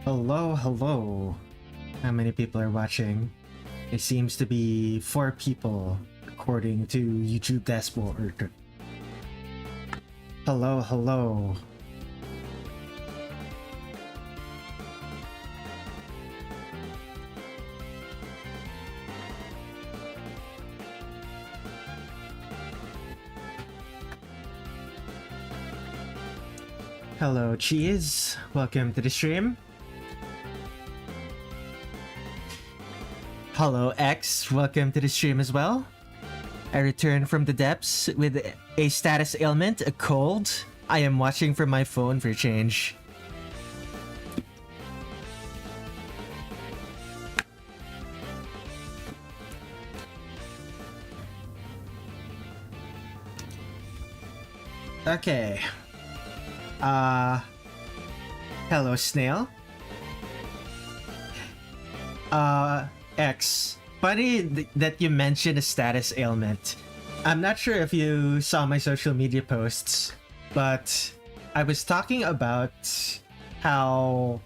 Hello, hello. How many people are watching? It seems to be 4 people according to YouTube dashboard. Hello, hello. Hello, Cheese. Welcome to the stream. Hello, X. Welcome to the stream as well. I returned from the depths with a status ailment, a cold. I am watching from my phone for change. Okay. Hello, Snail. X. Funny that you mentioned a status ailment. I'm not sure if you saw my social media posts, but I was talking about how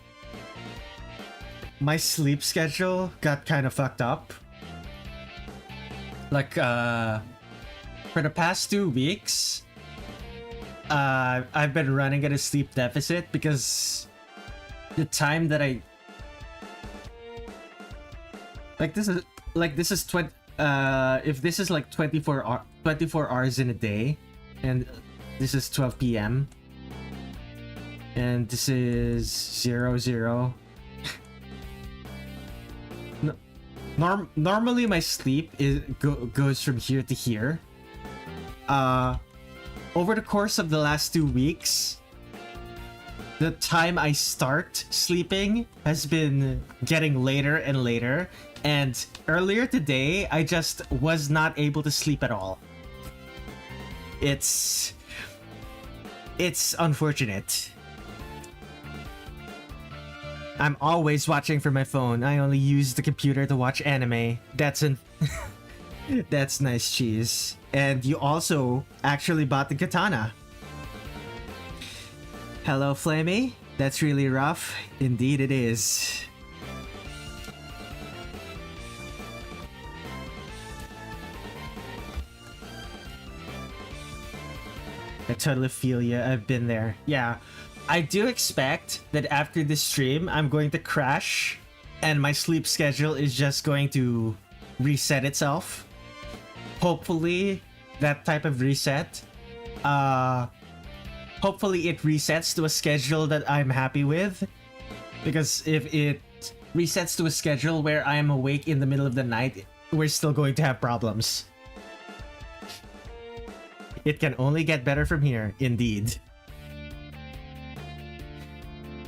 my sleep schedule got kind of fucked up. Like, for the past 2 weeks, I've been running at a sleep deficit because the time that I this is 20 if this is like 24 hours in a day, and this is 12 p.m. and this is 00. Normally my sleep goes from here to here. Over the course of the last 2 weeks, the time I start sleeping has been getting later and later, and earlier today, I just was not able to sleep at all. It's unfortunate. I'm always watching from my phone. I only use the computer to watch anime. That's nice, Cheese. And you also actually bought the katana. Hello, Flamey. That's really rough. Indeed it is. I totally feel ya. I've been there. Yeah. I do expect that after this stream, I'm going to crash and my sleep schedule is just going to reset itself. Hopefully, that type of reset. Hopefully it resets to a schedule that I'm happy with. Because if it resets to a schedule where I am awake in the middle of the night, we're still going to have problems. It can only get better from here, indeed.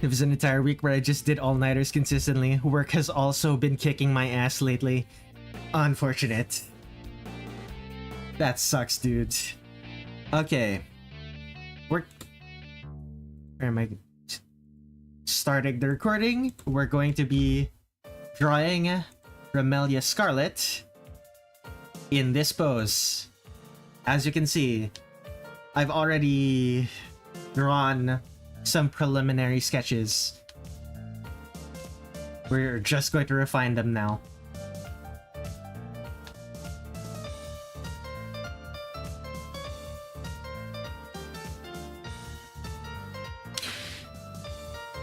It was an entire week where I just did all-nighters consistently. Work has also been kicking my ass lately. Unfortunate. That sucks, dude. Okay. Where am I starting the recording? We're going to be drawing Remilia Scarlet in this pose. As you can see, I've already drawn some preliminary sketches. We're just going to refine them now.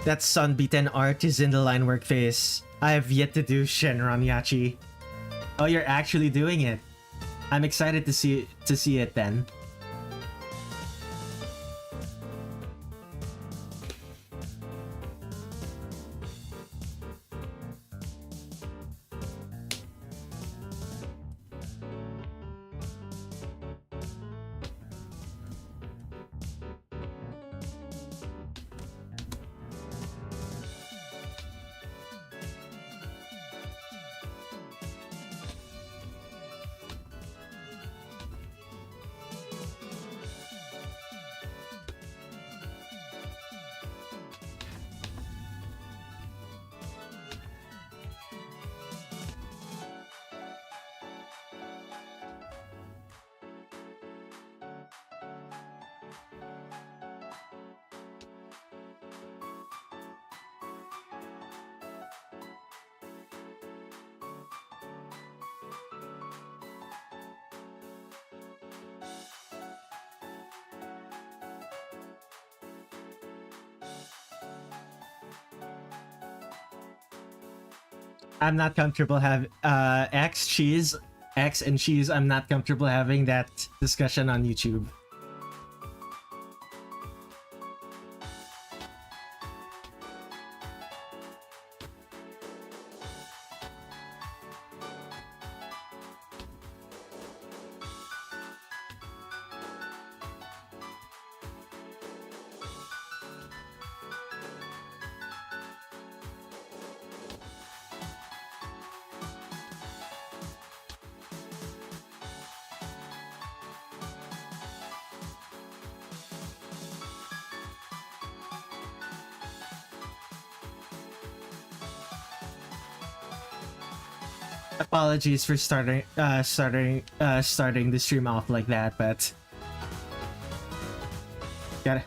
That sunbeaten art is in the line work phase. I have yet to do Shenron Yachi. Oh, you're actually doing it. I'm excited to see it then. I'm not comfortable X and cheese. I'm not comfortable having that discussion on YouTube. Apologies for starting the stream off like that, but gotta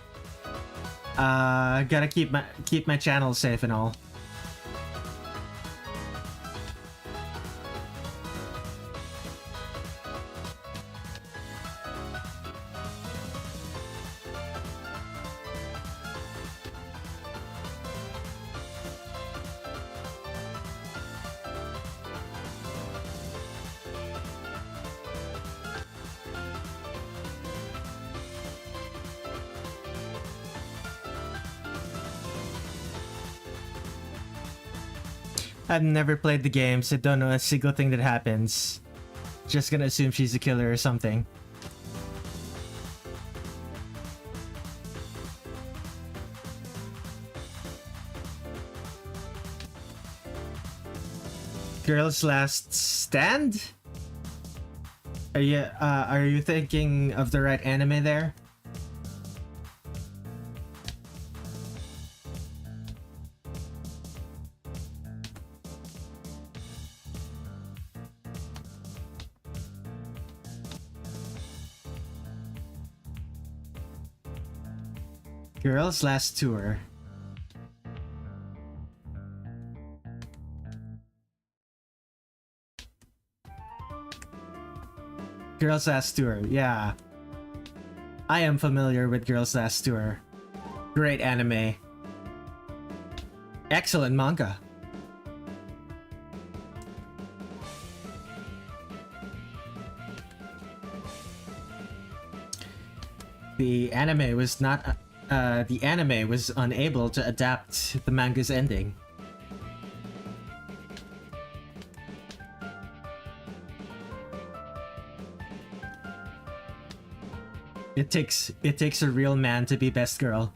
keep my channel safe and all. I've never played the game, so don't know a single thing that happens. Just gonna assume she's a killer or something. Girls Last Stand? Are you thinking of the right anime there? Girls Last Tour. Girls Last Tour, yeah. I am familiar with Girls Last Tour. Great anime. Excellent manga. The anime was unable to adapt the manga's ending. It takes a real man to be best girl.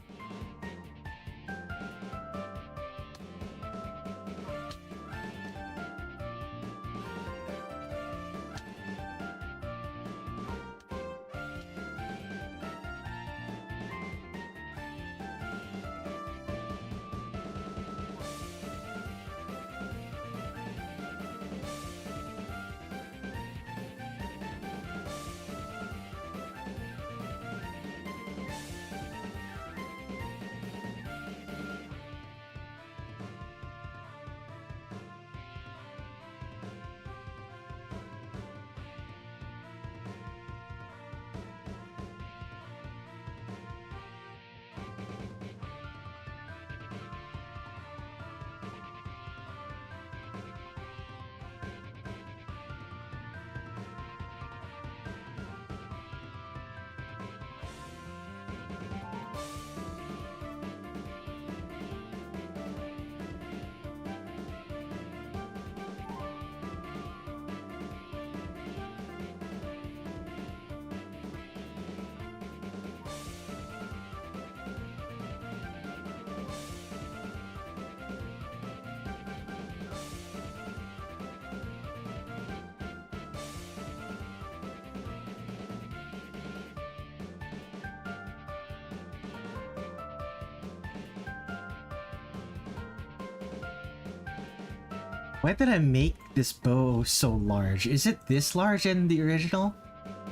Why did I make this bow so large? Is it this large in the original?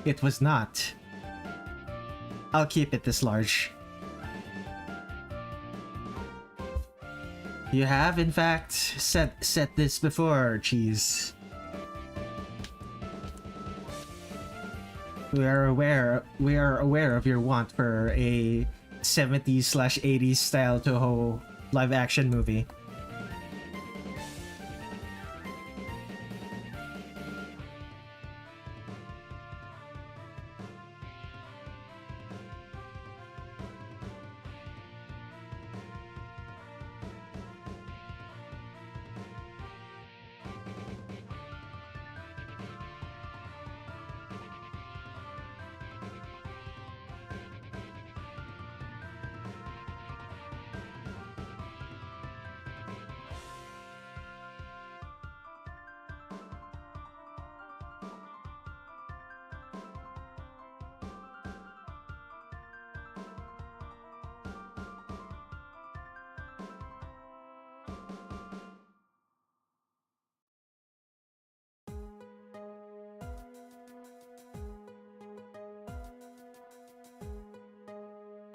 It was not. I'll keep it this large. You have, in fact, said this before, Cheese. We are aware of your want for a 70s/80s style Touhou live action movie.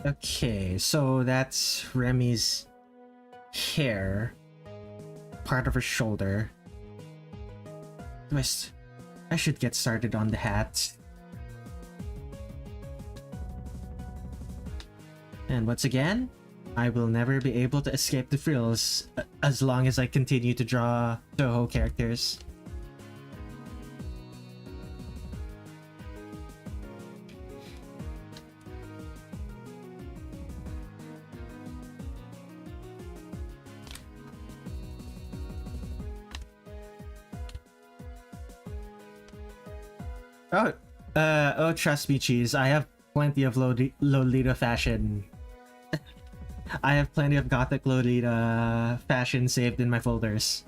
Okay, so that's Remy's hair, part of her shoulder. I should get started on the hat. And once again, I will never be able to escape the frills as long as I continue to draw Touhou characters. Oh, trust me, Cheese. I have plenty of Lolita fashion. I have plenty of gothic Lolita fashion saved in my folders.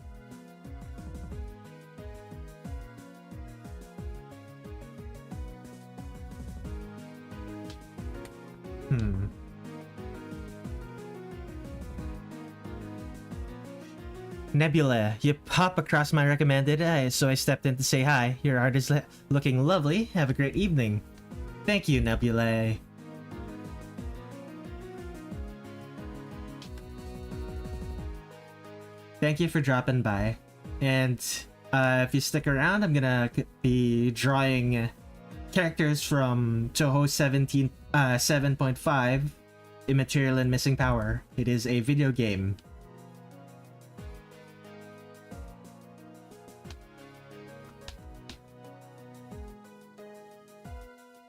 Nebula, you pop across my recommended, so I stepped in to say hi. Your art is looking lovely. Have a great evening. Thank you, Nebula. Thank you for dropping by. And if you stick around, I'm gonna be drawing characters from Touhou 7.5, Immaterial and Missing Power. It is a video game.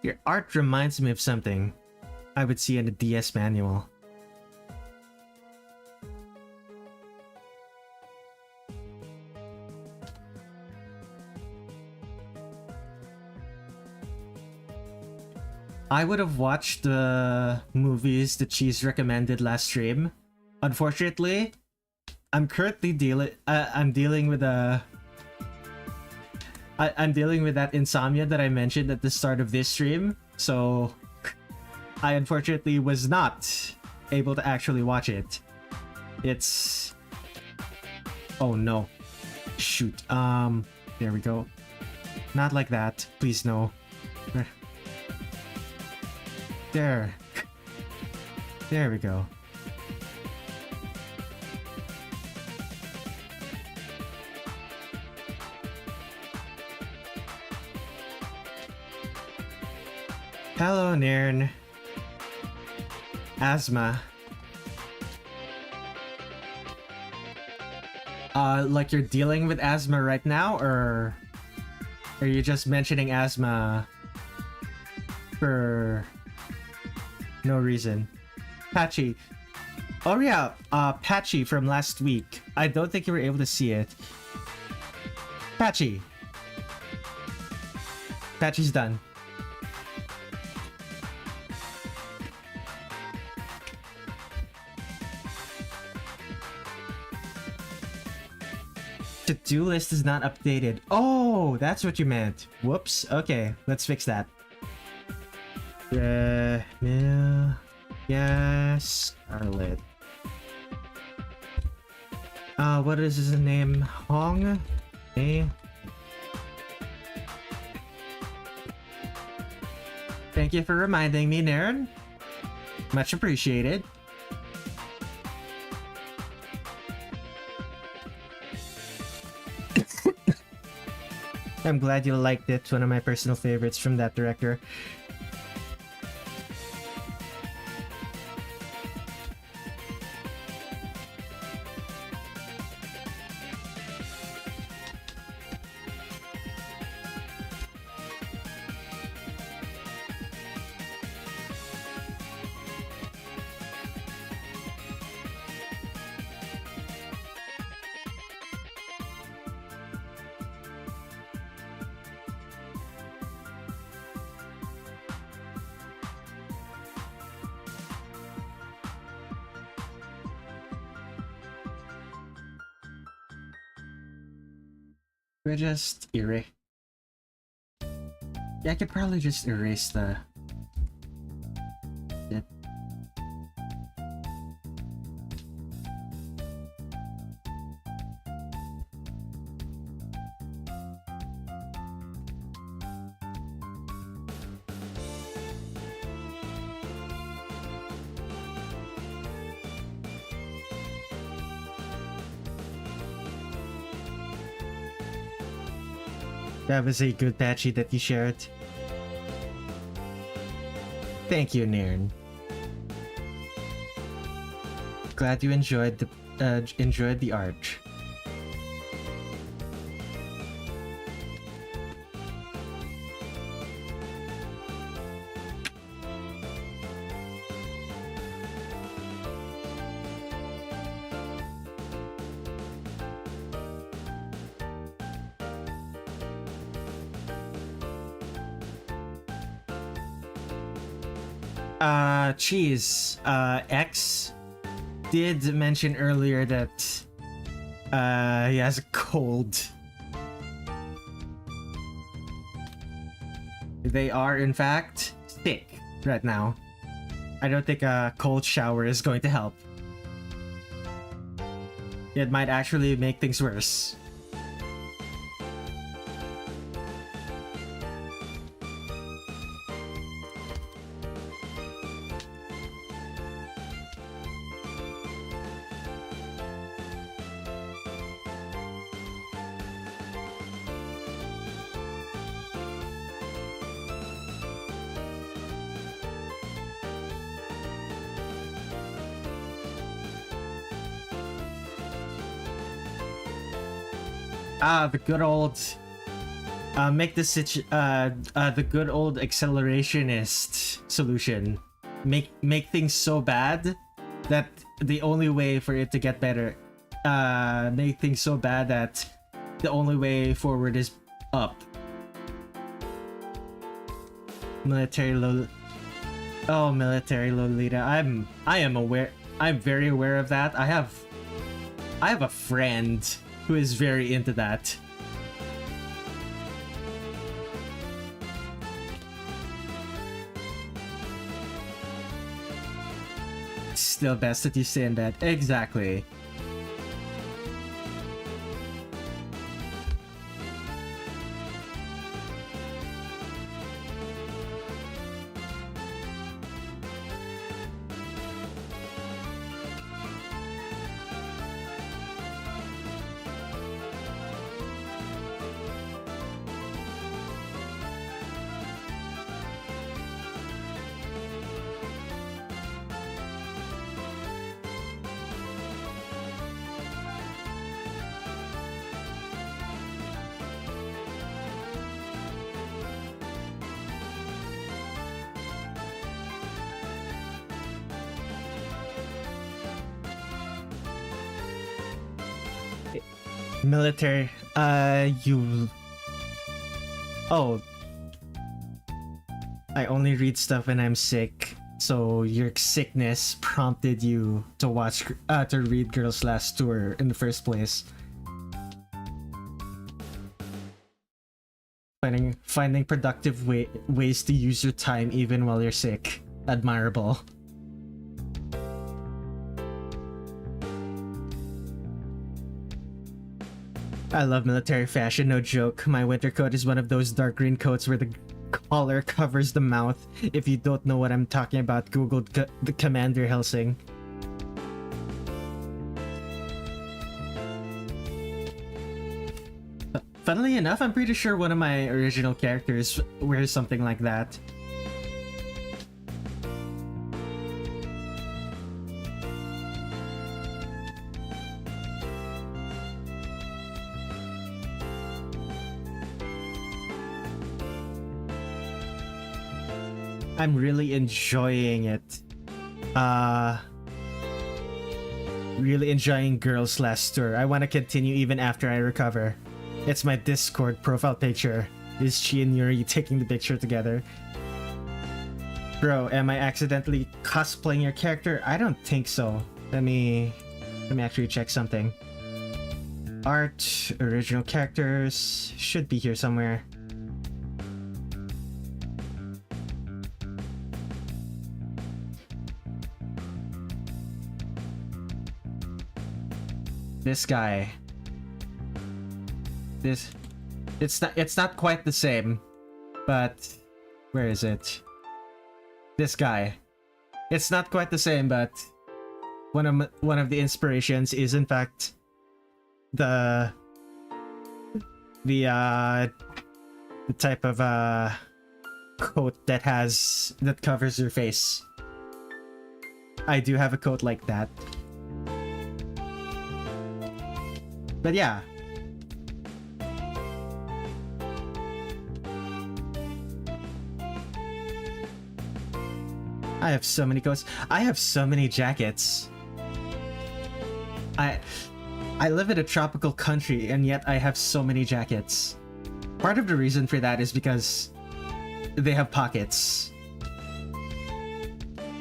Your art reminds me of something I would see in a DS manual. I would have watched the movies that Cheese recommended last stream. Unfortunately, I'm currently dealing with I'm dealing with that insomnia that I mentioned at the start of this stream, so I unfortunately was not able to actually watch it. It's... Oh no. Shoot. There we go. Not like that. Please no. There. There we go. Hello, Nairn. Asthma. Like you're dealing with asthma right now, or are you just mentioning asthma for no reason? Patchy. Oh yeah, Patchy from last week. I don't think you were able to see it. Patchy. Patchy's done. To-do list is not updated. Oh, that's what you meant. Whoops. Okay, let's fix that. Remilia Scarlet. What is his name? Hong? Eh? Thank you for reminding me, Naren. Much appreciated. I'm glad you liked it. One of my personal favorites from that director. We just erase. Yeah, I could probably just erase the. Yep. That was a good patchy that you shared. Thank you, Nairn. Glad you enjoyed the art. Cheese. X did mention earlier that he has a cold. They are in fact sick right now. I don't think a cold shower is going to help. It might actually make things worse. The good old the good old accelerationist solution. Make things so bad that the only way for it to get better, make things so bad that the only way forward is up. Military Lolita. I am aware. I'm very aware of that. I have a friend who is very into that. Still best that you stay in bed. Exactly. Military, Oh. I only read stuff when I'm sick, so your sickness prompted you to read Girls' Last Tour in the first place. Finding productive ways to use your time even while you're sick. Admirable. I love military fashion, no joke. My winter coat is one of those dark green coats where the collar covers the mouth. If you don't know what I'm talking about, Google the Commander Helsing. Funnily enough, I'm pretty sure one of my original characters wears something like that. I'm really enjoying it. Really enjoying Girls' Last Tour. I want to continue even after I recover. It's my Discord profile picture. Is Chi and Yuri taking the picture together? Bro, am I accidentally cosplaying your character? I don't think so. Let me actually check something. Art, original characters, should be here somewhere. This guy. It's not quite the same, but where is it? This guy. It's not quite the same, but one of the inspirations is in fact the the type of coat that covers your face. I do have a coat like that. But yeah. I have so many coats. I have so many jackets. I live in a tropical country and yet I have so many jackets. Part of the reason for that is because they have pockets.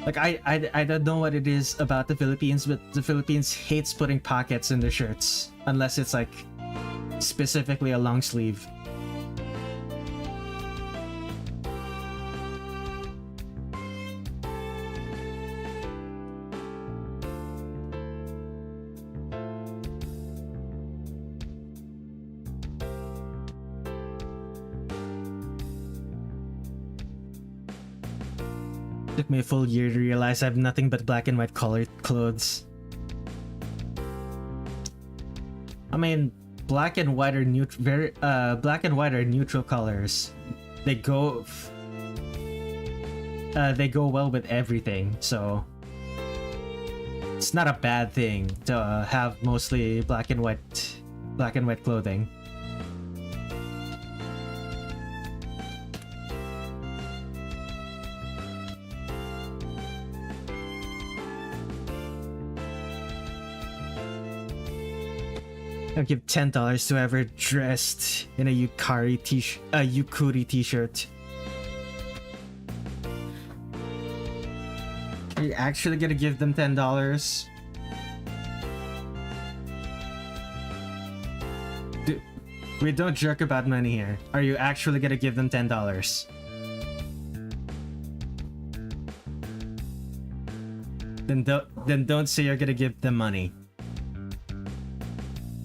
Like I don't know what it is about the Philippines, but the Philippines hates putting pockets in their shirts unless it's like specifically a long sleeve. Took me a full year to realize I have nothing but black and white colored clothes. I mean, black and white are neutral colors. They go well with everything, so it's not a bad thing to have mostly black and white clothing. I'll give $10 to whoever dressed in a Yukari Yukuri t-shirt. Are you actually gonna give them $10? We don't joke about money here. Are you actually gonna give them $10? Then don't say you're gonna give them money.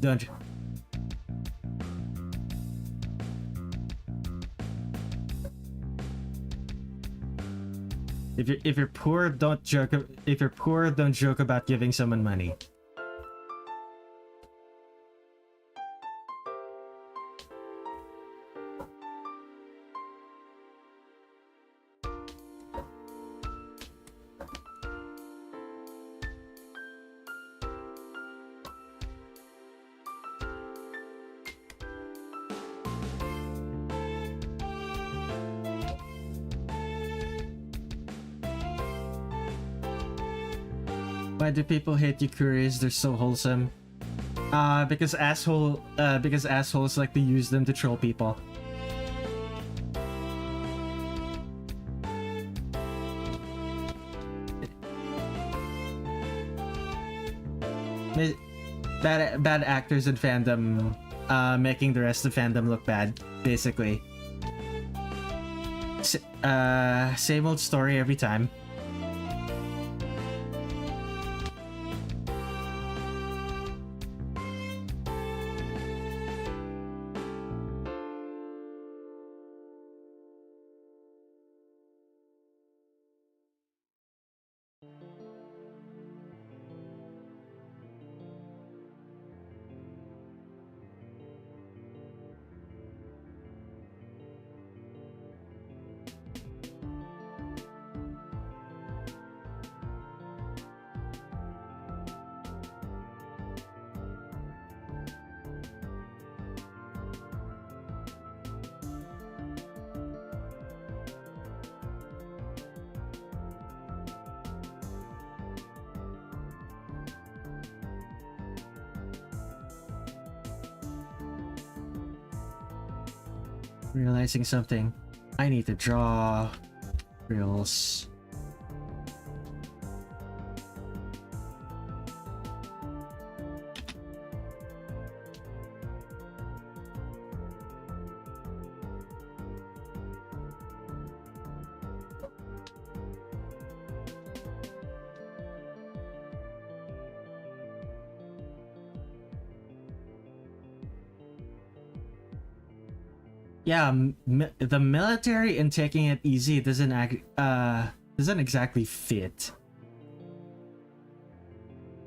Don't. If you're poor, don't joke. If you're poor, don't joke about giving someone money. Why do people hate Yukuris? They're so wholesome. Because assholes like to use them to troll people. Bad actors in fandom, making the rest of fandom look bad, basically. Same old story every time. Realizing something. I need to draw reels. Yeah, the military and taking it easy doesn't exactly fit.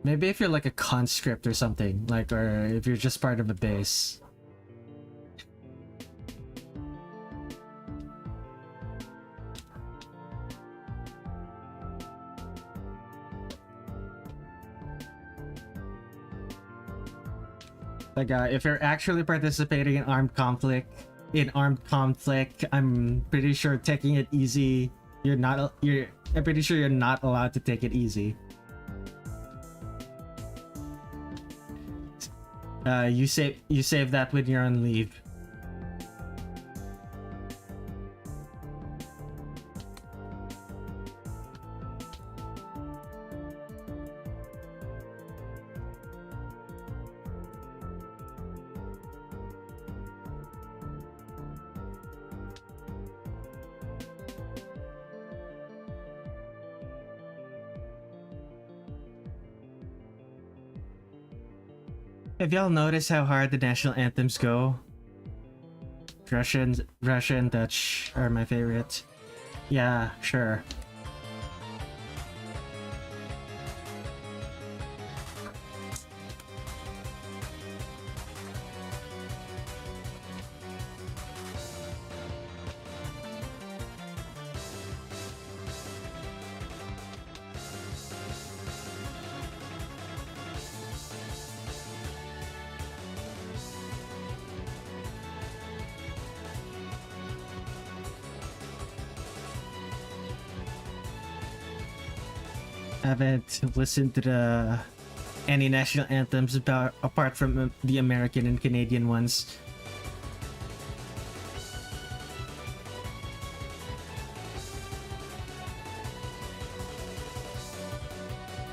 Maybe if you're like a conscript or something, like, or if you're just part of a base. Like, if you're actually participating in armed conflict, I'm pretty sure taking it easy. I'm pretty sure you're not allowed to take it easy. You save that when you're on leave. Have y'all noticed how hard the national anthems go? Russia and Dutch are my favorite. Yeah, sure. Haven't listened to any national anthems apart from the American and Canadian ones.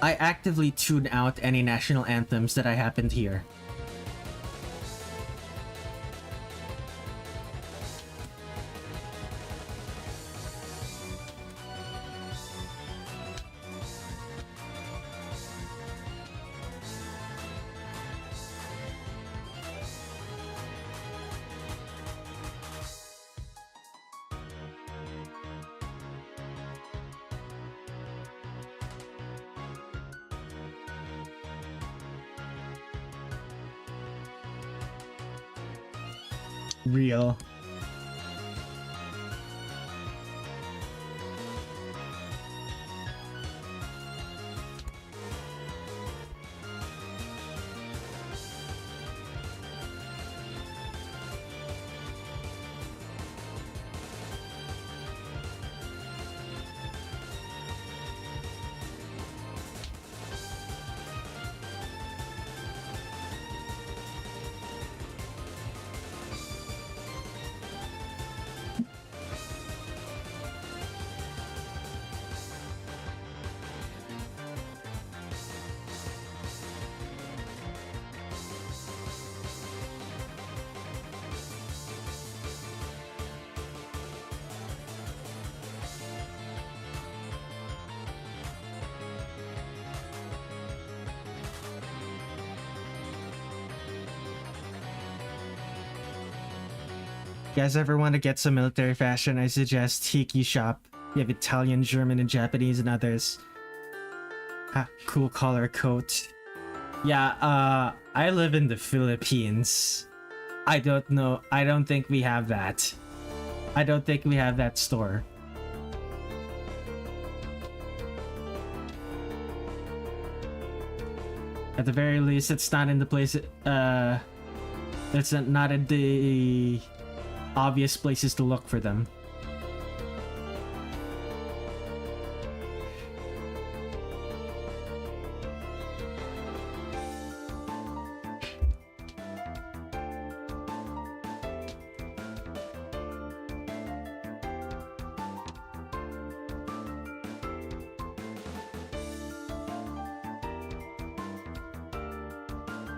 I actively tune out any national anthems that I happen to hear. Real. You guys ever want to get some military fashion? I suggest Hiki Shop. You have Italian, German, and Japanese and others. Cool collar coat. Yeah, I live in the Philippines. I don't know. I don't think we have that. I don't think we have that store. At the very least, it's not in the place. It's not in the obvious places to look for them.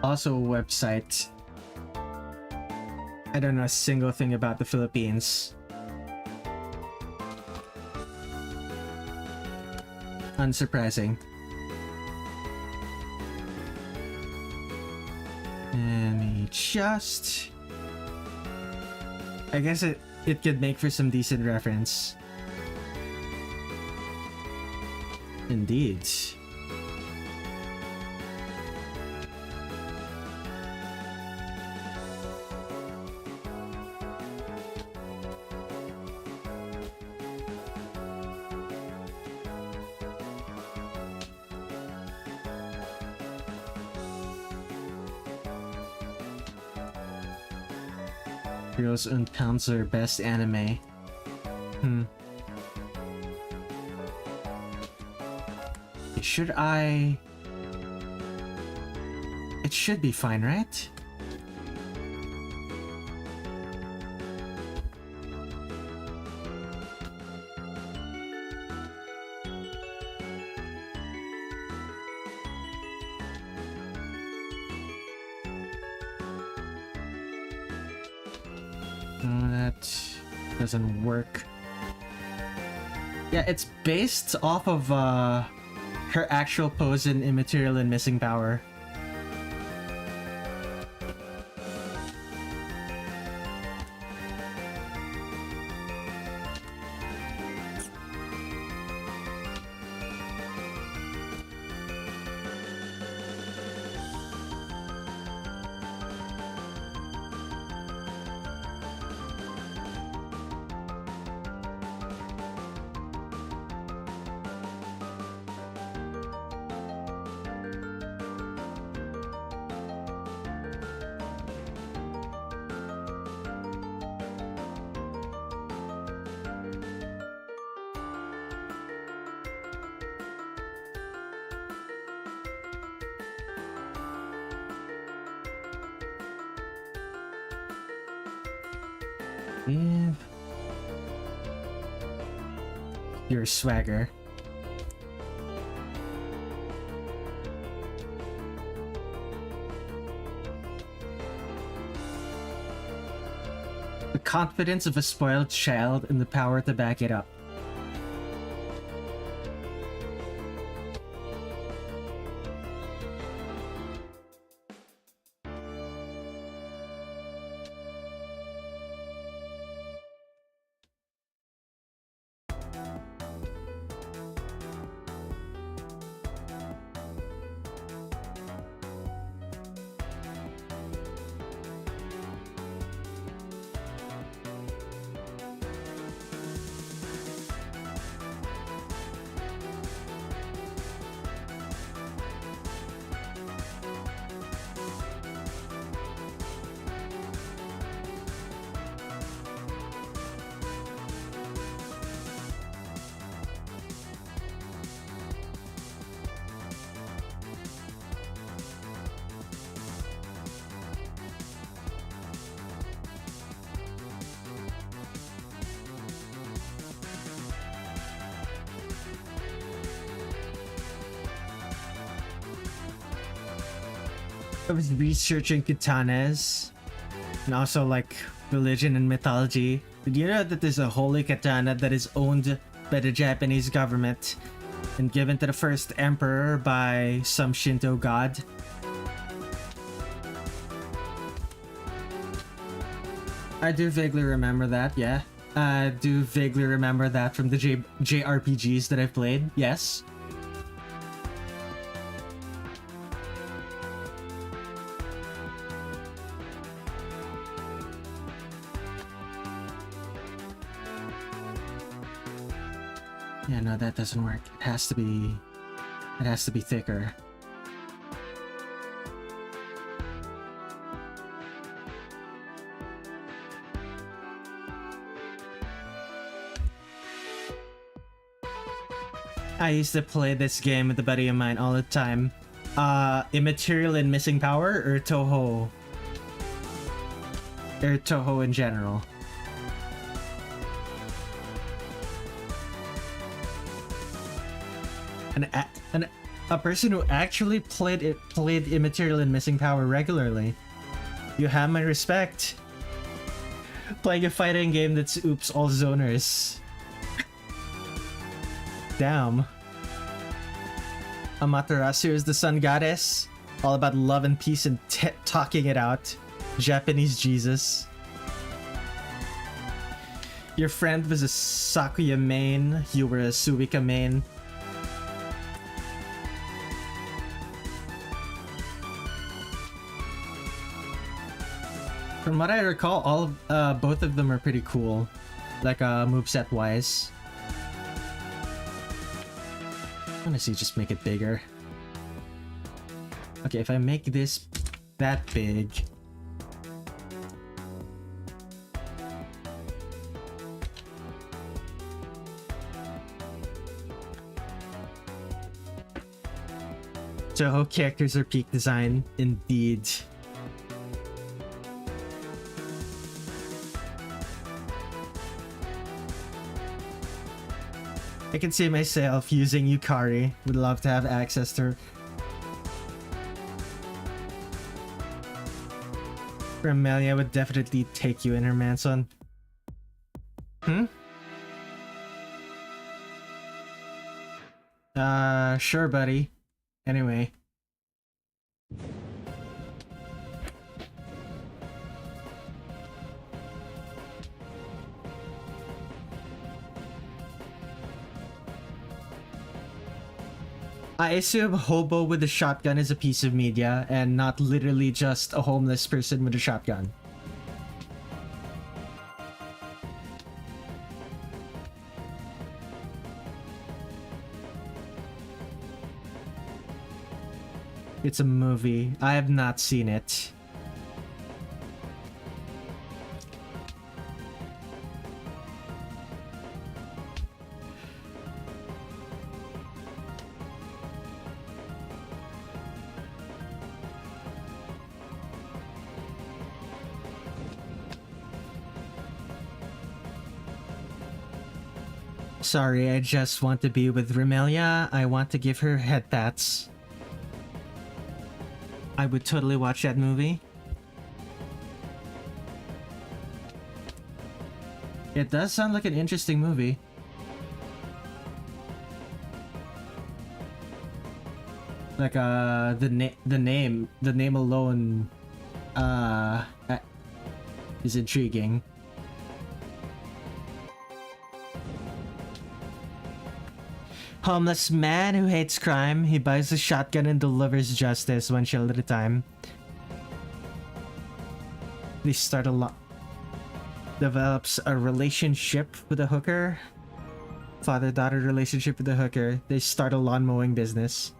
Also a website. I don't know a single thing about the Philippines. Unsurprising. Let me just... I guess it could make for some decent reference. Indeed. Heroes und Panzer best anime. Should I... It should be fine, right? That doesn't work. Yeah, it's based off of her actual pose in Immaterial and Missing Power. Your swagger. The confidence of a spoiled child and the power to back it up. I was researching katanas and also like religion and mythology. Did you know that there's a holy katana that is owned by the Japanese government and given to the first emperor by some Shinto god? I do vaguely remember that, yeah. I do vaguely remember that from the JRPGs that I've played, yes. Yeah, no, that doesn't work. It has to be thicker. I used to play this game with a buddy of mine all the time. Immaterial and Missing Power or Touhou? Or Touhou in general. A person who actually played Immaterial and Missing Power regularly. You have my respect. Playing a fighting game that's oops all zoners. Damn. Amaterasu is the sun goddess. All about love and peace and talking it out. Japanese Jesus. Your friend was a Sakuya main. You were a Suika main. From what I recall, both of them are pretty cool, like moveset wise. Honestly, just make it bigger. Okay, if I make this that big, Touhou characters are peak design, indeed. I can see myself using Yukari. Would love to have access to her. Remilia would definitely take you in her mansion. Sure, buddy. Anyway. I assume hobo with a shotgun is a piece of media and not literally just a homeless person with a shotgun. It's a movie. I have not seen it. Sorry, I just want to be with Remilia. I want to give her head pats. I would totally watch that movie. It does sound like an interesting movie. Like the name alone is intriguing. Homeless man who hates crime. He buys a shotgun and delivers justice one shell at a time. They start a lot. Develops a relationship with a hooker. Father-daughter relationship with a hooker. They start a lawn mowing business.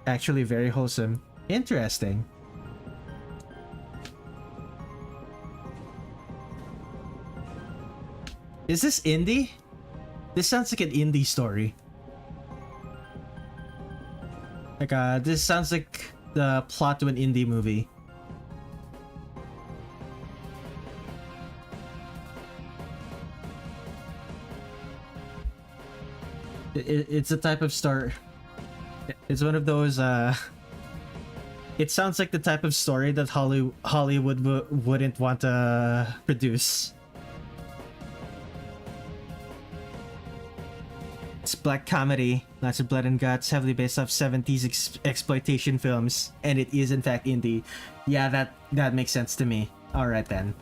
Actually very wholesome. Interesting. Is this indie? This sounds like an indie story. Like, this sounds like the plot to an indie movie. It's a type of story. It's one of those, it sounds like the type of story that Hollywood wouldn't want to produce. It's black comedy, lots of blood and guts, heavily based off 70s exploitation films, and it is in fact indie. Yeah, that makes sense to me. Alright then.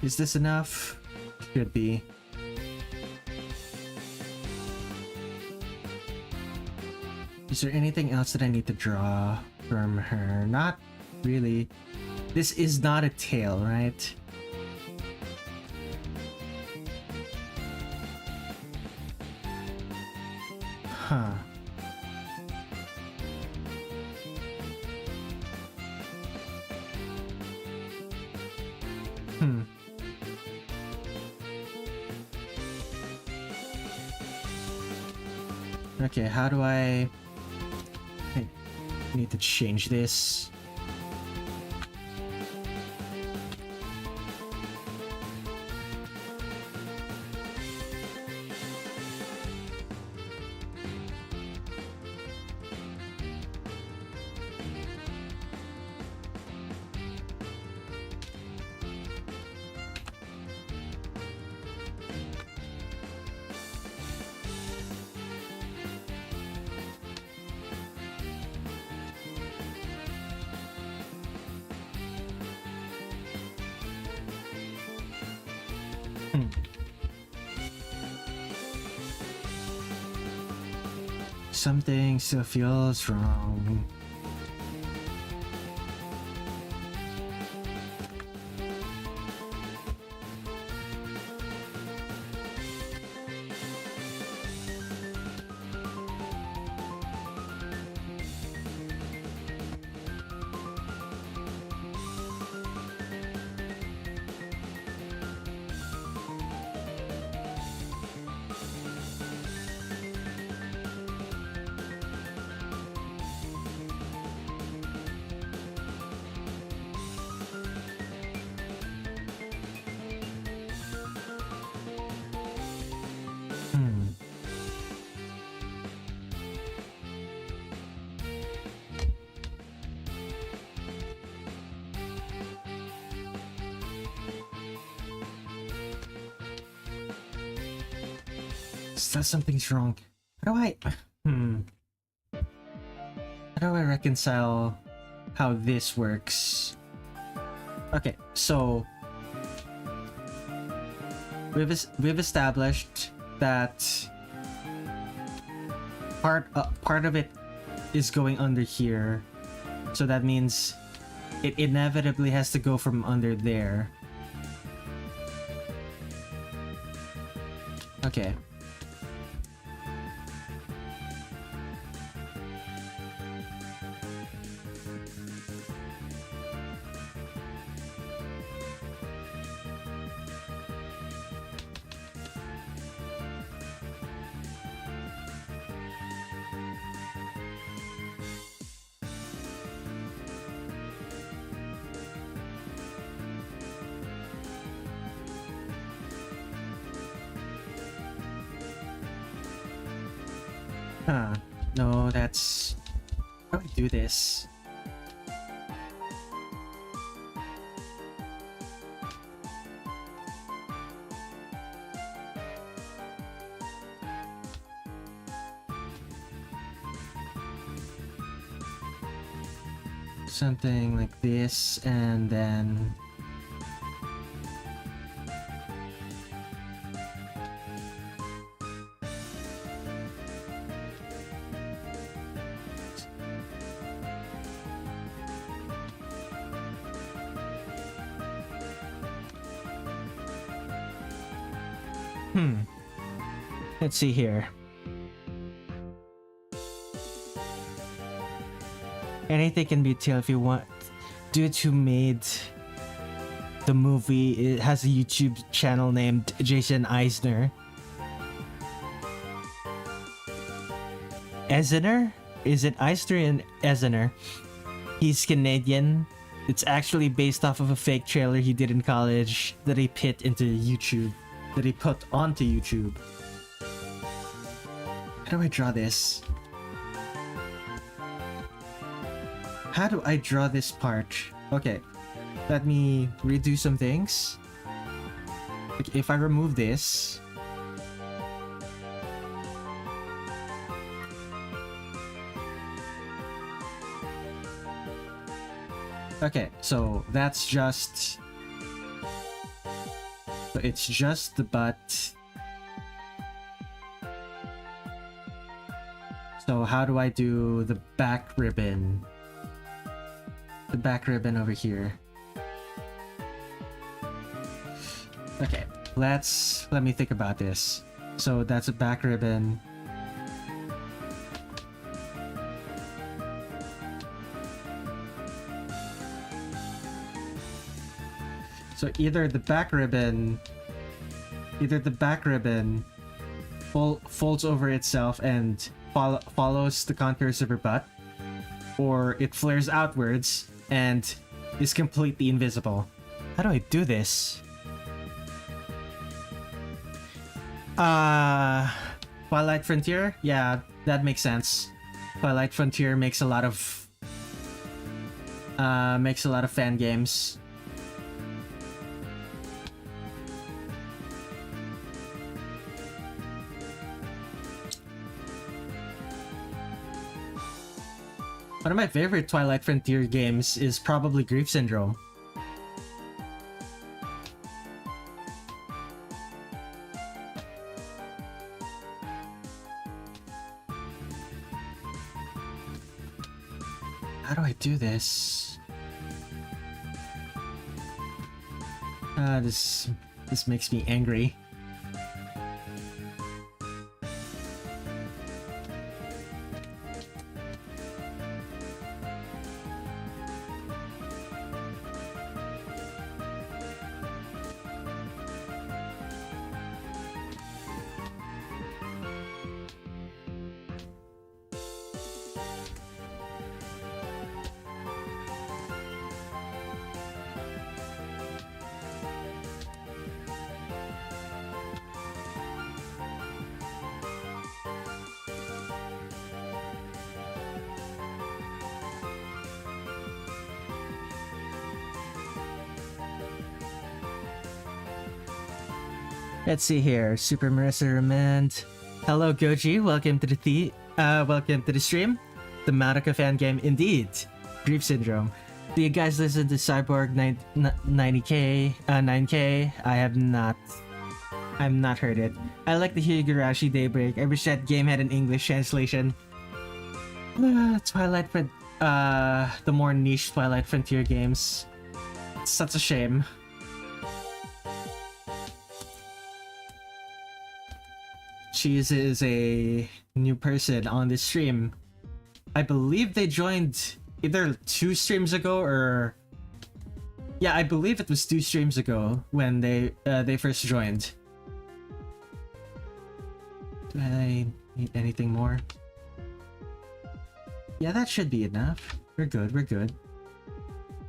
Is this enough? Should be. Is there anything else that I need to draw from her? Not really. This is not a tail, right? Huh. Okay, how do I need to change this? Something still feels wrong. Still something's wrong. How do I... How do I reconcile how this works? Okay, so... We've established that part of it is going under here. So that means it inevitably has to go from under there. Okay. No, that's... How do I do this? Something like this, and then... Let's see here. Anything can be tailed if you want. Dude who made the movie, it has a YouTube channel named Jason Eisner. Eisner? Is it Eisner and Eisner? He's Canadian. It's actually based off of a fake trailer he did in college that he put into YouTube. That he put onto YouTube. How do I draw this? How do I draw this part? Okay, let me redo some things. Like if I remove this... Okay, so that's just... So it's just the butt. So how do I do the back ribbon? The back ribbon over here. Okay, let me think about this. So that's a back ribbon. So either the back ribbon folds over itself and follows the contours of her butt, or it flares outwards and is completely invisible. How do I do this? Twilight Frontier? Yeah, that makes sense. Twilight Frontier makes a lot of fan games. One of my favorite Twilight Frontier games is probably Grief Syndrome. How do I do this? This makes me angry. Let's see here. Super Marisa Remand. Hello Goji, welcome to the stream. The Madoka fan game indeed. Grief Syndrome. Do you guys listen to Cyborg 90K 9K? I've not heard it. I like the Higurashi Daybreak. I wish that game had an English translation. Twilight for the more niche Twilight Frontier games. It's such a shame. Cheese is a new person on this stream. I believe they joined either 2 streams ago or... Yeah, I believe it was 2 streams ago when they first joined. Do I need anything more? Yeah, that should be enough. We're good, we're good.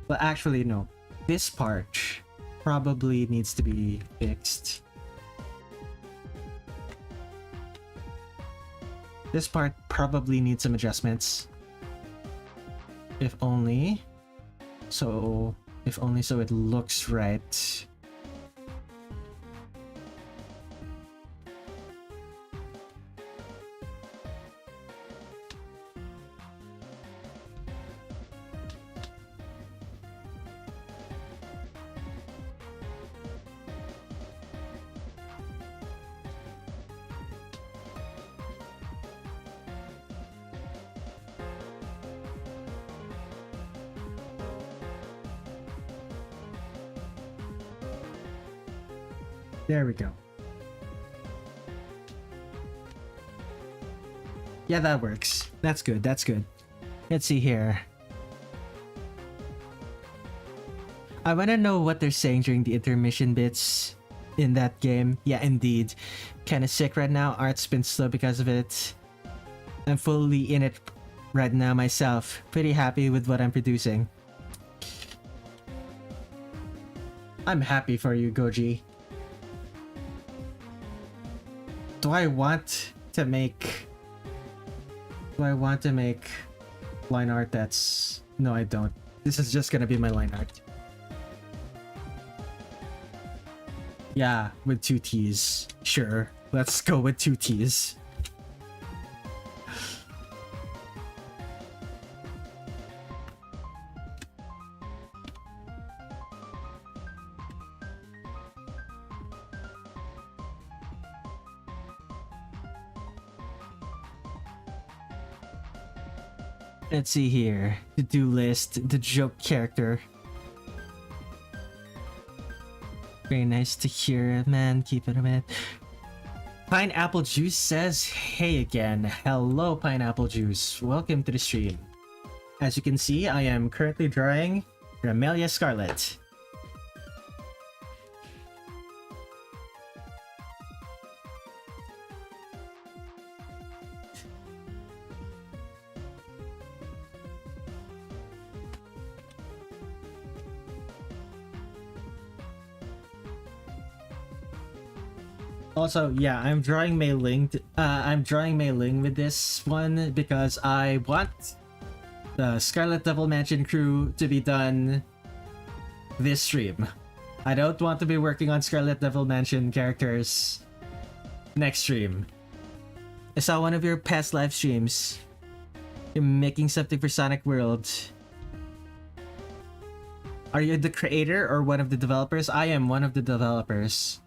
But actually, no. This part probably needs to be fixed. This part probably needs some adjustments. If only so it looks right. There we go. Yeah, that works. That's good, that's good. Let's see here. I want to know what they're saying during the intermission bits in that game. Yeah, indeed. Kinda sick right now. Art's been slow because of it. I'm fully in it right now myself. Pretty happy with what I'm producing. I'm happy for you, Goji. Do I want to make line art that's... No, I don't. This is just gonna be my line art. Yeah, with 2 T's. Sure, let's go with 2 T's. Let's see here. To-do list, the joke character. Very nice to hear, man. Keep it a minute. Pineapple Juice says, hey again. Hello, Pineapple Juice. Welcome to the stream. As you can see, I am currently drawing Remilia Scarlet. Also, yeah, I'm drawing Meiling. I'm drawing Meiling with this one because I want the Scarlet Devil Mansion crew to be done this stream. I don't want to be working on Scarlet Devil Mansion characters next stream. I saw one of your past live streams. You're making something for Sonic World. Are you the creator or one of the developers? I am one of the developers.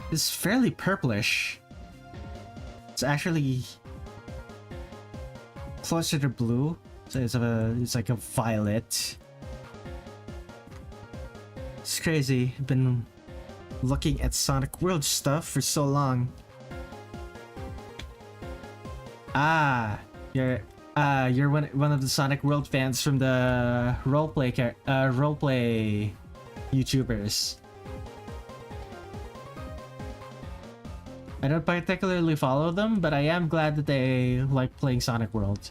It's fairly purplish. It's actually closer to blue, so it's like a violet. It's crazy. I've been looking at Sonic World stuff for so long. Ah, you're one of the Sonic World fans from the roleplay YouTubers. I don't particularly follow them, but I am glad that they like playing Sonic World.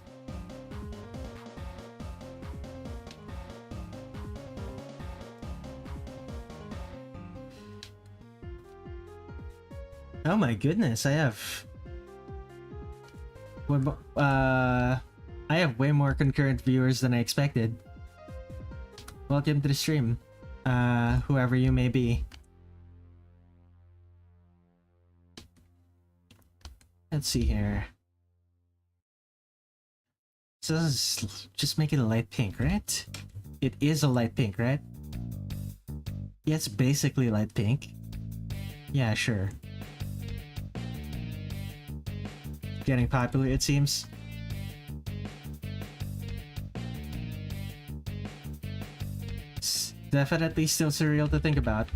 Oh my goodness, I have... I have way more concurrent viewers than I expected. Welcome to the stream, whoever you may be. Let's see here. So just make it a light pink, right? It is a light pink, right? Yeah, it's basically light pink. Yeah, sure. Getting popular, it seems. It's definitely still surreal to think about.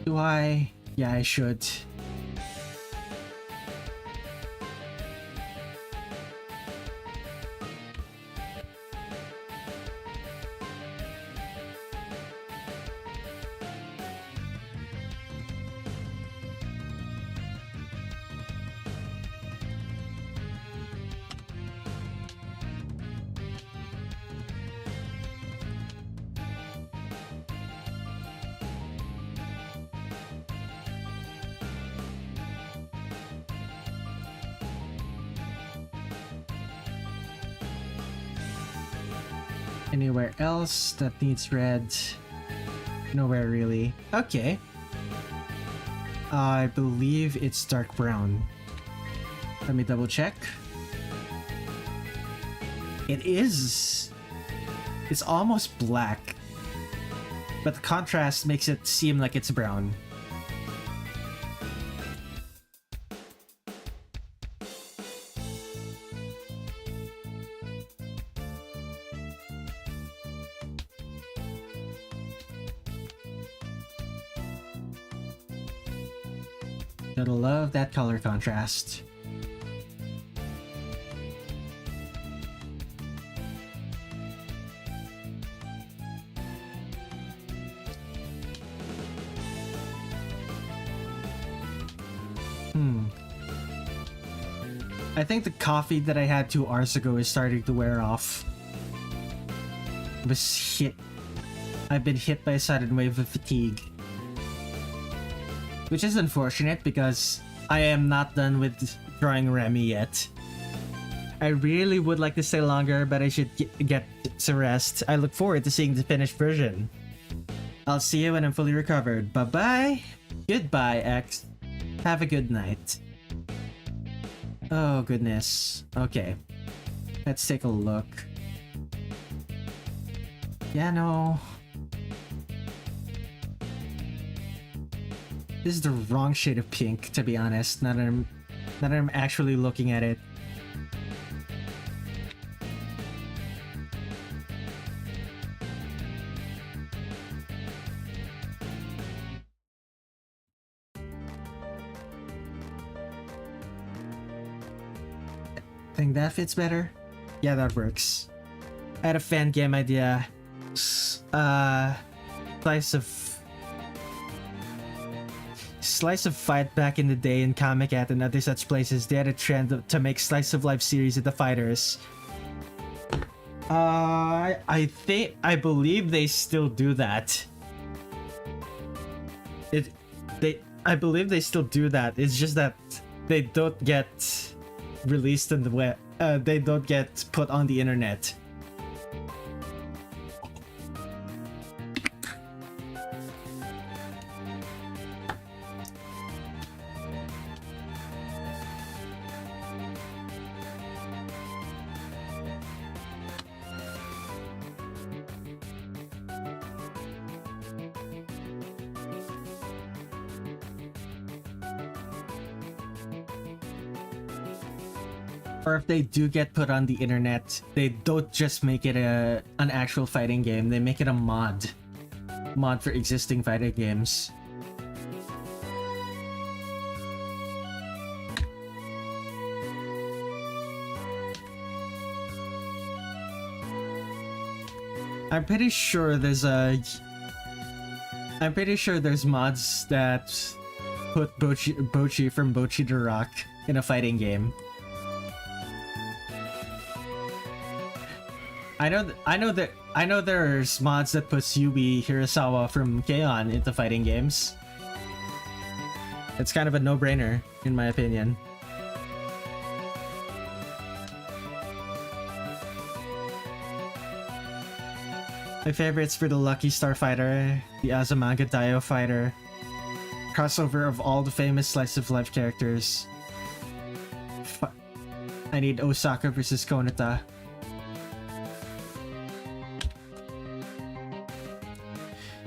Do I? Yeah, I should. Anywhere else that needs red? Nowhere really. Okay. I believe it's dark brown. Let me double check. It is. It's almost black, but the contrast makes it seem like it's brown. Gotta love that color contrast. I think the coffee that I had 2 hours ago is starting to wear off. I've been hit by a sudden wave of fatigue. Which is unfortunate because I am not done with drawing Remy yet. I really would like to stay longer, but I should get some rest. I look forward to seeing the finished version. I'll see you when I'm fully recovered. Bye-bye. Goodbye, X. Have a good night. Oh, goodness. Okay. Let's take a look. Yeah, no. This is the wrong shade of pink, to be honest, now that I'm actually looking at it. Think that fits better? Yeah, that works. I had a fan game idea. Slice of Fight back in the day in Comic At and other such places, they had a trend to make slice of life series of the fighters. I believe they still do that. I believe they still do that. It's just that they don't get released in the web. They don't get put on the internet. Or if they do get put on the internet, they don't just make it an actual fighting game, they make it a mod for existing fighting games. I'm pretty sure there's mods that put Bochi from Bochi the Rock in a fighting game. I know there's mods that puts Yui Hirasawa from K-On! Into fighting games. It's kind of a no-brainer, in my opinion. My favorites for the Lucky Star Fighter, the Azumanga Daioh Fighter, crossover of all the famous slice of life characters. I need Osaka versus Konata.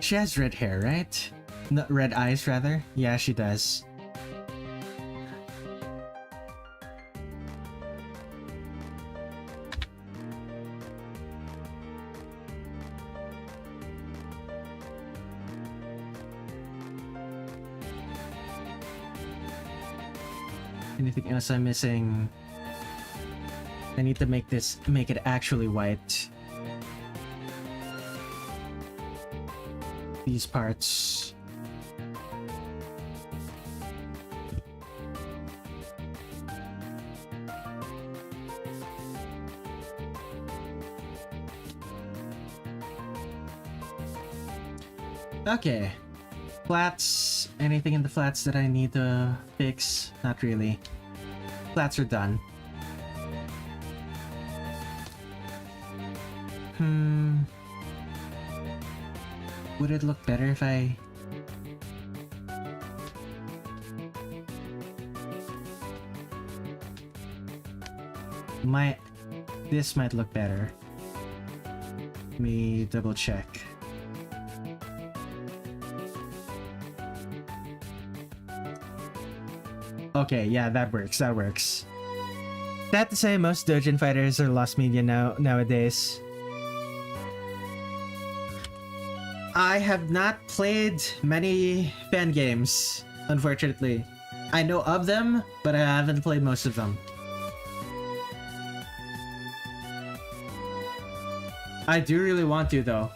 She has red hair, right? No, red eyes, rather? Yeah, she does. Anything else I'm missing? I need to make it actually white. These parts. Okay. Flats. Anything in the flats that I need to fix? Not really. Flats are done. Would it look better if I... This might look better. Let me double check. Okay, yeah, that works. Sad to say, most doujin fighters are lost media nowadays. I have not played many fan games, unfortunately. I know of them, but I haven't played most of them. I do really want to, though.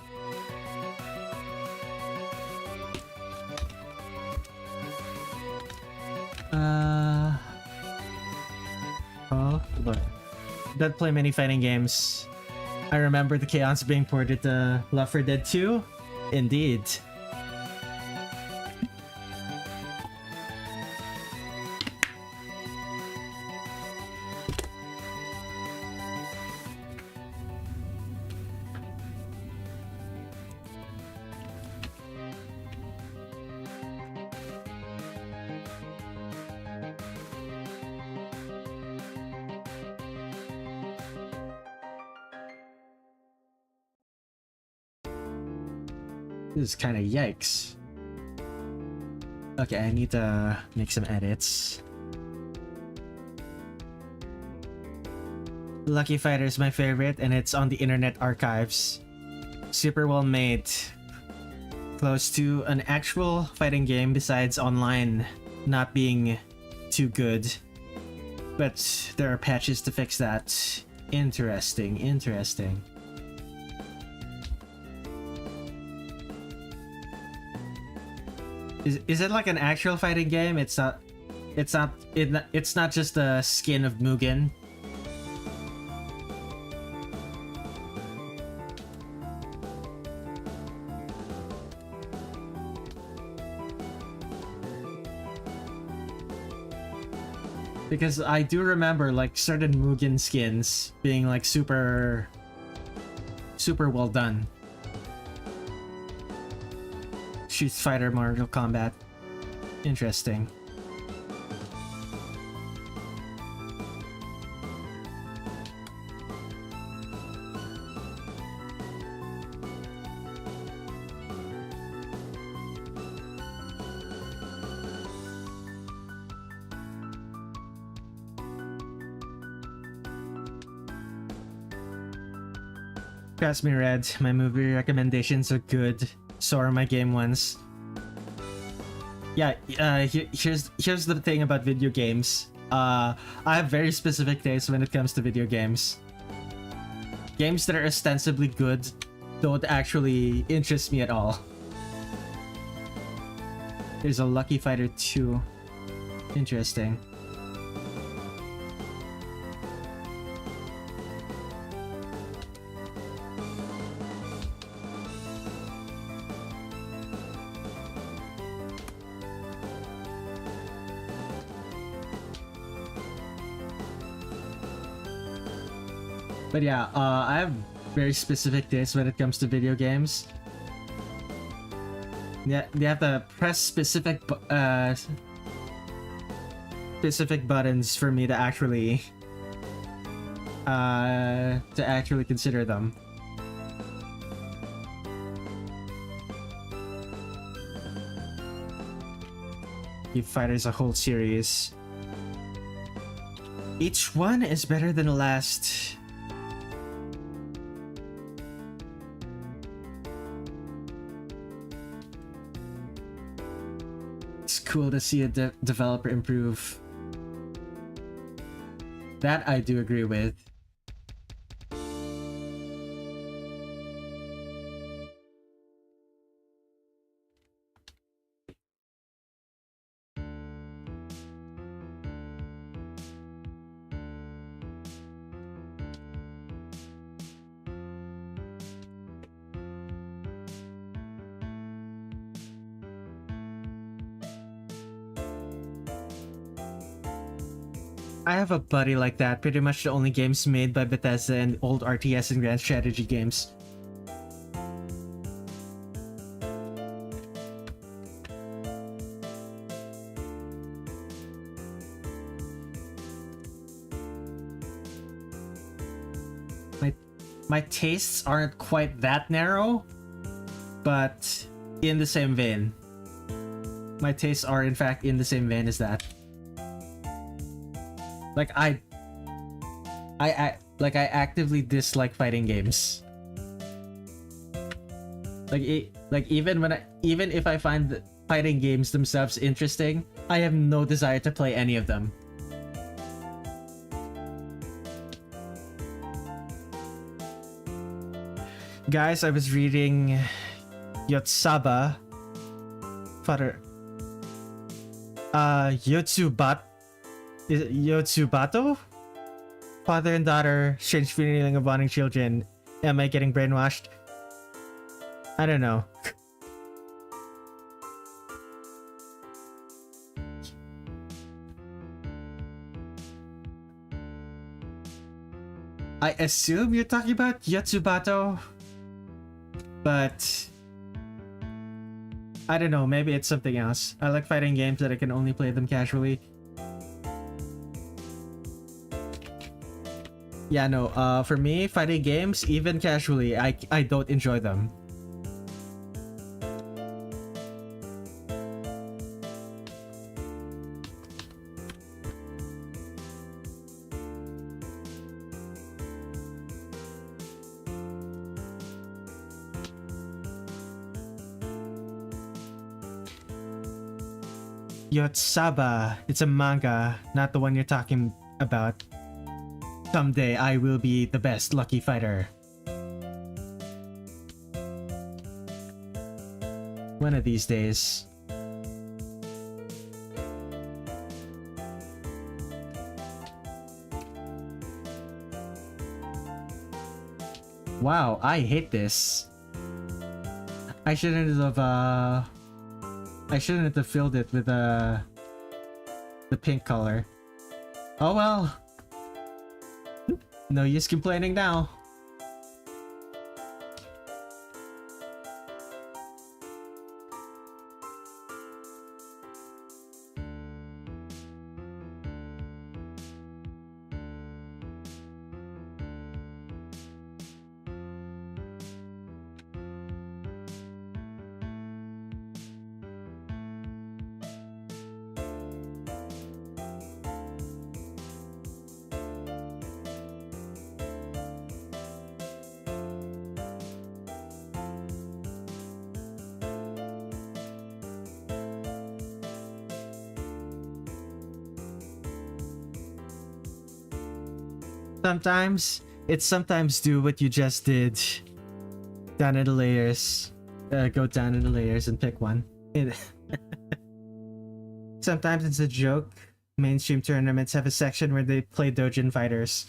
Oh, look. Don't play many fighting games. I remember the Chaos being ported to Left 4 Dead 2. Indeed. This is kind of yikes. Okay, I need to make some edits. Lucky Fighter is my favorite, and it's on the Internet Archives. Super well made. Close to an actual fighting game besides online not being too good. But there are patches to fix that. Interesting. Is it like an actual fighting game? It's not just a skin of Mugen. Because I do remember like certain Mugen skins being like super well done. Street Fighter, Mortal Kombat. Interesting. Trust me, Red, my movie recommendations are good. So are my game ones. Yeah, here's the thing about video games. I have very specific tastes when it comes to video games. Games that are ostensibly good don't actually interest me at all. There's a Lucky Fighter 2. Interesting. But yeah, I have very specific tastes when it comes to video games. Yeah, you have to press specific buttons for me to actually consider them. Street Fighter is a whole series. Each one is better than the last. It's cool to see a developer improve. That I do agree with. I have a buddy like that. Pretty much the only games made by Bethesda and old RTS and grand strategy games. My tastes aren't quite that narrow, but in the same vein. My tastes are in fact in the same vein as that. Like I actively dislike fighting games. Even if I find the fighting games themselves interesting, I have no desire to play any of them. Guys, I was reading Yotsaba Father Yotsubato? Father and daughter, strange feeling of bonding children. Am I getting brainwashed? I don't know. I assume you're talking about Yotsubato, but I don't know, maybe it's something else. I like fighting games that I can only play them casually. Yeah, no, for me, fighting games, even casually, I don't enjoy them. Yotsaba, it's a manga, not the one you're talking about. Someday I will be the best lucky fighter. One of these days. Wow, I hate this. I shouldn't have filled it with the pink color. Oh well. No use complaining now. sometimes do what you just did. Down in the layers. Go down in the layers and pick one. Sometimes it's a joke. Mainstream tournaments have a section where they play Dojin fighters.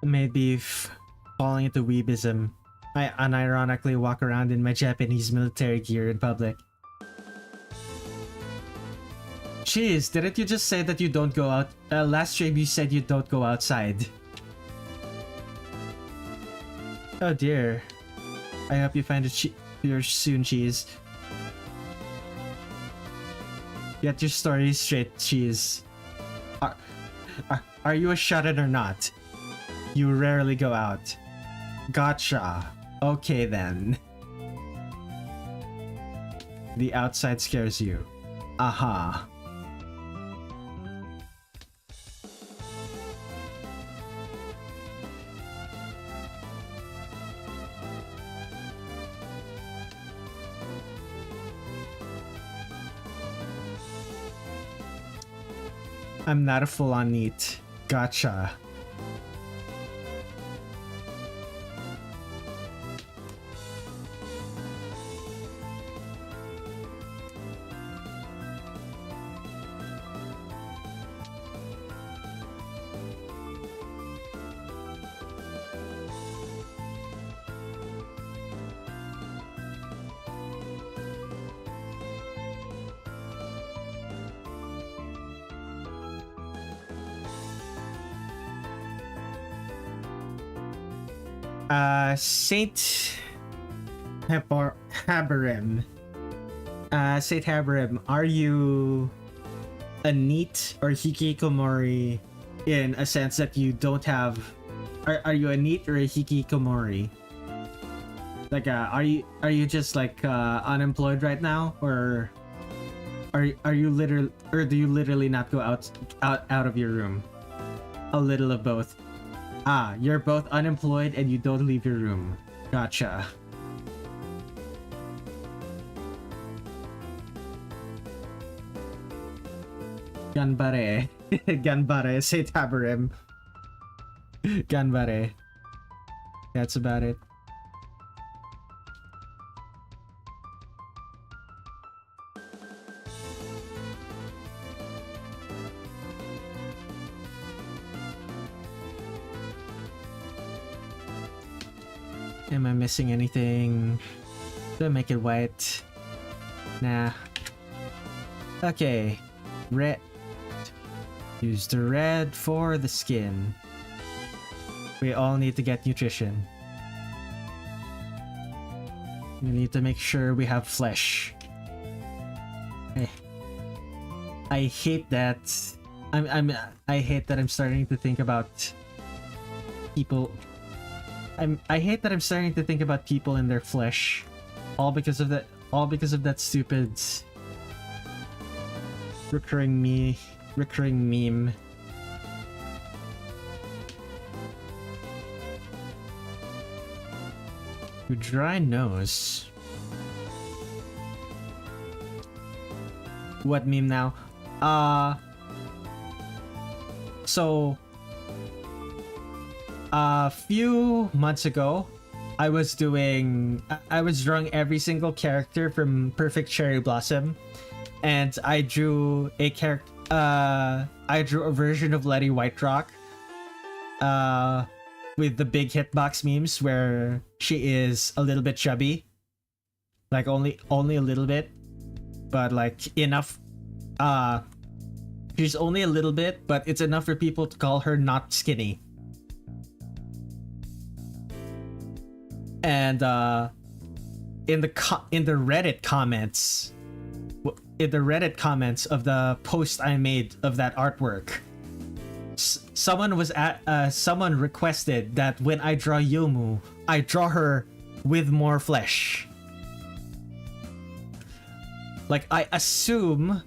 Maybe falling into weebism. I unironically walk around in my Japanese military gear in public. Jeez, didn't you just say that you don't go out? Last stream you said you don't go outside. Oh dear. I hope you find your soon, Cheese. Get your story straight, Cheese. Are you a shut-in or not? You rarely go out. Gotcha. Okay then. The outside scares you. Aha. I'm not a full-on NEET. Gotcha. Saint Haberim. Saint Haberim, are you a NEET or hikikomori in a sense that you don't have... Are you a NEET or a hikikomori? Like, are you just like unemployed right now, or are you literally, or do you literally not go out of your room? A little of both. Ah, you're both unemployed and you don't leave your room. Gotcha. Ganbare. Ganbare. Say Tabarim. Ganbare. That's about it. Am I missing anything? Do I make it white? Nah. Okay. Red. Use the red for the skin. We all need to get nutrition. We need to make sure we have flesh. I hate that. I hate that I'm starting to think about people. I hate that I'm starting to think about people and their flesh, all because of that. All because of that stupid recurring meme. Your dry nose. What meme now? So a few months ago, I was drawing every single character from Perfect Cherry Blossom, and I drew a character. I drew a version of Letty Whiterock, with the big hitbox memes where she is a little bit chubby, like only a little bit, but like enough She's only a little bit, but it's enough for people to call her not skinny. And in the Reddit comments, of the post I made of that artwork, someone requested that when I draw Youmu, I draw her with more flesh. Like, I assume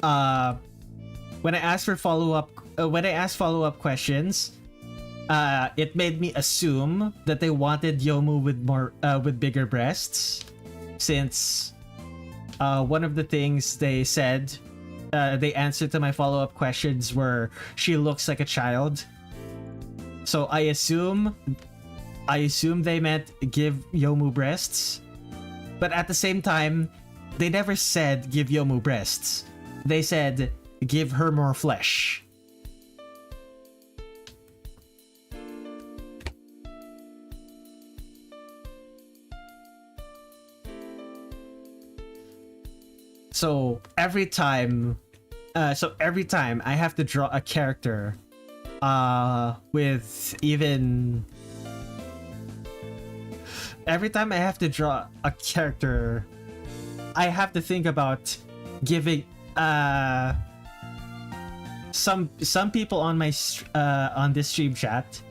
when I asked follow-up questions, it made me assume that they wanted Youmu with bigger breasts, since one of the things they said, they answered to my follow-up questions were, she looks like a child. So I assume they meant give Youmu breasts, but at the same time, they never said give Youmu breasts. They said give her more flesh. So every time I have to draw a character with even... Every time I have to draw a character, I have to think about giving some people on my on this stream chat.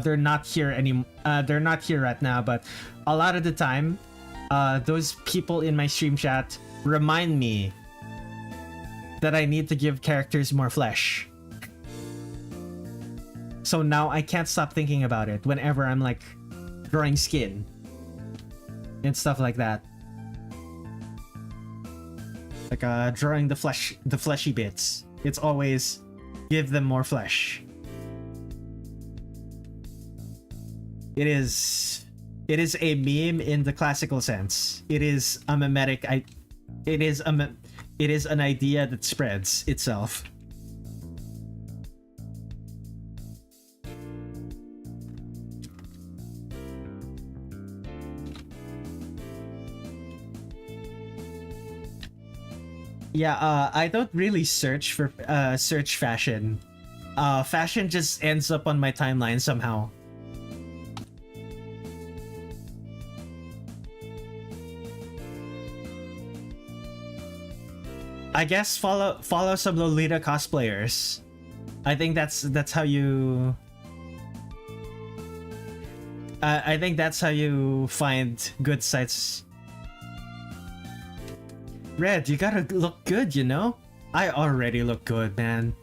They're not here they're not here right now, but a lot of the time, those people in my stream chat remind me that I need to give characters more flesh. So now I can't stop thinking about it whenever I'm like drawing skin and stuff like that. Like drawing the fleshy bits. It's always give them more flesh. It is a meme in the classical sense. It is a mimetic. It is an idea that spreads itself. Yeah, I don't really search fashion. Fashion just ends up on my timeline somehow. I guess follow some Lolita cosplayers. I think that's how you. I think that's how you find good sites. Red, you gotta look good, you know? I already look good, man.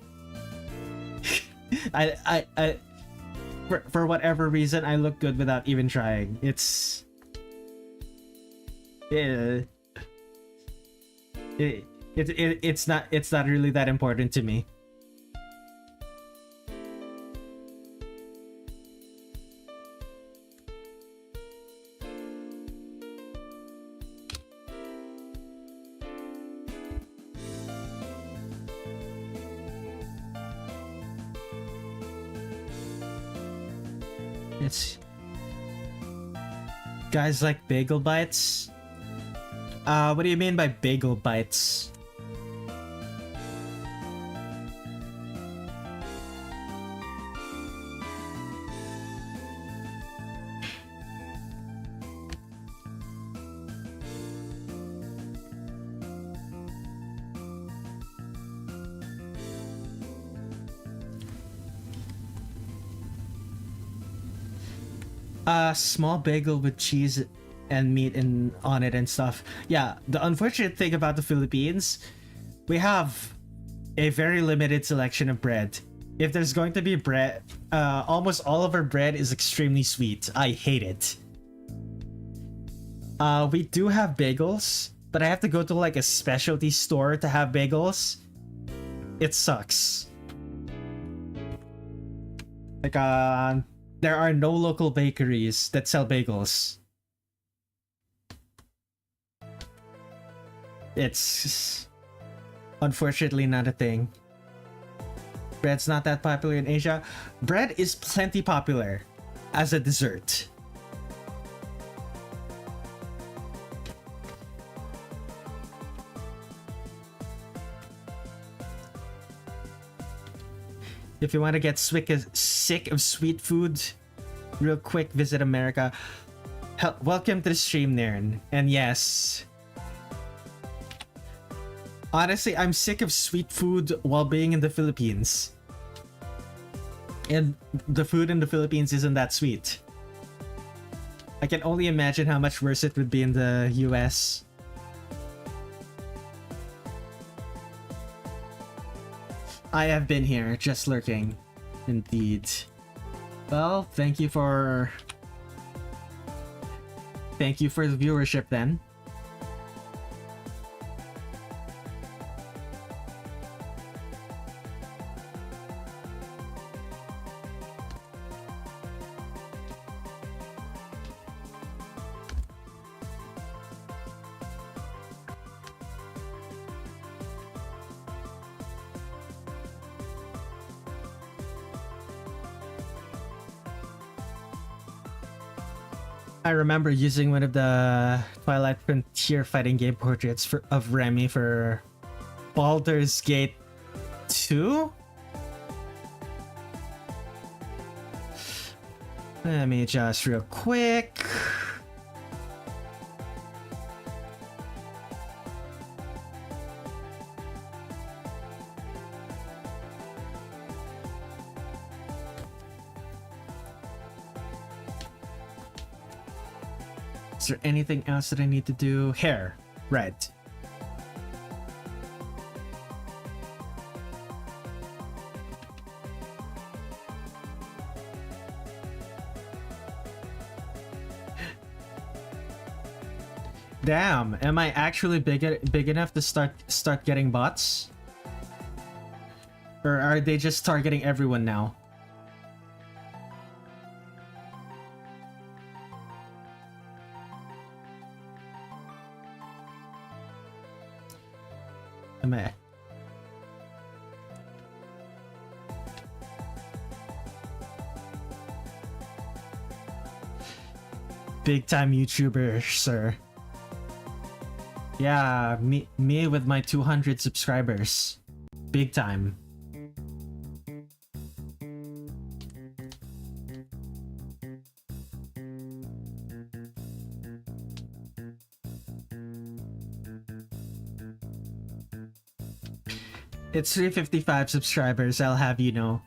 For whatever reason, I look good without even trying. It's not really that important to me. It's guys like bagel bites. What do you mean by bagel bites? Small bagel with cheese and meat on it and stuff. Yeah, the unfortunate thing about the Philippines, we have a very limited selection of bread. If there's going to be bread, almost all of our bread is extremely sweet. I hate it. We do have bagels, but I have to go to like a specialty store to have bagels. It sucks. Like, there are no local bakeries that sell bagels. It's unfortunately not a thing. Bread's not that popular in Asia. Bread is plenty popular as a dessert. If you want to get sick of sweet food, real quick, visit America. Welcome to the stream, Nairn. And yes, honestly, I'm sick of sweet food while being in the Philippines. And the food in the Philippines isn't that sweet. I can only imagine how much worse it would be in the US. I have been here, just lurking. Indeed. Well, thank you for the viewership then. I remember using one of the Twilight Frontier fighting game portraits of Remy for Baldur's Gate 2? Let me just real quick. Is there anything else that I need to do? Hair. Red. Damn, am I actually big enough to start getting bots? Or are they just targeting everyone now? Am I? Big time YouTuber, sir. Yeah, me with my 200 subscribers. Big time. It's 355 subscribers, I'll have you know.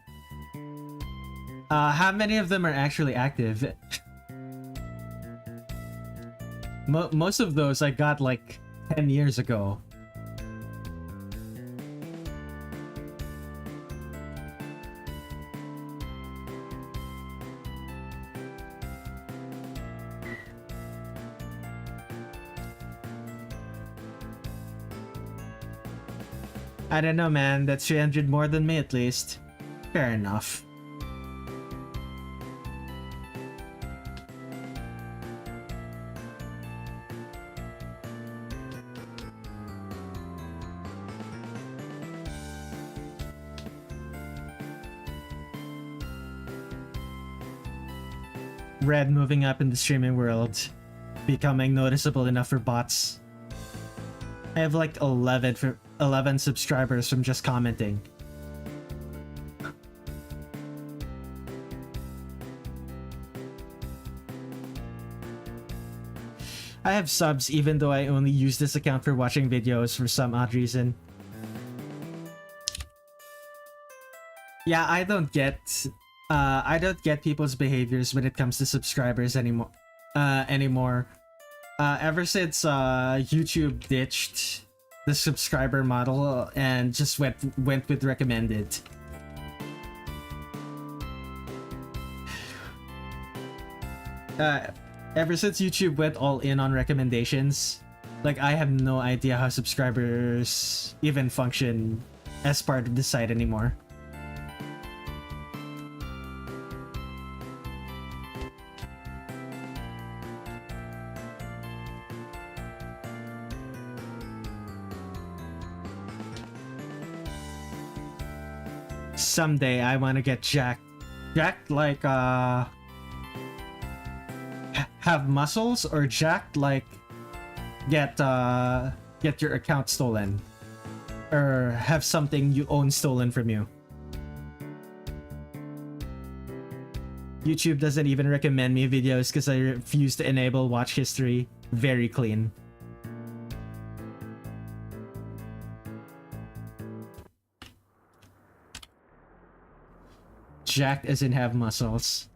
How many of them are actually active? Most of those I got like 10 years ago. I don't know, man. That's 300 more than me at least. Fair enough. Red moving up in the streaming world, becoming noticeable enough for bots. I have like 11 subscribers from just commenting. I have subs even though I only use this account for watching videos for some odd reason. Yeah, I don't get people's behaviors when it comes to subscribers anymore. Ever since YouTube ditched the subscriber model and just went with recommended. Ever since YouTube went all in on recommendations, like I have no idea how subscribers even function as part of the site anymore. Someday I want to get jacked like have muscles, or jacked like get your account stolen or have something you own stolen from you. YouTube doesn't even recommend me videos because I refuse to enable watch history. Very clean. Jacked as in have muscles.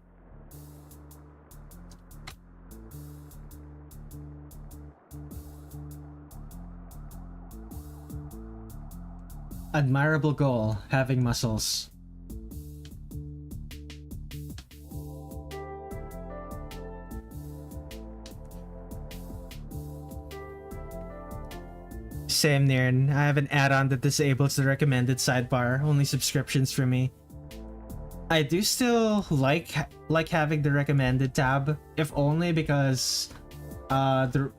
Admirable goal, having muscles. Same, Niren. I have an add-on that disables the recommended sidebar. Only subscriptions for me. I do still like having the recommended tab, if only because the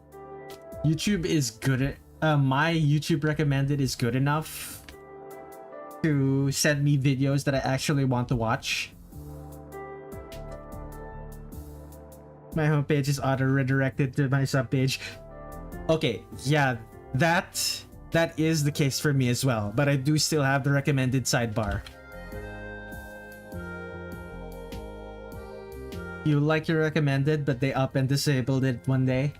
YouTube is good at my YouTube recommended is good enough to send me videos that I actually want to watch. My homepage is auto redirected to my subpage. Okay, yeah, that is the case for me as well, but I do still have the recommended sidebar. You like your recommended, but they up and disabled it one day,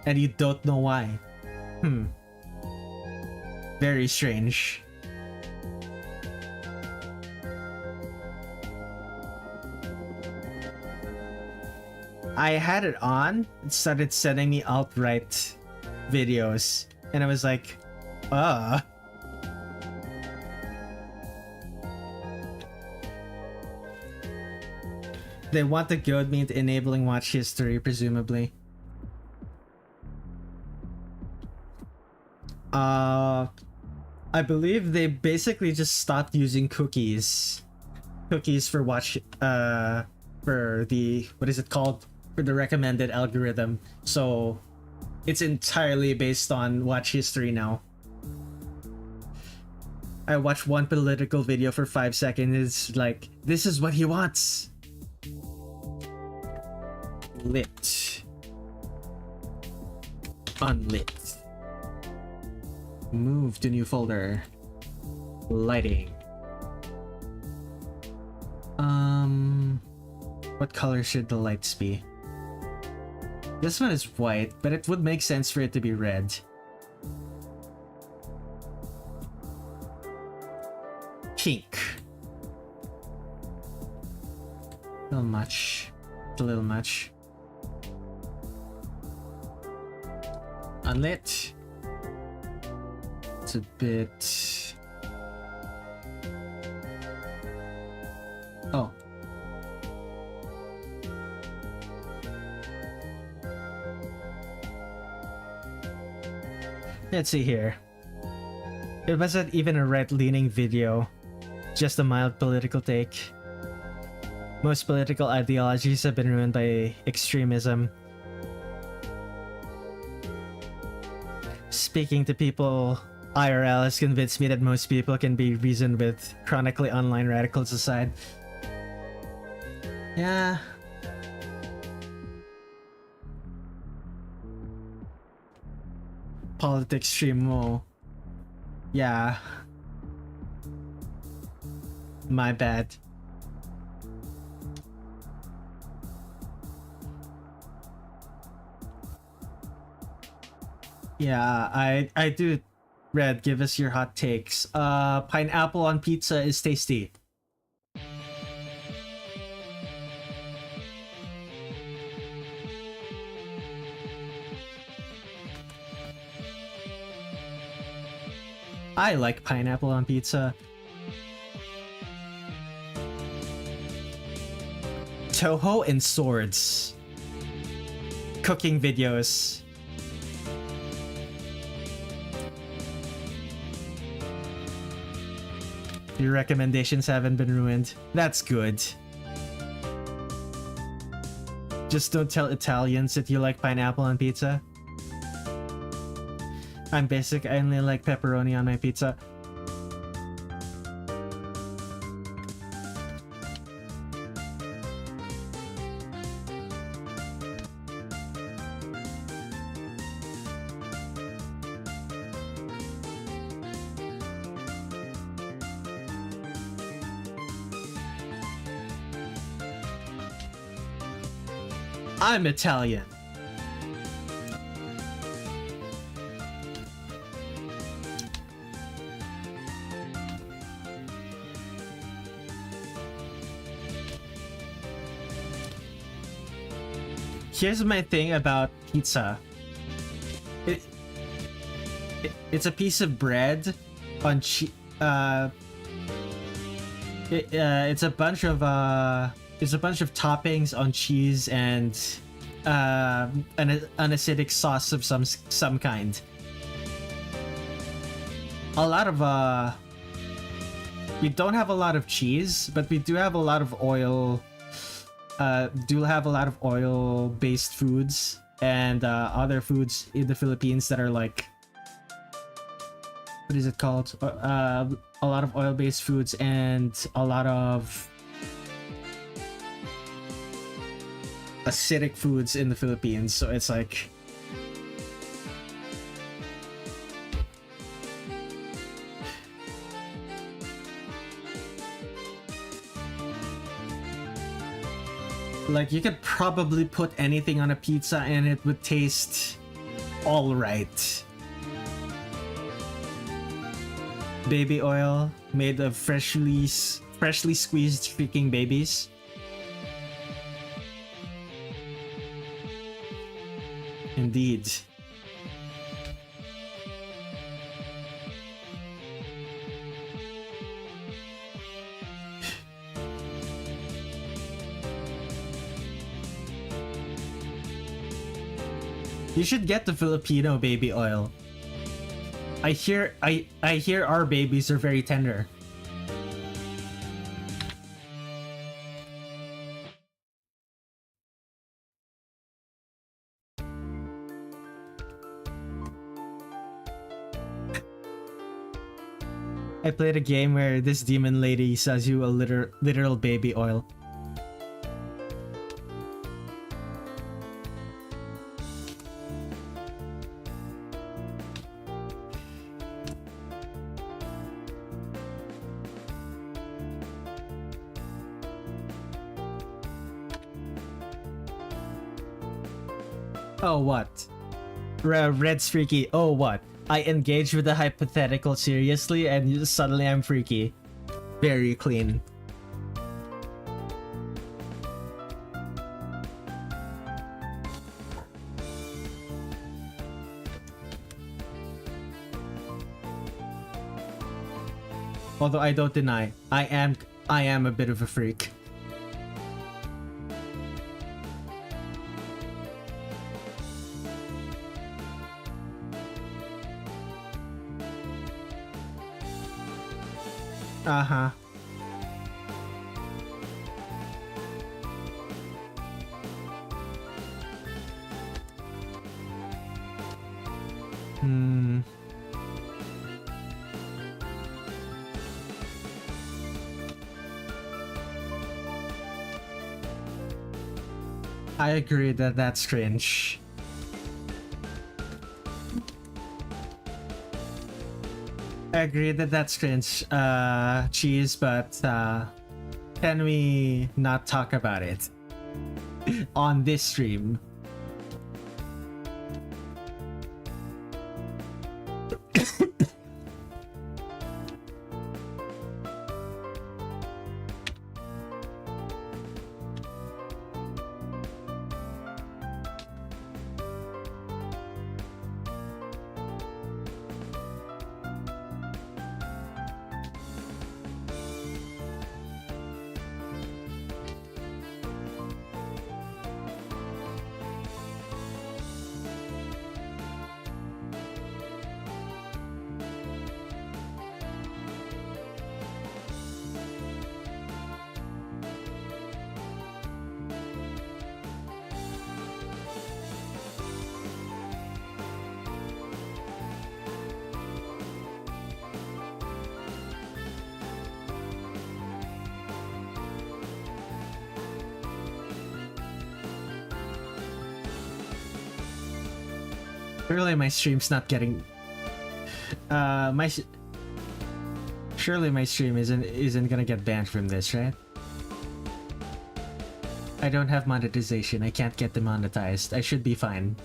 and you don't know why. Very strange. I had it on, it started sending me alt-right videos, and I was like, They want to goad me into enabling watch history, presumably. I believe they basically just stopped using cookies. Cookies for watch, for the, what is it called? For the recommended algorithm. So it's entirely based on watch history now. I watched one political video for 5 seconds. It's like, this is what he wants. Lit. Unlit. Move to new folder. Lighting. What color should the lights be? This one is white, but it would make sense for it to be red. Pink. A little much. A little much. Unlit. It's a bit... Oh. Let's see here. It wasn't even a right-leaning video, just a mild political take. Most political ideologies have been ruined by extremism. Speaking to people IRL has convinced me that most people can be reasoned with, chronically online radicals aside. Yeah. Politics stream. Yeah. My bad. Yeah, I do. Red, give us your hot takes. Pineapple on pizza is tasty. I like pineapple on pizza. Touhou and swords. Cooking videos. Your recommendations haven't been ruined. That's good. Just don't tell Italians that you like pineapple on pizza. I'm basic, I only like pepperoni on my pizza. I'm Italian. Here's my thing about pizza. It's a piece of bread on it's a bunch of toppings on cheese and an acidic sauce of some kind. A lot of we don't have a lot of cheese, but we do have a lot of oil. Oil-based foods and other foods in the Philippines that are like, what is it called? A lot of oil-based foods and a lot of acidic foods in the Philippines. So it's like, you could probably put anything on a pizza and it would taste all right. Baby oil made of freshly squeezed freaking babies. Indeed. You should get the Filipino baby oil. I hear our babies are very tender. I played a game where this demon lady sells you a literal baby oil. Oh, what? Red's freaky. Oh, what? I engage with the hypothetical seriously and suddenly I'm freaky. Very clean. Although I don't deny, I am a bit of a freak. Uh-huh. I agree that that's cringe. I agree that that's cringe, cheese, but can we not talk about it on this stream? Surely my stream's not getting surely my stream isn't gonna get banned from this, right? I don't have monetization. I can't get demonetized. I should be fine.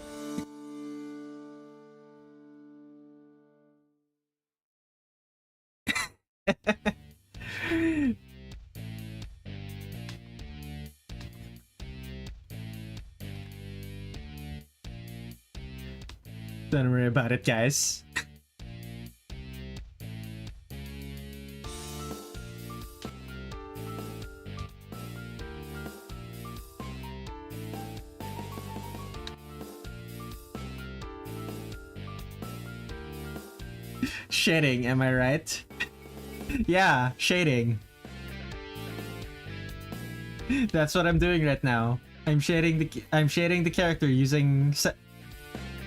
Don't worry about it, guys. Shading, am I right? Yeah, shading. That's what I'm doing right now. I'm shading the character using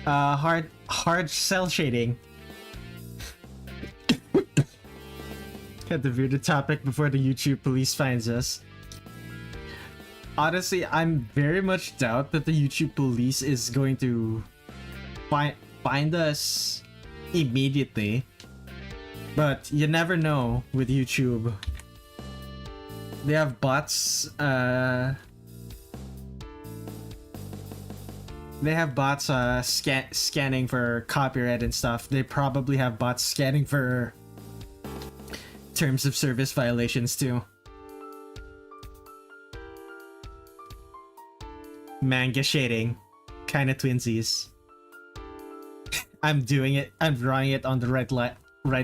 hard cell shading. Had to veer the topic before the YouTube police finds us. Honestly, I'm very much doubt that the YouTube police is going to find us immediately. But you never know with YouTube. They have bots, scanning for copyright and stuff. They probably have bots scanning for terms of service violations too. Manga shading. Kinda twinsies. I'm doing it. I'm drawing it on the right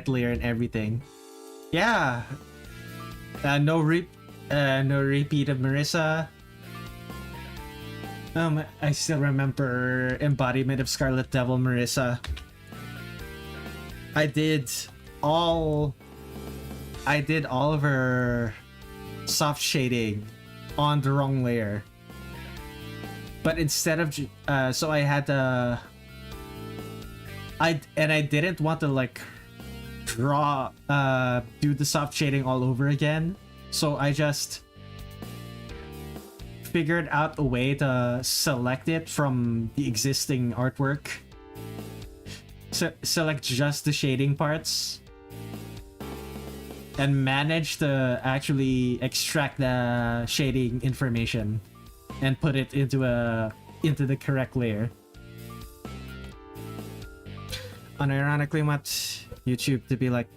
layer and everything. Yeah. No repeat of Marisa. I still remember embodiment of Scarlet Devil Marisa. I did all of her soft shading on the wrong layer. But instead of so I had to I didn't want to like draw do the soft shading all over again, so I just figured out a way to select it from the existing artwork. Select just the shading parts and manage to actually extract the shading information and put it into the correct layer. Unironically, want YouTube to be like,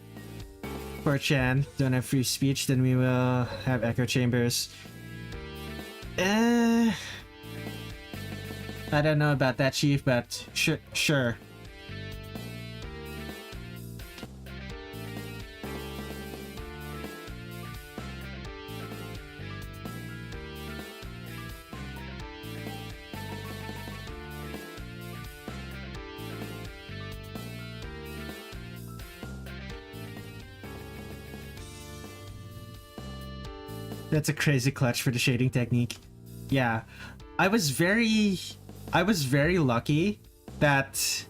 4chan don't have free speech, then we will have echo chambers. I don't know about that, Chief, but sure. That's a crazy clutch for the shading technique. Yeah, I was very lucky that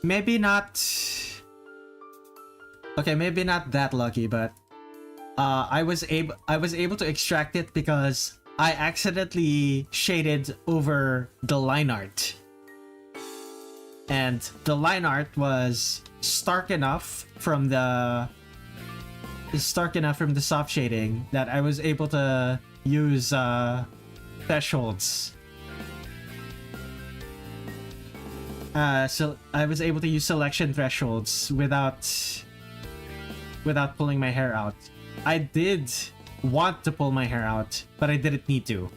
maybe not that lucky, but I was able to extract it because I accidentally shaded over the line art, and the line art was stark enough from the soft shading that I was able to use thresholds. So I was able to use selection thresholds without pulling my hair out. I did want to pull my hair out, but I didn't need to.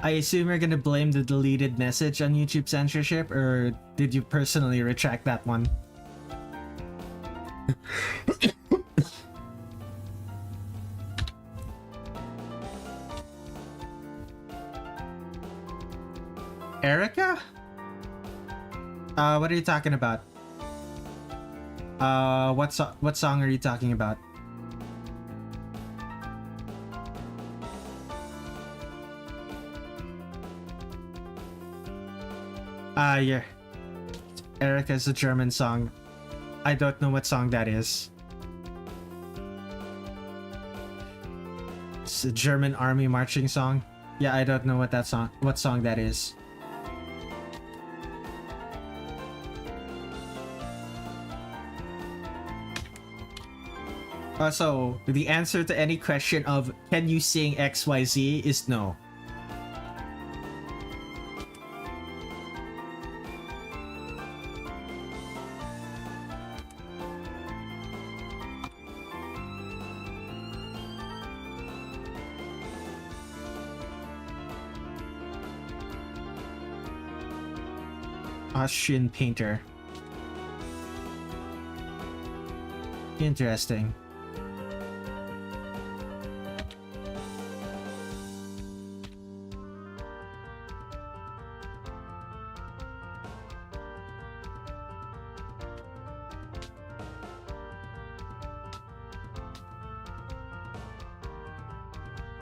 I assume you're gonna blame the deleted message on YouTube censorship, or did you personally retract that one? Erica? What are you talking about? What song are you talking about? Yeah. Erica is a German song. I don't know what song that is. It's a German army marching song. Yeah, I don't know what song that is. So, the answer to any question of can you sing XYZ is no. Austrian painter. Interesting.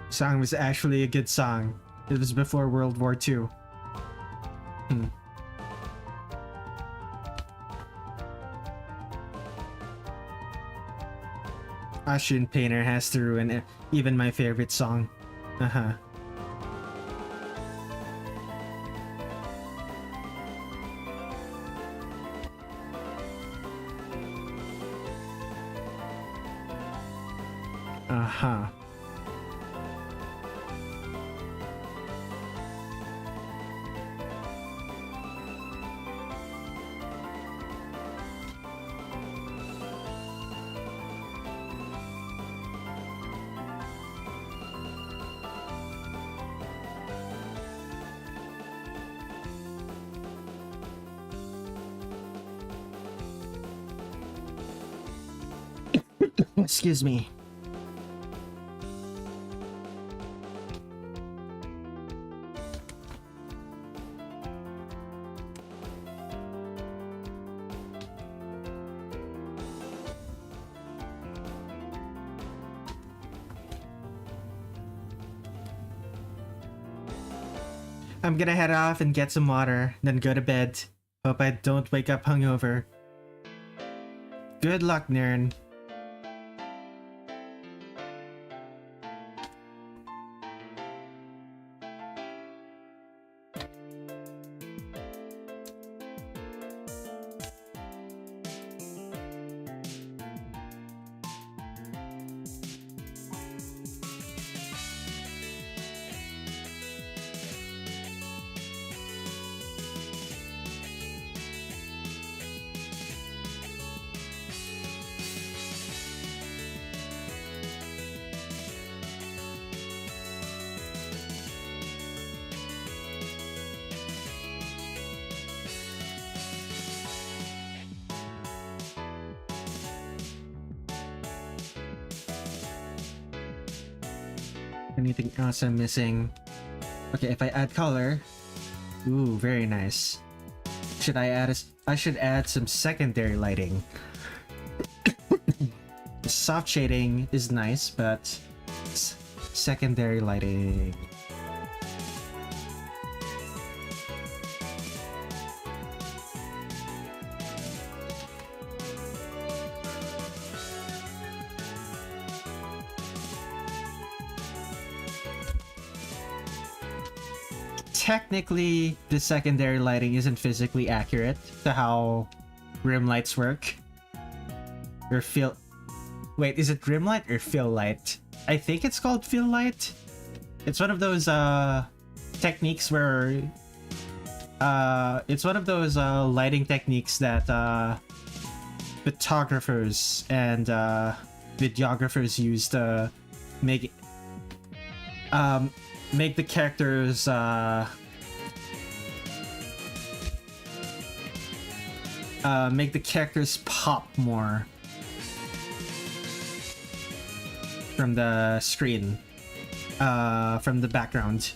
Song was actually a good song. It was before World War II. Austrian painter has to ruin even my favorite song. Excuse me. I'm gonna head off and get some water, then go to bed. Hope I don't wake up hungover. Good luck, Nern. Anything else I'm missing? Okay, if I add color. Ooh, very nice. Should I add I should add some secondary lighting. The soft shading is nice, but secondary lighting. Technically, the secondary lighting isn't physically accurate to how rim lights work. Or fill... Wait, is it rim light or fill light? I think it's called fill light. It's one of those techniques where... it's one of those lighting techniques that photographers and videographers use to make make the characters make the characters pop more from the screen, from the background.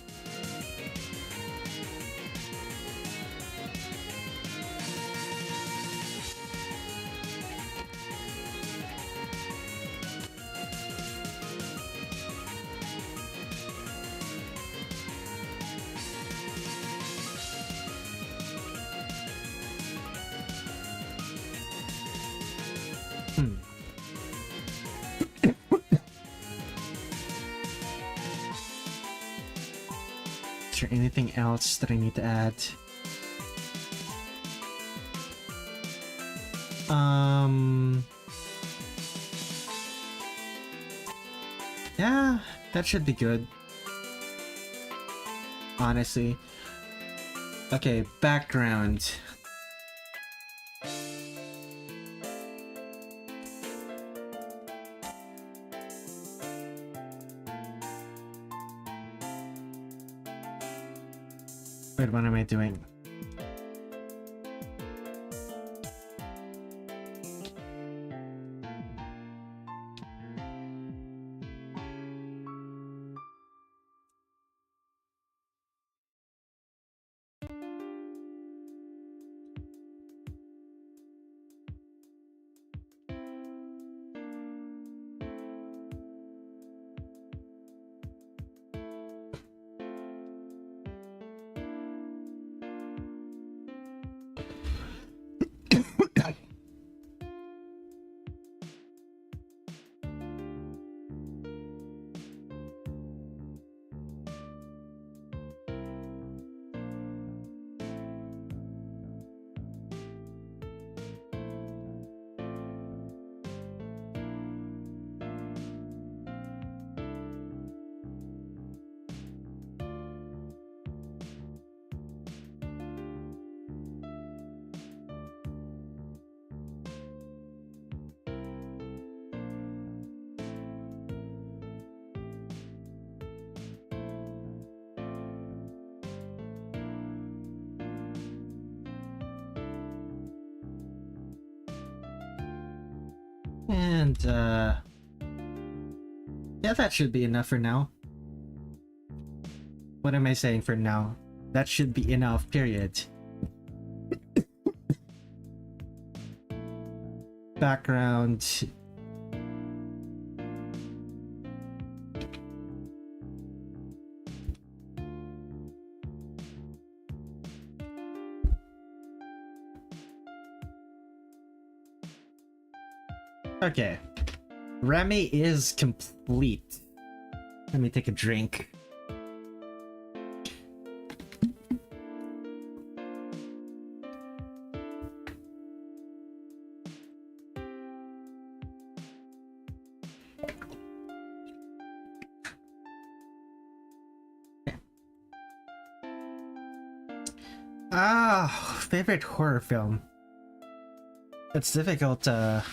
Is there anything else that I need to add? Yeah, that should be good. Honestly. Okay, background. Wait, what am I doing? And, yeah, that should be enough for now. What am I saying for now? That should be enough, period. Background. Okay. Remy is complete. Let me take a drink. Favorite horror film. It's difficult to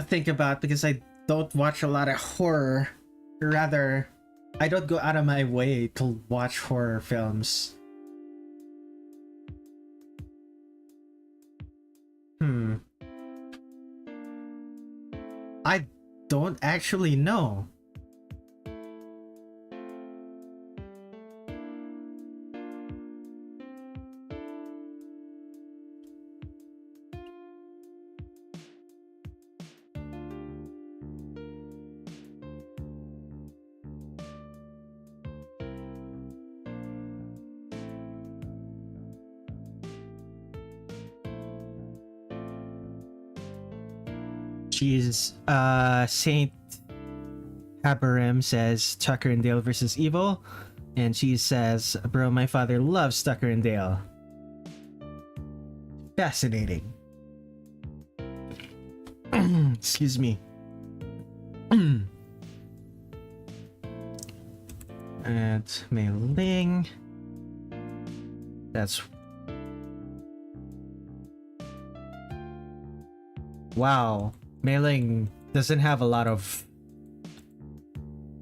think about because I don't watch a lot of horror. Rather, I don't go out of my way to watch horror films. I don't actually know. She's Saint Habarim says Tucker and Dale versus Evil, and she says, "Bro, my father loves Tucker and Dale." Fascinating. Excuse me. And Meiling. That's wow. Meiling doesn't have a lot of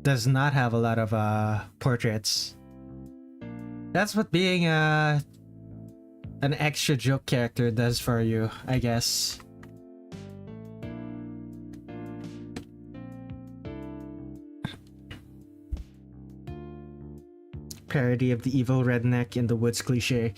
does not have a lot of portraits. That's what being an extra joke character does for you, I guess. Parody of the evil redneck in the woods cliche.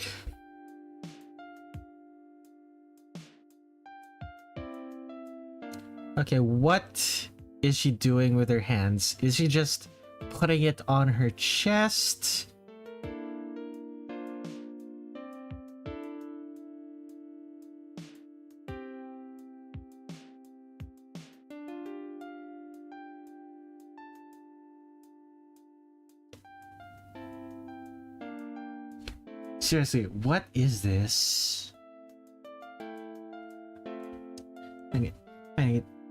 Okay, what is she doing with her hands? Is she just putting it on her chest? Seriously, what is this?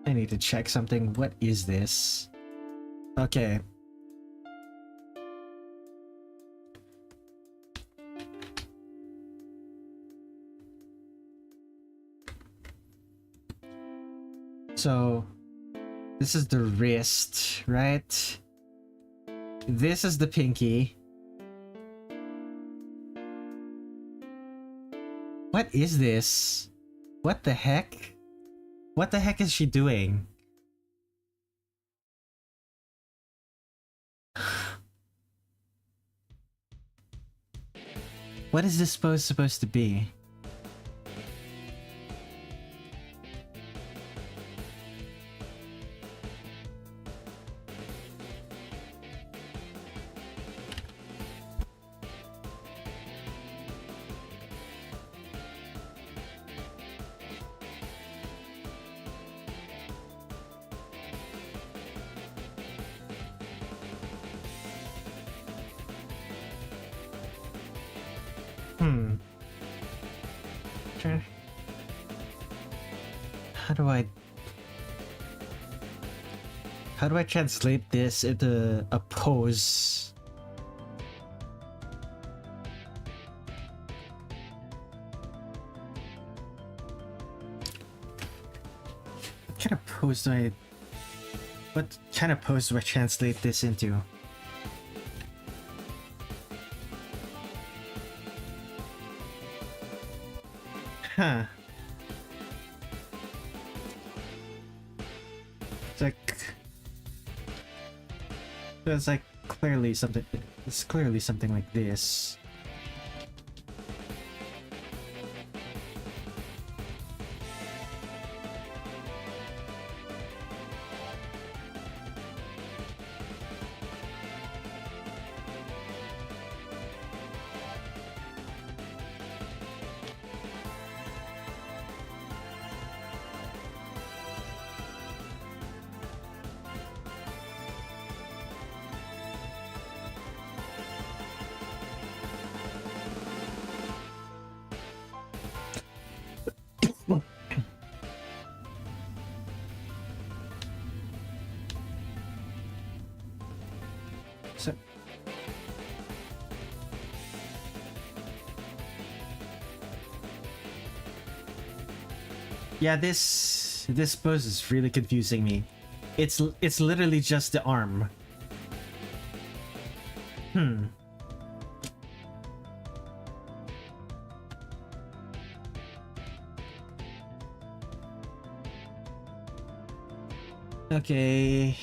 I need to check something. What is this? Okay. So, this is the wrist, right? This is the pinky. What is this? What the heck? What the heck is she doing? What is this supposed to be? How do I translate this into a pose? What kind of pose do I... What kind of pose do I translate this into? Huh. It's like clearly something. It's clearly something like this. Yeah, this pose is really confusing me. It's literally just the arm. Okay.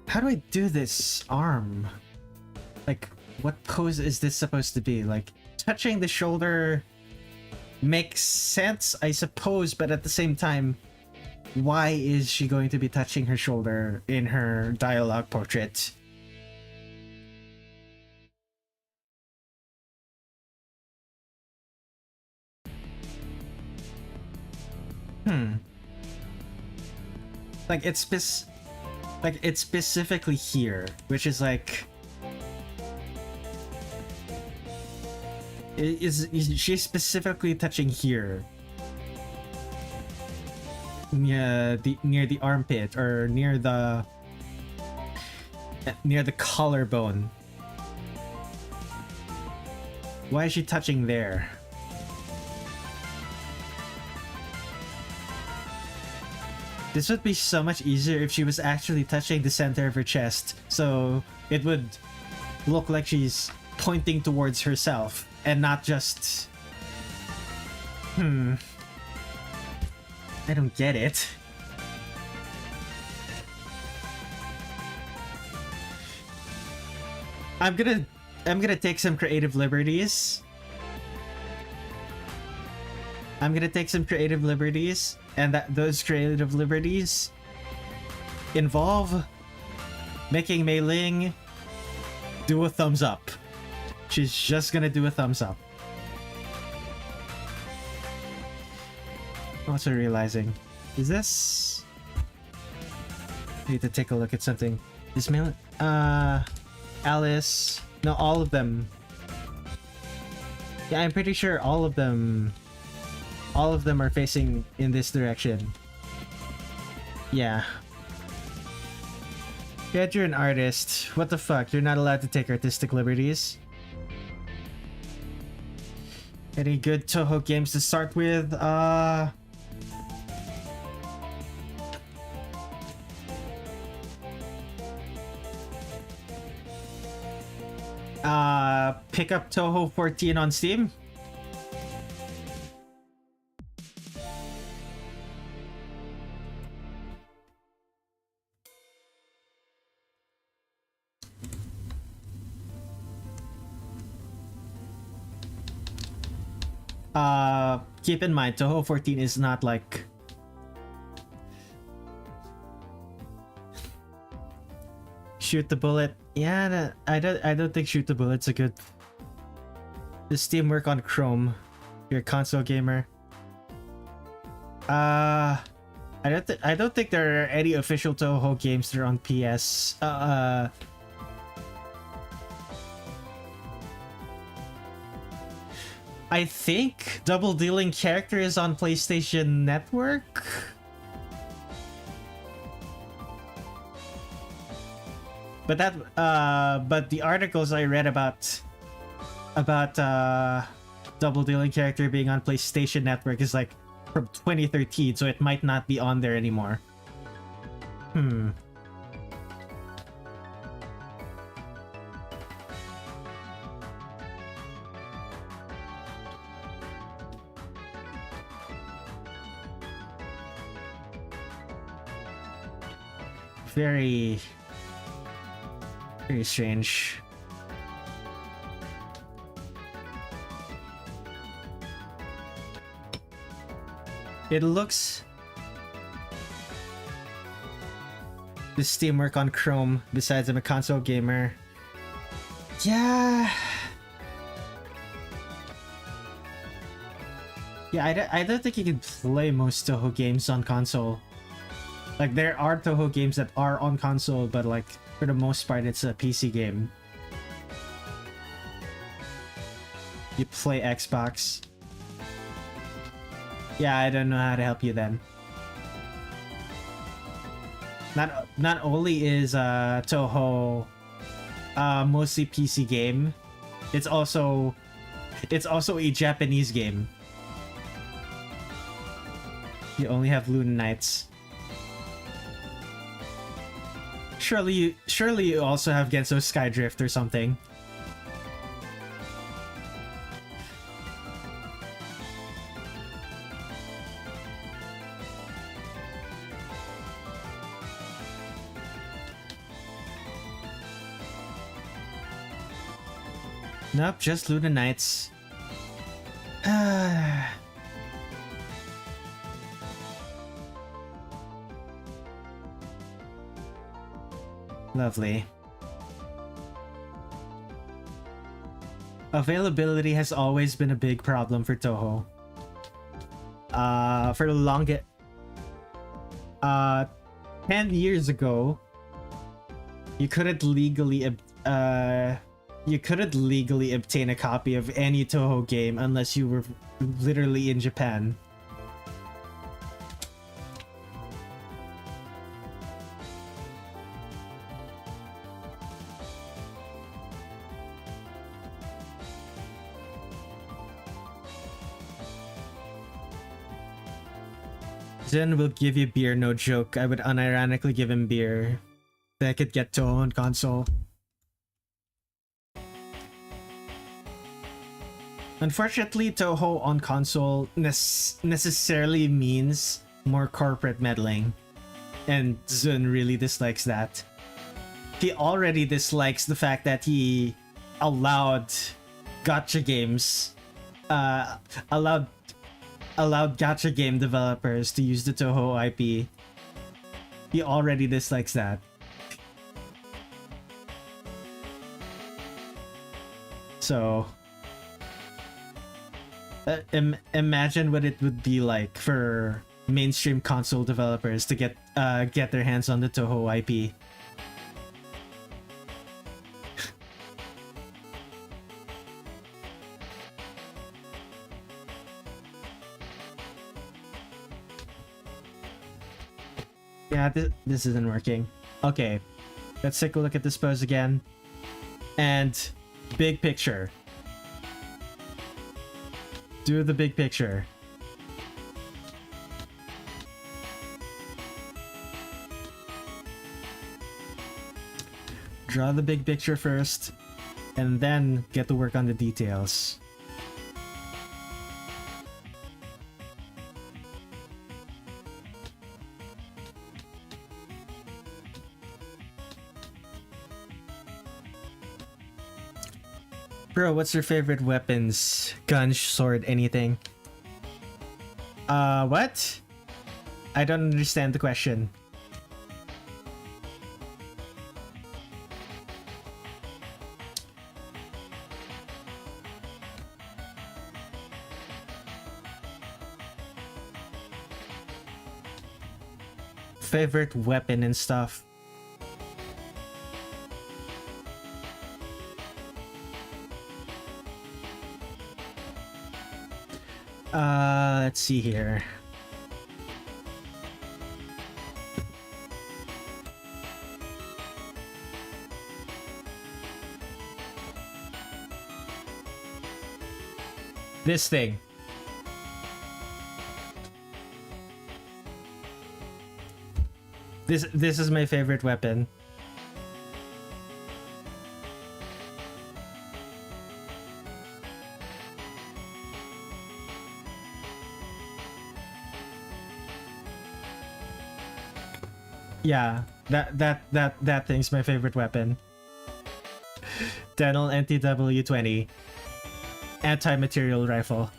How do I do this arm? Like, what pose is this supposed to be? Like, touching the shoulder makes sense, I suppose, but at the same time, why is she going to be touching her shoulder in her dialogue portrait? Like it's specifically here, which is like, is she specifically touching here, near the armpit or near the collarbone? Why is she touching there? This would be so much easier if she was actually touching the center of her chest, so it would look like she's pointing towards herself and not just... I don't get it. I'm gonna take some creative liberties. And those creative liberties involve making Meiling do a thumbs up. She's just gonna do a thumbs up. Also realizing, is this... I need to take a look at something. Is Meiling... Alice... No, all of them. Yeah, I'm pretty sure all of them are facing in this direction. Yeah. Yet you're an artist. What the fuck? You're not allowed to take artistic liberties. Any good Touhou games to start with? Pick up Touhou 14 on Steam. Keep in mind, Touhou 14 is not like... Shoot the bullet. Yeah, I don't think Shoot the Bullet's a good... Does Steam work on Chrome? You're a console gamer. I don't think there are any official Touhou games that are on PS. I think Double Dealing Character is on PlayStation Network. But but the articles I read about Double Dealing Character being on PlayStation Network is like from 2013, so it might not be on there anymore. Very strange. It looks... Does Steam work on Chrome? Besides, I'm a console gamer. Yeah. Yeah, I don't think you can play most Touhou games on console. Like, there are Touhou games that are on console, but like, for the most part, it's a PC game. You play Xbox. Yeah, I don't know how to help you then. Not only is Touhou mostly PC game, it's also a Japanese game. You only have Luna Nights. Surely you also have Genso Skydrift or something. Nope, just Luna Nights. Lovely. Availability has always been a big problem for Touhou. For the longest... 10 years ago, you couldn't legally obtain a copy of any Touhou game unless you were literally in Japan. Jin will give you beer, no joke. I would unironically give him beer. Then I could get Touhou on console. Unfortunately, Touhou on console necessarily means more corporate meddling. And Zun really dislikes that. He already dislikes the fact that he allowed gacha games, allowed gacha game developers to use the Touhou IP. He already dislikes that. So, imagine what it would be like for mainstream console developers to get their hands on the Touhou IP. Yeah, this isn't working. Okay, let's take a look at this pose again. And big picture. Do the big picture. Draw the big picture first, and then get to work on the details. Bro, what's your favorite weapons? Gun, sword, anything? What? I don't understand the question. Favorite weapon and stuff. Let's see here. This thing. This is my favorite weapon. Yeah, that thing's my favorite weapon. Dental NTW-20 anti-material rifle.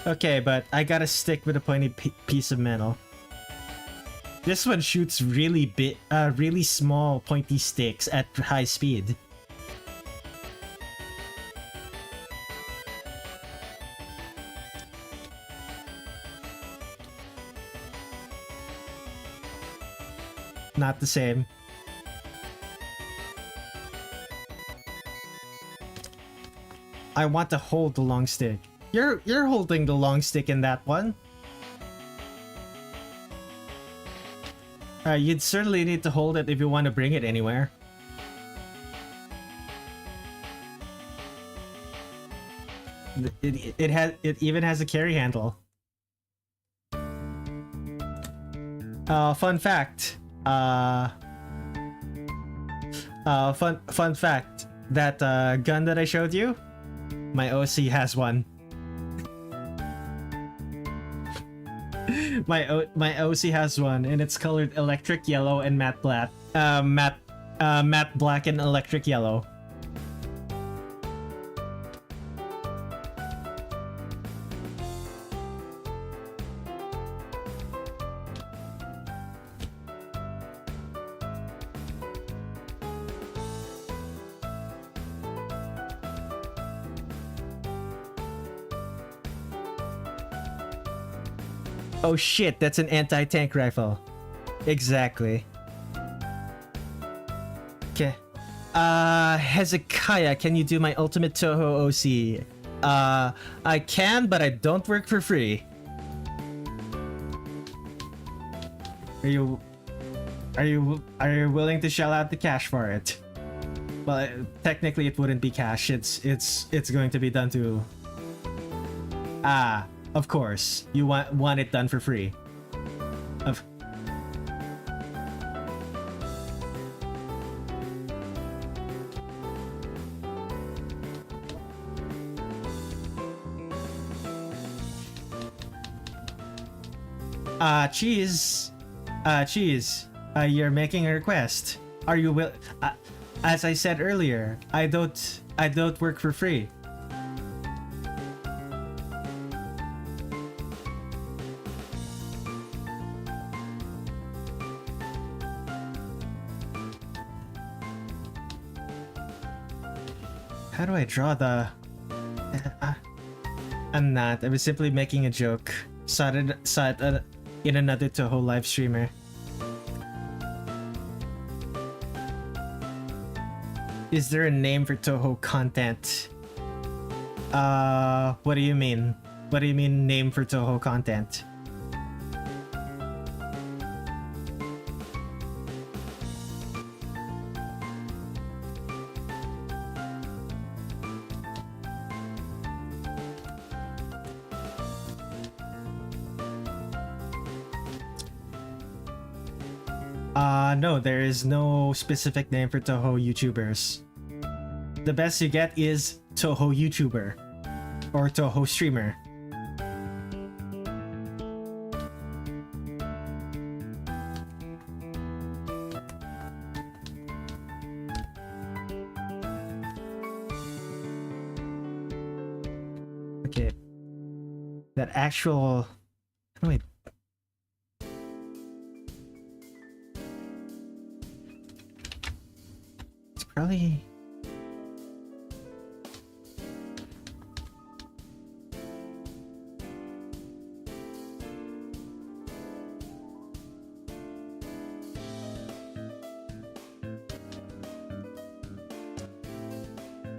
Okay, but I gotta stick with a pointy piece of metal. This one shoots really big, really small pointy sticks at high speed. Not the same. I want to hold the long stick. You're holding the long stick in that one. You'd certainly need to hold it if you want to bring it anywhere. It even has a carry handle. Fun fact. Fun fact. That gun that I showed you, my OC has one. My OC has one, and it's colored electric yellow and matte black. Matte black and electric yellow. Oh shit, that's an anti-tank rifle. Exactly. Okay. Hezekiah, can you do my ultimate Touhou OC? I can, but I don't work for free. Are you willing to shell out the cash for it? Well, technically it wouldn't be cash. It's going to be done to. Of course. You want it done for free. Of. Cheese. You're making a request. Are you will? As I said earlier, I don't work for free. How do I draw the? I'm not. I was simply making a joke. Saw it in another Touhou live streamer. Is there a name for Touhou content? What do you mean? What do you mean name for Touhou content? No, there is no specific name for Touhou YouTubers. The best you get is Touhou YouTuber or Touhou streamer. Okay. That actual... How do I... Probably.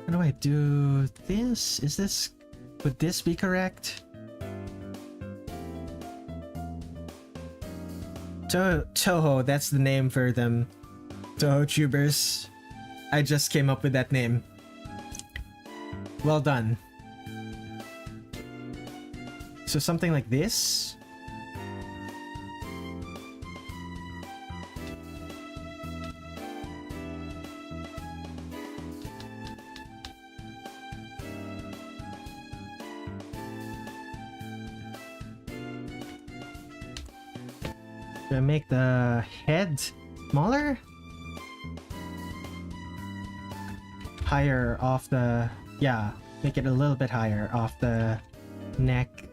How do I do this? Is this... Would this be correct? Touhou, that's the name for them. Touhou tubers. I just came up with that name. Well done. So something like this? Do I make the head smaller? Higher off the... Yeah, make it a little bit higher off the neck.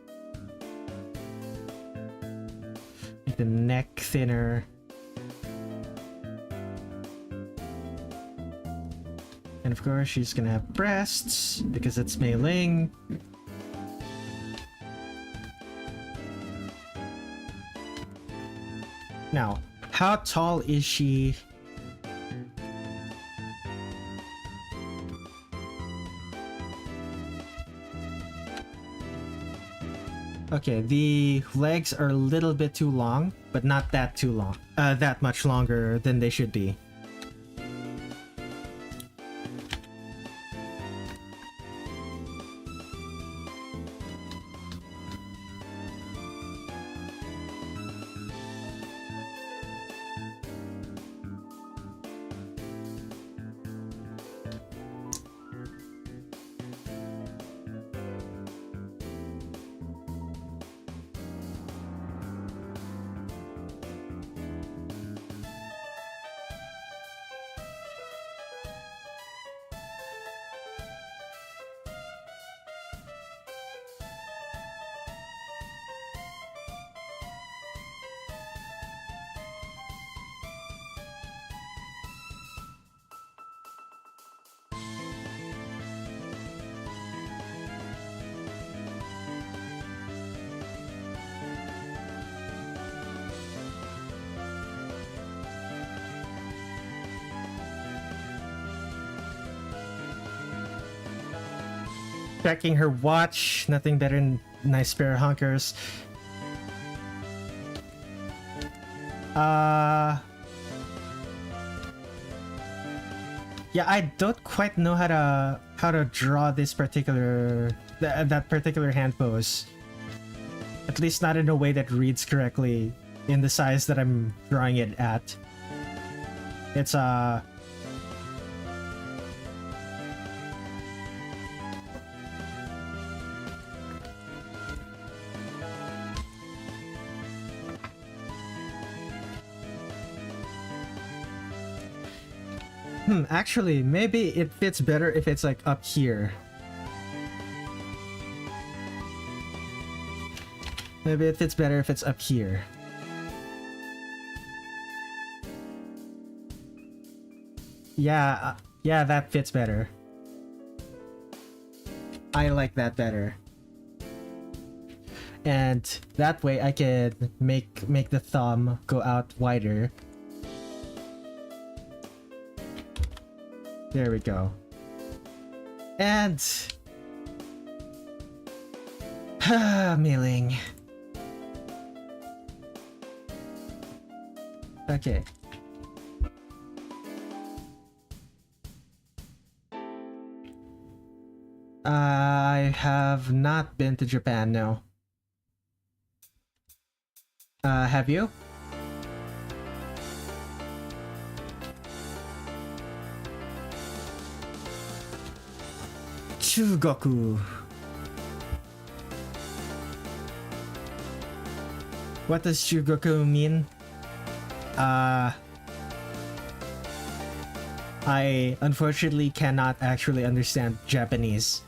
Make the neck thinner. And of course she's gonna have breasts because it's Meiling. Now, how tall is she? Okay, the legs are a little bit too long, but not that too long. That much longer than they should be. Checking her watch. Nothing better than nice pair of hunkers. Yeah, I don't quite know how to draw this particular that particular hand pose. At least not in a way that reads correctly in the size that I'm drawing it at. It's actually, maybe it fits better if it's like up here. Maybe it fits better if it's up here. Yeah, yeah, that fits better. I like that better. And that way I can make the thumb go out wider. There we go. And Meiling. Okay. I have not been to Japan, no. Have you? Chugoku. What does Chugoku mean? I unfortunately cannot actually understand Japanese.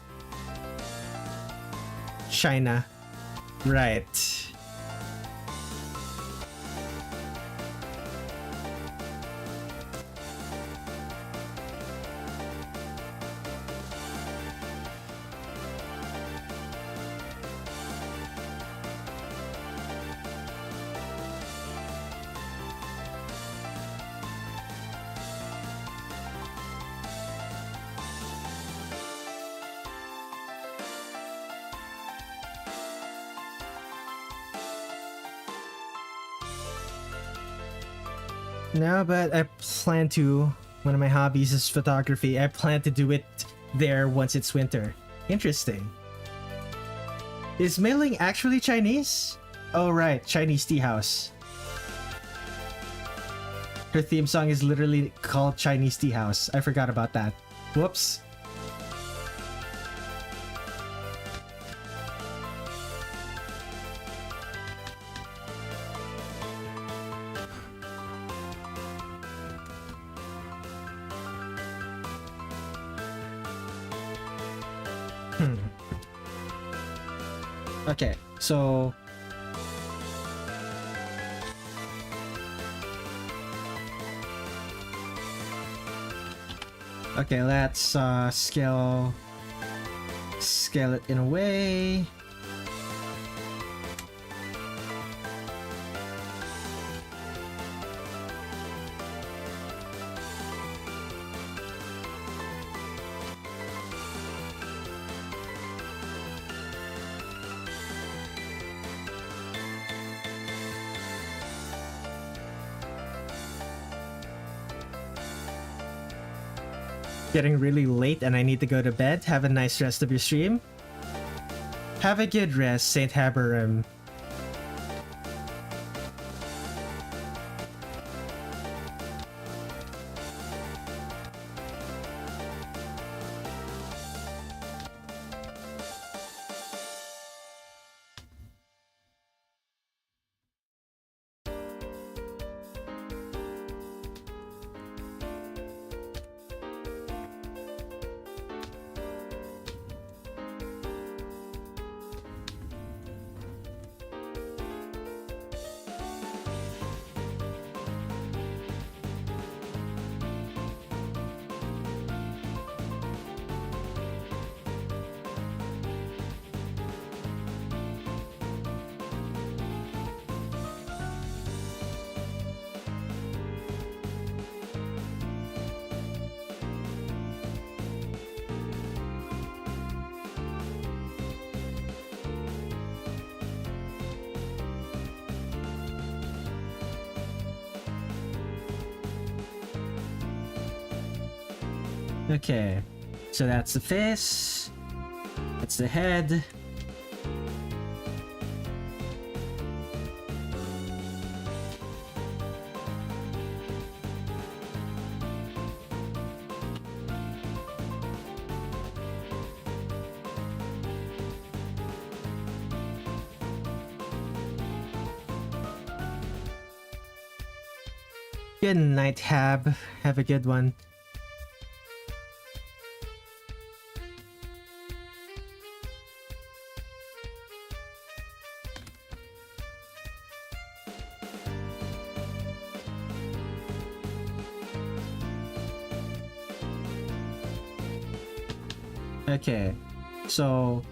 China. Right. No, but I plan to. One of my hobbies is photography. I plan to do it there once it's winter. Interesting. Is Meiling actually Chinese? Oh right, Chinese tea house. Her theme song is literally called Chinese Tea House. I forgot about that. Whoops. Okay, so okay, let's scale it in a way. Getting really late and I need to go to bed. Have a nice rest of your stream. Have a good rest, Saint Haberim. Okay, so that's the face. That's the head. Good night, Hab. Have a good one. Okay, so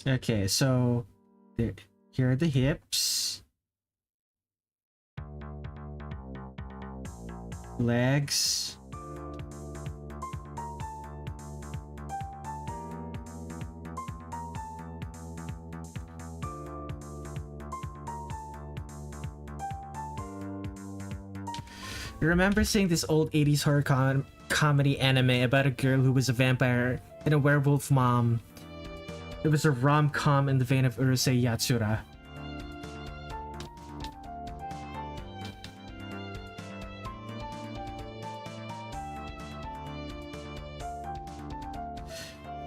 okay, so here are the hips, legs, I remember seeing this old 80s horror comedy anime about a girl who was a vampire and a werewolf mom. It was a rom-com in the vein of Urusei Yatsura.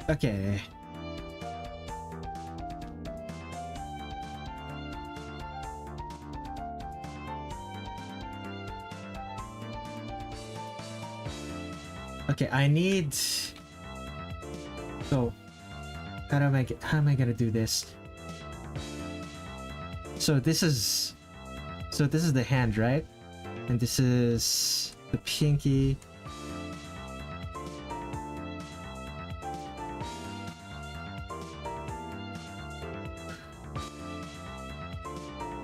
Okay. Okay, I need... So, how am I gonna do this? So this is the hand, right? And this is the pinky.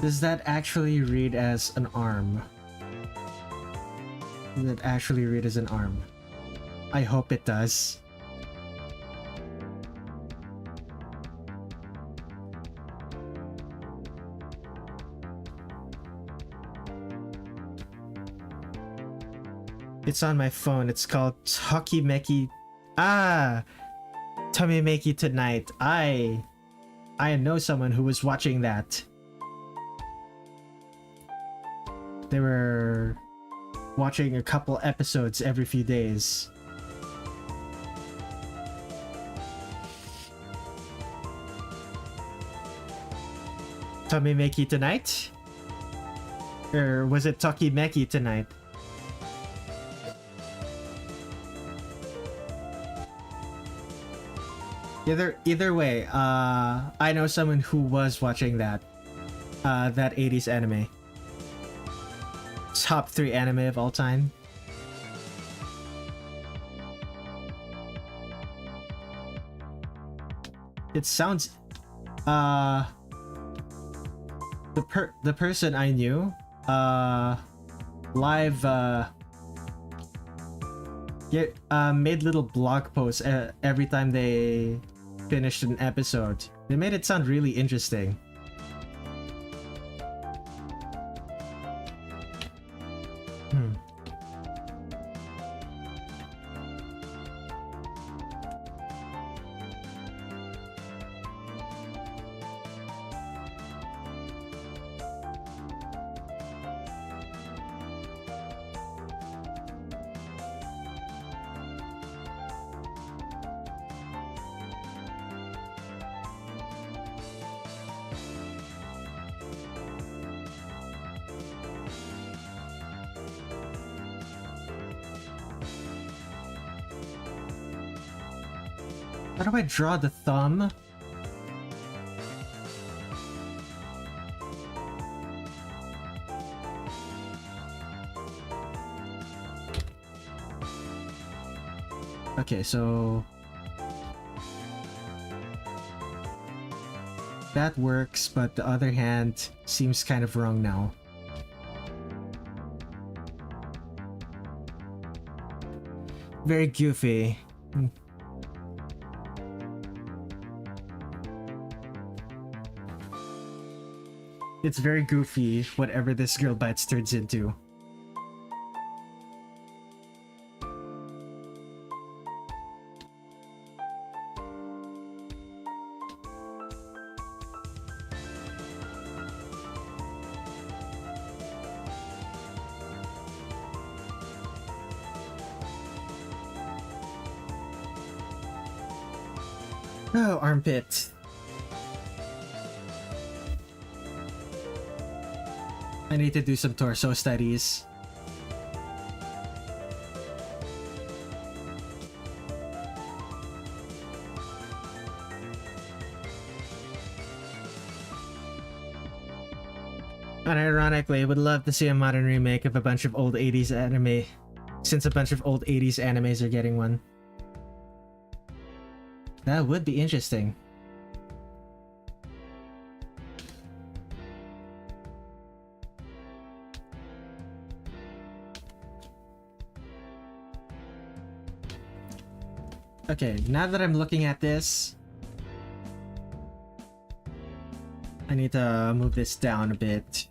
Does that actually read as an arm? Does it actually read as an arm? I hope it does. It's on my phone. It's called Tokimeki. Ah! Tomimeki Tonight. I know someone who was watching that. They were watching a couple episodes every few days. Tomimeki Tonight? Or was it Tokimeki Tonight? Either way, I know someone who was watching that 80s anime. Top 3 anime of all time. It sounds the person I knew live made little blog posts every time they finished an episode. They made it sound really interesting. How do I draw the thumb? Okay, so that works, but the other hand seems kind of wrong now. Very goofy. It's very goofy, whatever this girl bites turns into. Oh, armpit. I need to do some torso studies. Unironically, I would love to see a modern remake of a bunch of old 80s anime, since a bunch of old 80s animes are getting one. That would be interesting. Okay, now that I'm looking at this, I need to move this down a bit.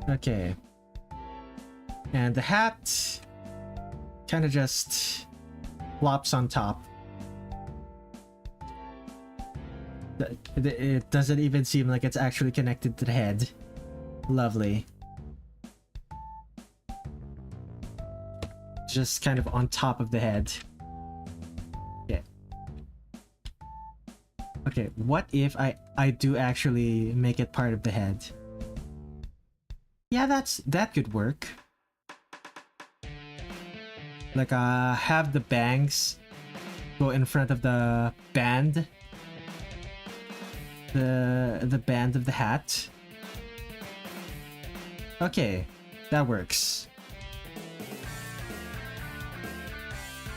Okay. And the hat kind of just flops on top. It doesn't even seem like it's actually connected to the head. Lovely. Just kind of on top of the head. Yeah. Okay, what if I do actually make it part of the head? Yeah, that could work. Like have the bangs go in front of the band. The band of the hat. Okay, that works.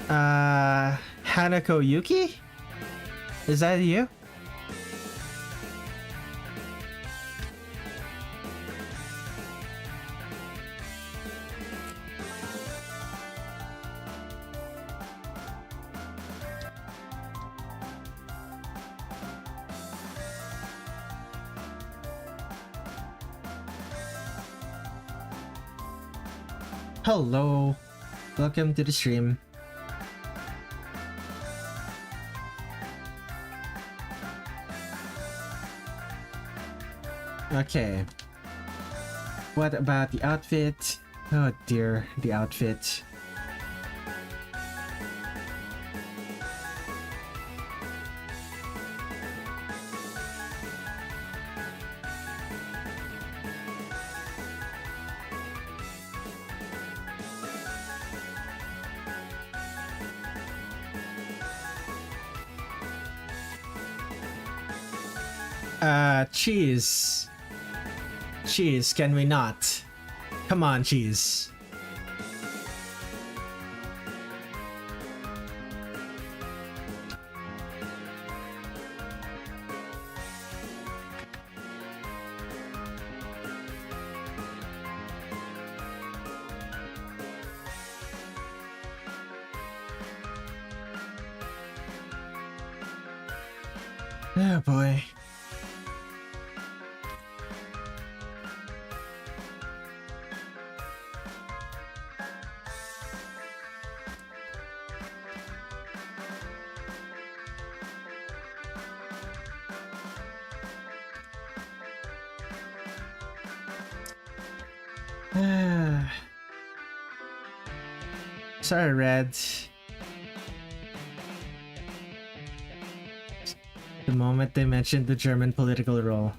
Hanako Yuki? Is that you? Hello, welcome to the stream. Okay, what about the outfit? Oh dear, the outfit. Cheese. Cheese, can we not? Come on, cheese. Oh boy. Sorry, Red. The moment they mentioned the German political role,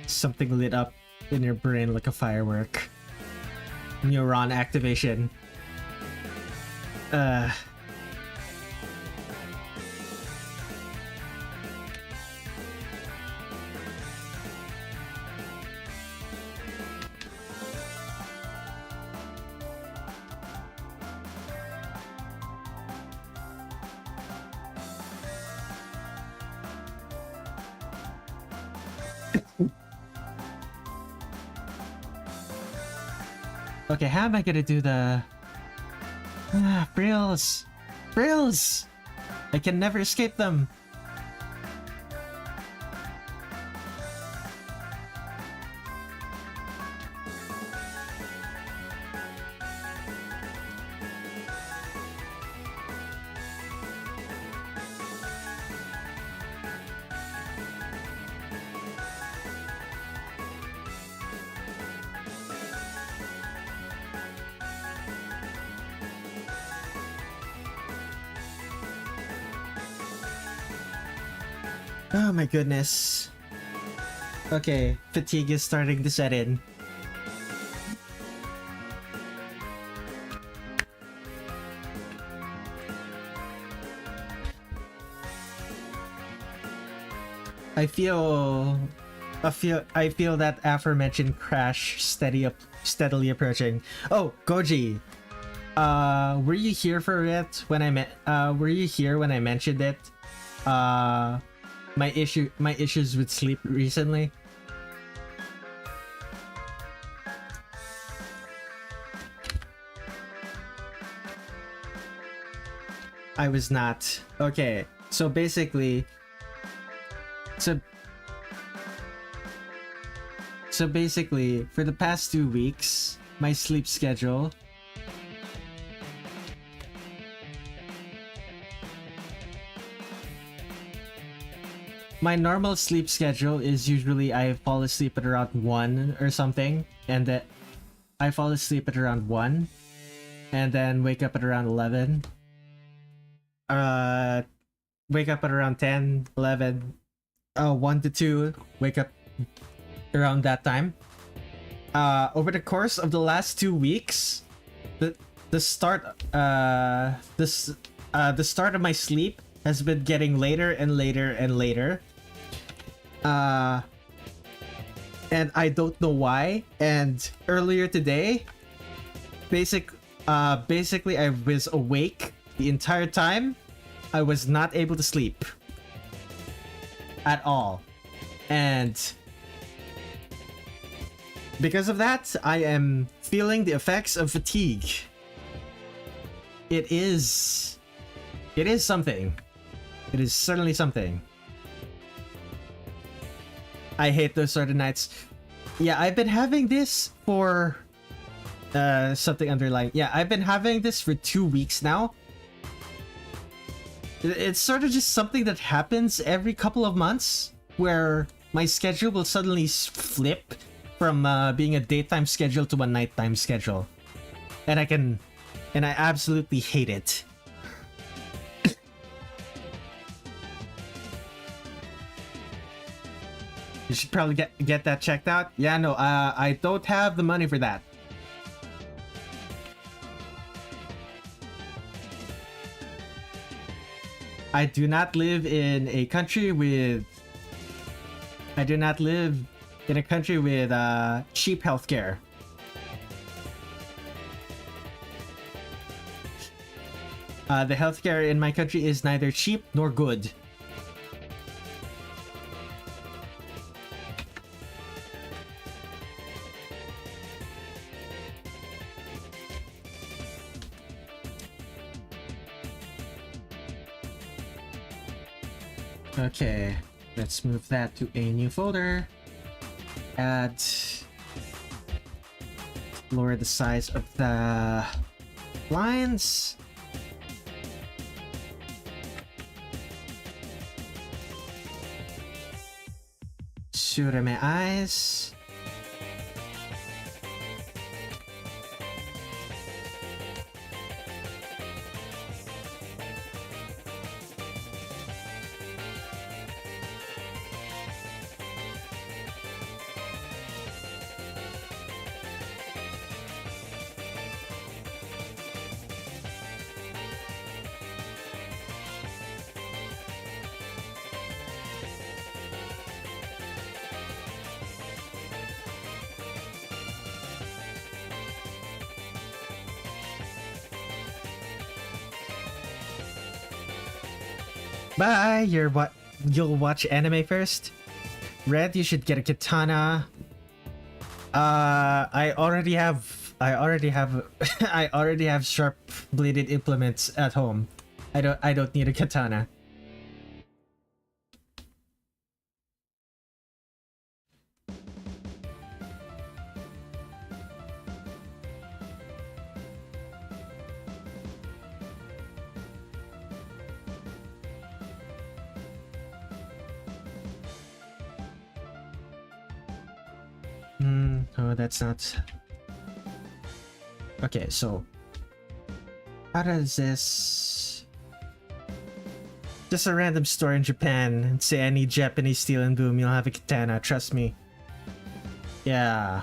something lit up in your brain like a firework. Neuron activation. Okay, how am I gonna do the... frills! Frills! I can never escape them! Oh my goodness. Okay, fatigue is starting to set in. I feel that aforementioned crash steadily approaching. Oh, Goji. Were you here for it when were you here when I mentioned it? My issues with sleep recently. I was not. Okay, so basically for the past 2 weeks, my sleep schedule my normal sleep schedule is usually I fall asleep at around 1 or something, and that I fall asleep at around 1 and then wake up at around 11. Wake up at around 10, 11, 1 to 2, wake up around that time. Over the course of the last 2 weeks, the start of my sleep has been getting later and later and later. And I don't know why. And earlier today, basically I was awake the entire time. I was not able to sleep at all. And because of that, I am feeling the effects of fatigue. It is something. It is certainly something. I hate those sort of nights. Yeah, I've been having this for something underlying. Yeah, I've been having this for 2 weeks now. It's sort of just something that happens every couple of months, where my schedule will suddenly flip from being a daytime schedule to a nighttime schedule, and I absolutely hate it. You should probably get that checked out. Yeah, no, I don't have the money for that. I do not live in a country with cheap healthcare. The healthcare in my country is neither cheap nor good. Okay, let's move that to a new folder. Add, lower the size of the lines. Surame eyes. Bye. You'll watch anime first. Red, you should get a katana. I already have I already have sharp bladed implements at home. I don't need a katana. Oh, that's not... Okay, so... How does this... Just a random store in Japan and say I need Japanese steel and boom, you'll have a katana, trust me. Yeah.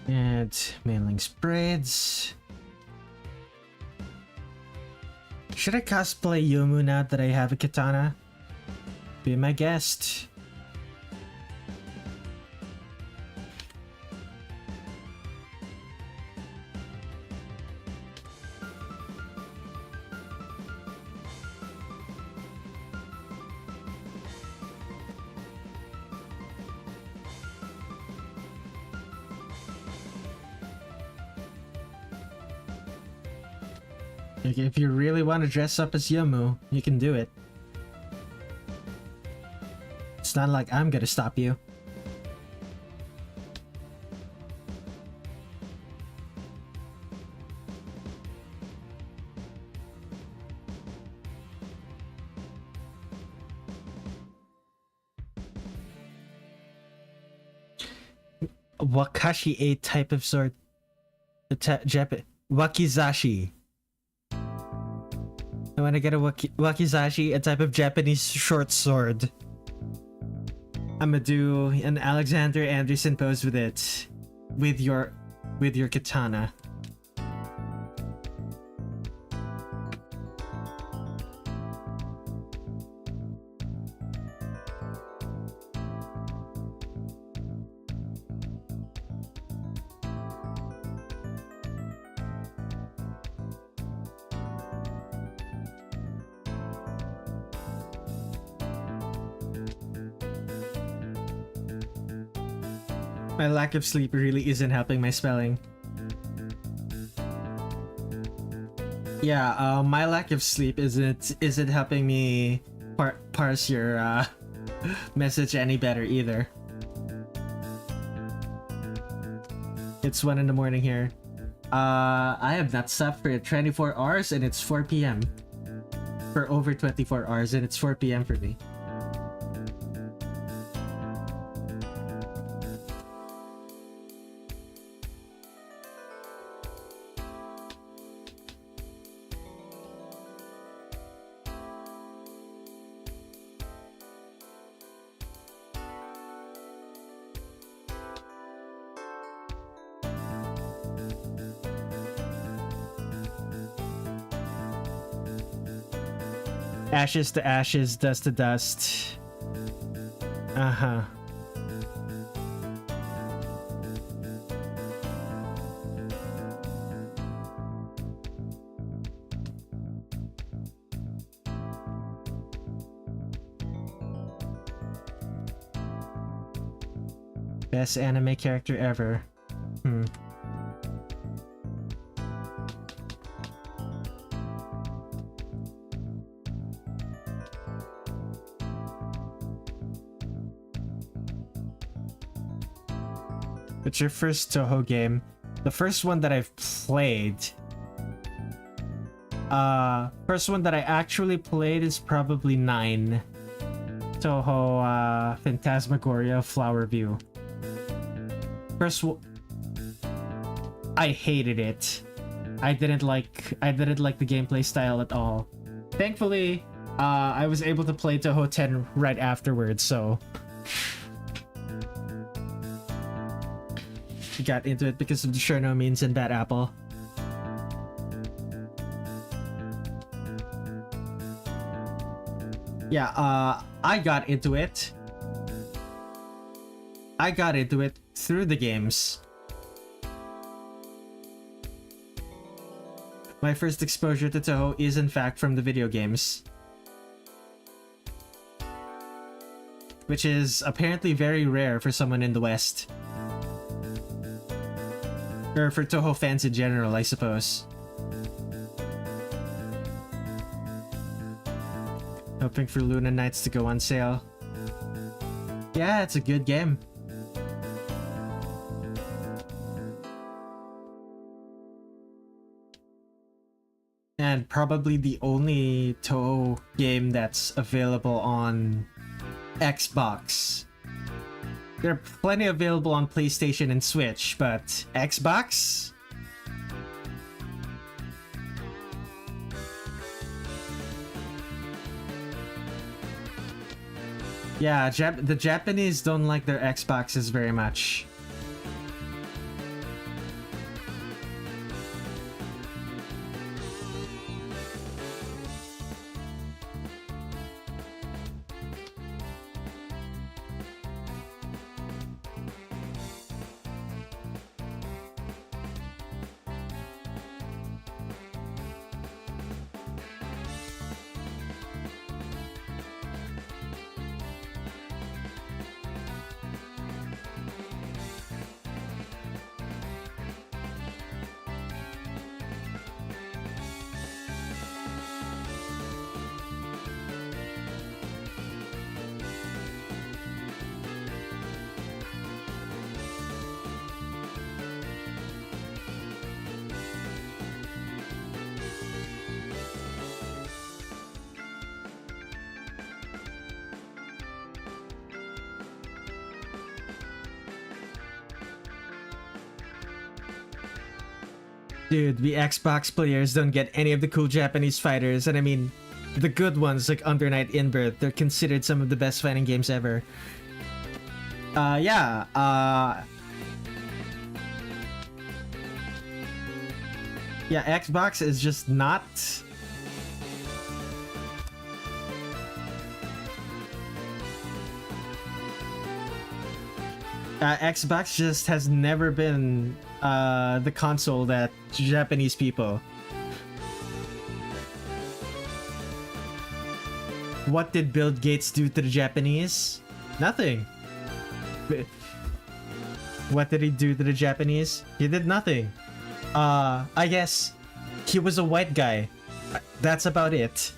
And Meiling spreads. Should I cosplay Youmu now that I have a katana? Be my guest. Like, if you really want to dress up as Youmu, you can do it. It's not like I'm gonna stop you. Wakashi, a type of sword. Wakizashi. I want to get a wakizashi, a type of Japanese short sword. I'ma do an Alexander Anderson pose with it, with your katana. My lack of sleep really isn't helping my spelling. Yeah, my lack of sleep isn't helping me parse your message any better either. It's 1 in the morning here. I have not slept for 24 hours and it's 4 p.m. For over 24 hours and it's 4 p.m. for me. Ashes to ashes, dust to dust. Uh-huh. Best anime character ever. What's your first Touhou game? The first one that I've played. First one that I actually played is probably 9. Touhou Phantasmagoria Flower View. First one, I hated it. I didn't like the gameplay style at all. Thankfully, I was able to play Touhou 10 right afterwards, so got into it because of the Cherno means and Bad Apple. Yeah, I got into it. I got into it through the games. My first exposure to Touhou is in fact from the video games. Which is apparently very rare for someone in the West. Or for Touhou fans in general, I suppose. Hoping for Luna Nights to go on sale. Yeah, it's a good game. And probably the only Touhou game that's available on Xbox. There are plenty available on PlayStation and Switch, but Xbox? Yeah, the Japanese don't like their Xboxes very much. Dude, the Xbox players don't get any of the cool Japanese fighters, and I mean, the good ones like Under Night In-Birth, they're considered some of the best fighting games ever. Yeah, Xbox is just not... Xbox just has never been the console that Japanese people. What did Bill Gates do to the Japanese? Nothing. What did he do to the Japanese? He did nothing. I guess he was a white guy. That's about it.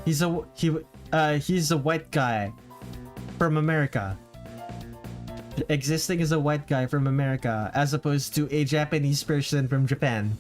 He's a white guy from America. Existing as a white guy from America as opposed to a Japanese person from Japan.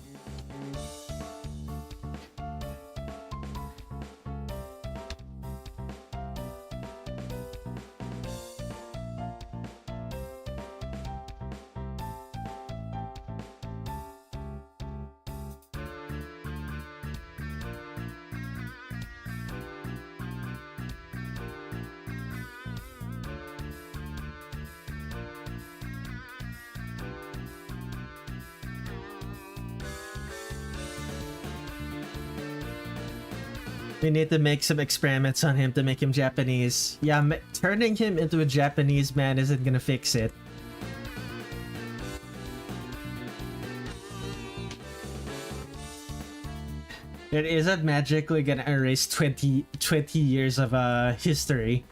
We need to make some experiments on him to make him Japanese. Yeah, turning him into a Japanese man isn't gonna fix it. It isn't magically gonna erase 20 years of history.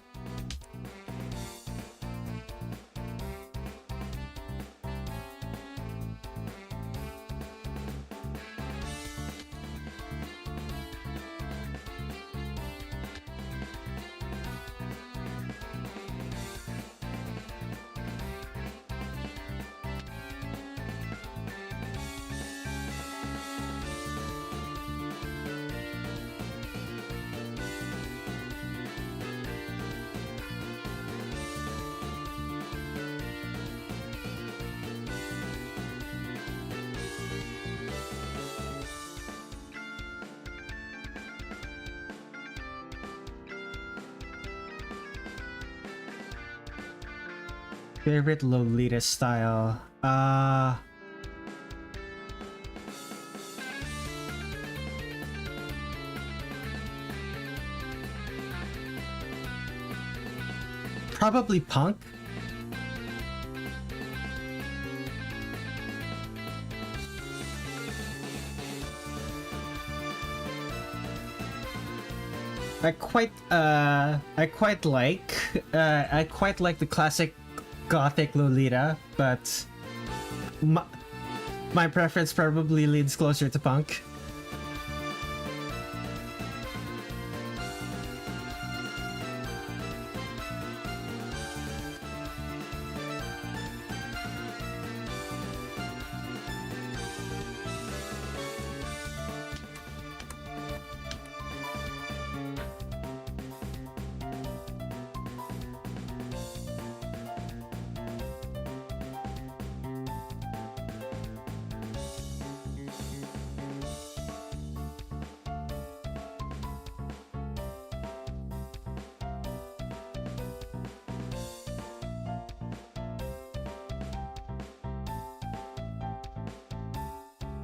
Favorite Lolita style? Probably punk. I quite like the classic gothic Lolita, but my preference probably leans closer to punk.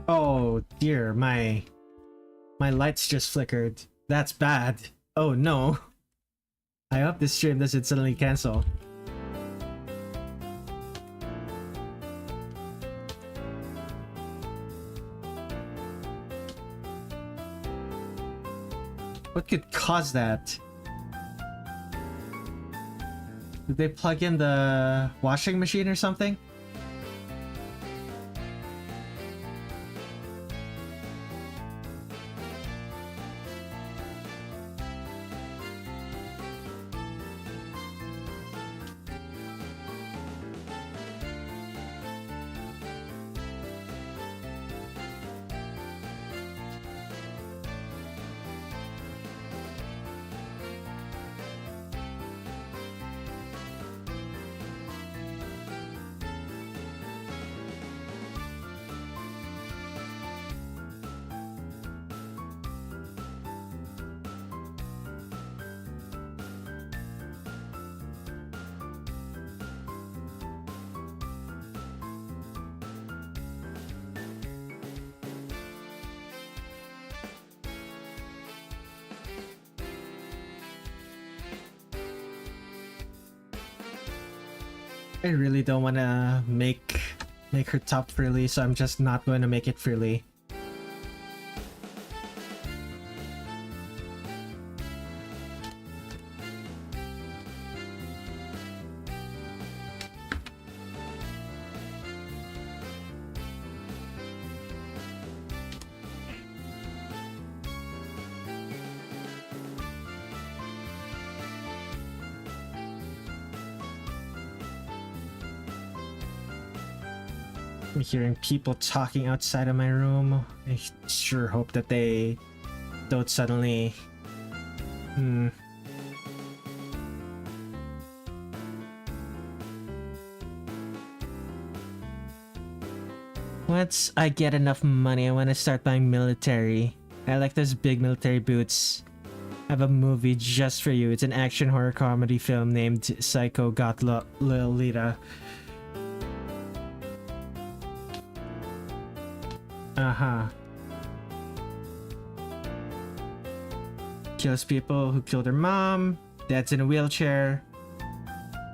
Oh dear, my lights just flickered. That's bad. Oh no. I hope this stream doesn't suddenly cancel. What could cause that? Did they plug in the washing machine or something? I really don't want to make her top frilly, so I'm just not going to make it frilly. I'm hearing people talking outside of my room. I sure hope that they don't suddenly... Once I get enough money, I want to start buying military. I like those big military boots. I have a movie just for you. It's an action horror comedy film named Psycho Got Lolita. Kills people who killed her mom. Dad's in a wheelchair.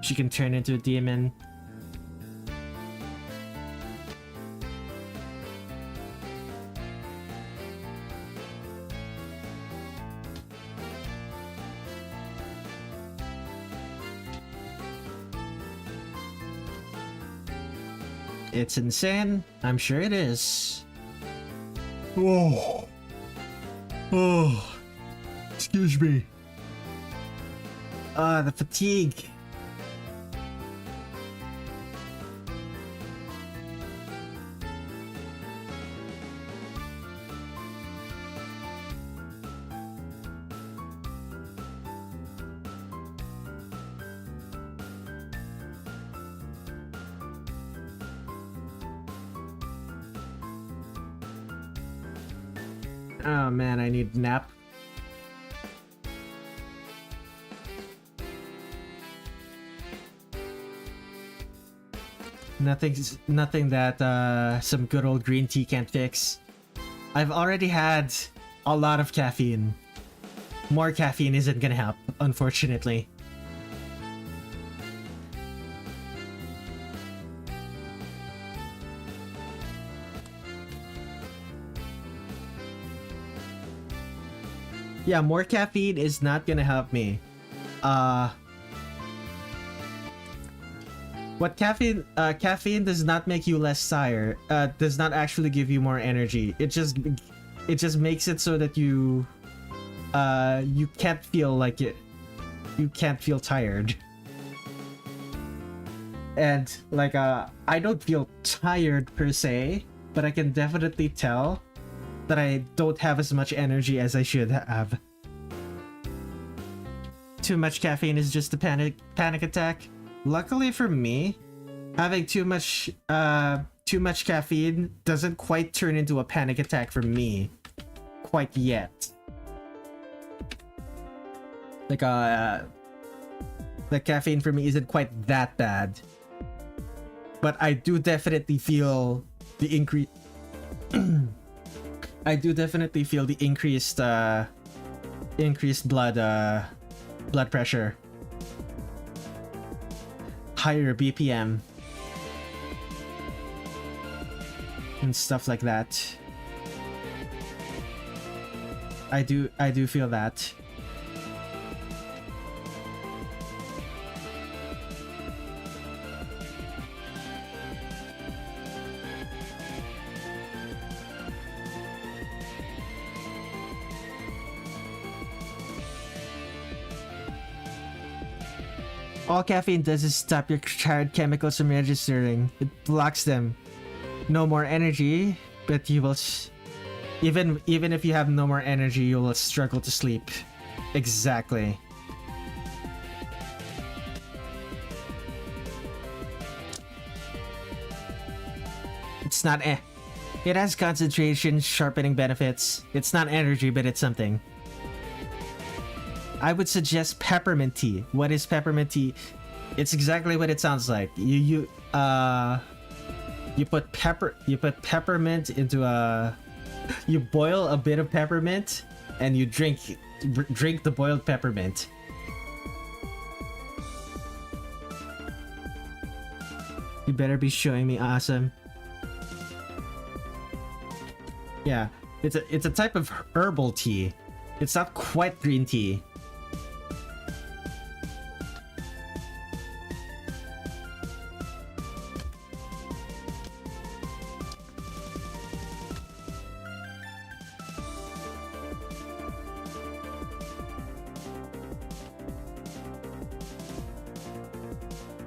She can turn into a demon. It's insane. I'm sure it is. Oh. Oh. Excuse me. The fatigue. Oh man, I need a nap. nothing that some good old green tea can't fix. I've already had a lot of caffeine. More caffeine isn't gonna help, unfortunately. Yeah, more caffeine is not gonna help me. What caffeine does not make you less tired. Does not actually give you more energy. It just makes it so that you can't feel like it. You can't feel tired. And like I don't feel tired per se, but I can definitely tell that I don't have as much energy as I should have. Too much caffeine is just a panic attack. Luckily for me, having too much caffeine doesn't quite turn into a panic attack for me quite yet. Like the caffeine for me isn't quite that bad. But I do definitely feel the increase. I do definitely feel the increased blood pressure, higher BPM, and stuff like that. I do feel that. All caffeine does is stop your tired chemicals from registering. It blocks them. No more energy, but you will even if you have no more energy, you will struggle to sleep. Exactly. It's not It has concentration sharpening benefits. It's not energy, but it's something. I would suggest peppermint tea. What is peppermint tea? It's exactly what it sounds like. You put peppermint into you boil a bit of peppermint and you drink the boiled peppermint. You better be showing me awesome. Yeah, it's a type of herbal tea. It's not quite green tea.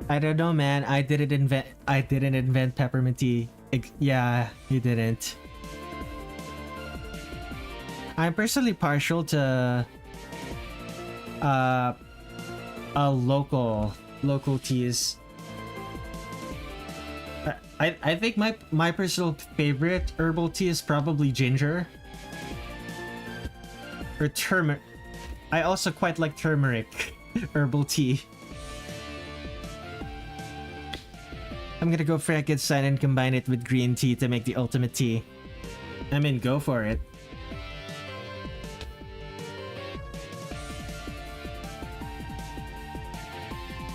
I don't know, man. I didn't invent peppermint tea. Yeah, you didn't. I'm personally partial to local teas. I think my personal favorite herbal tea is probably ginger or turmeric. I also quite like turmeric herbal tea. I'm gonna go Frankenstein and combine it with green tea to make the ultimate tea. I mean, go for it.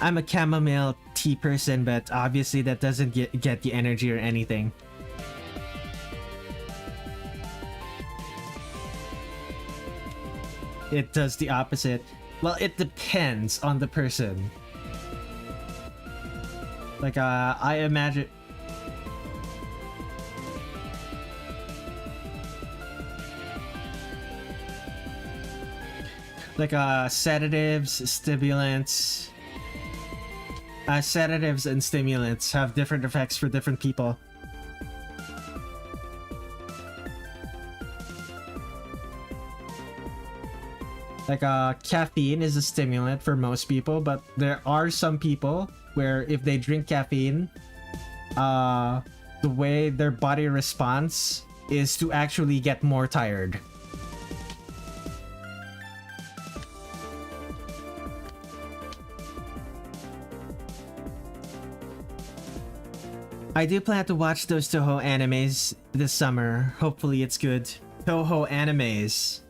I'm a chamomile tea person, but obviously that doesn't get the energy or anything. It does the opposite. Well, it depends on the person. Like, I imagine... Like, sedatives, stimulants... sedatives and stimulants have different effects for different people. Like, caffeine is a stimulant for most people, but there are some people where if they drink caffeine, the way their body responds is to actually get more tired. I do plan to watch those Touhou animes this summer. Hopefully it's good. Touhou animes.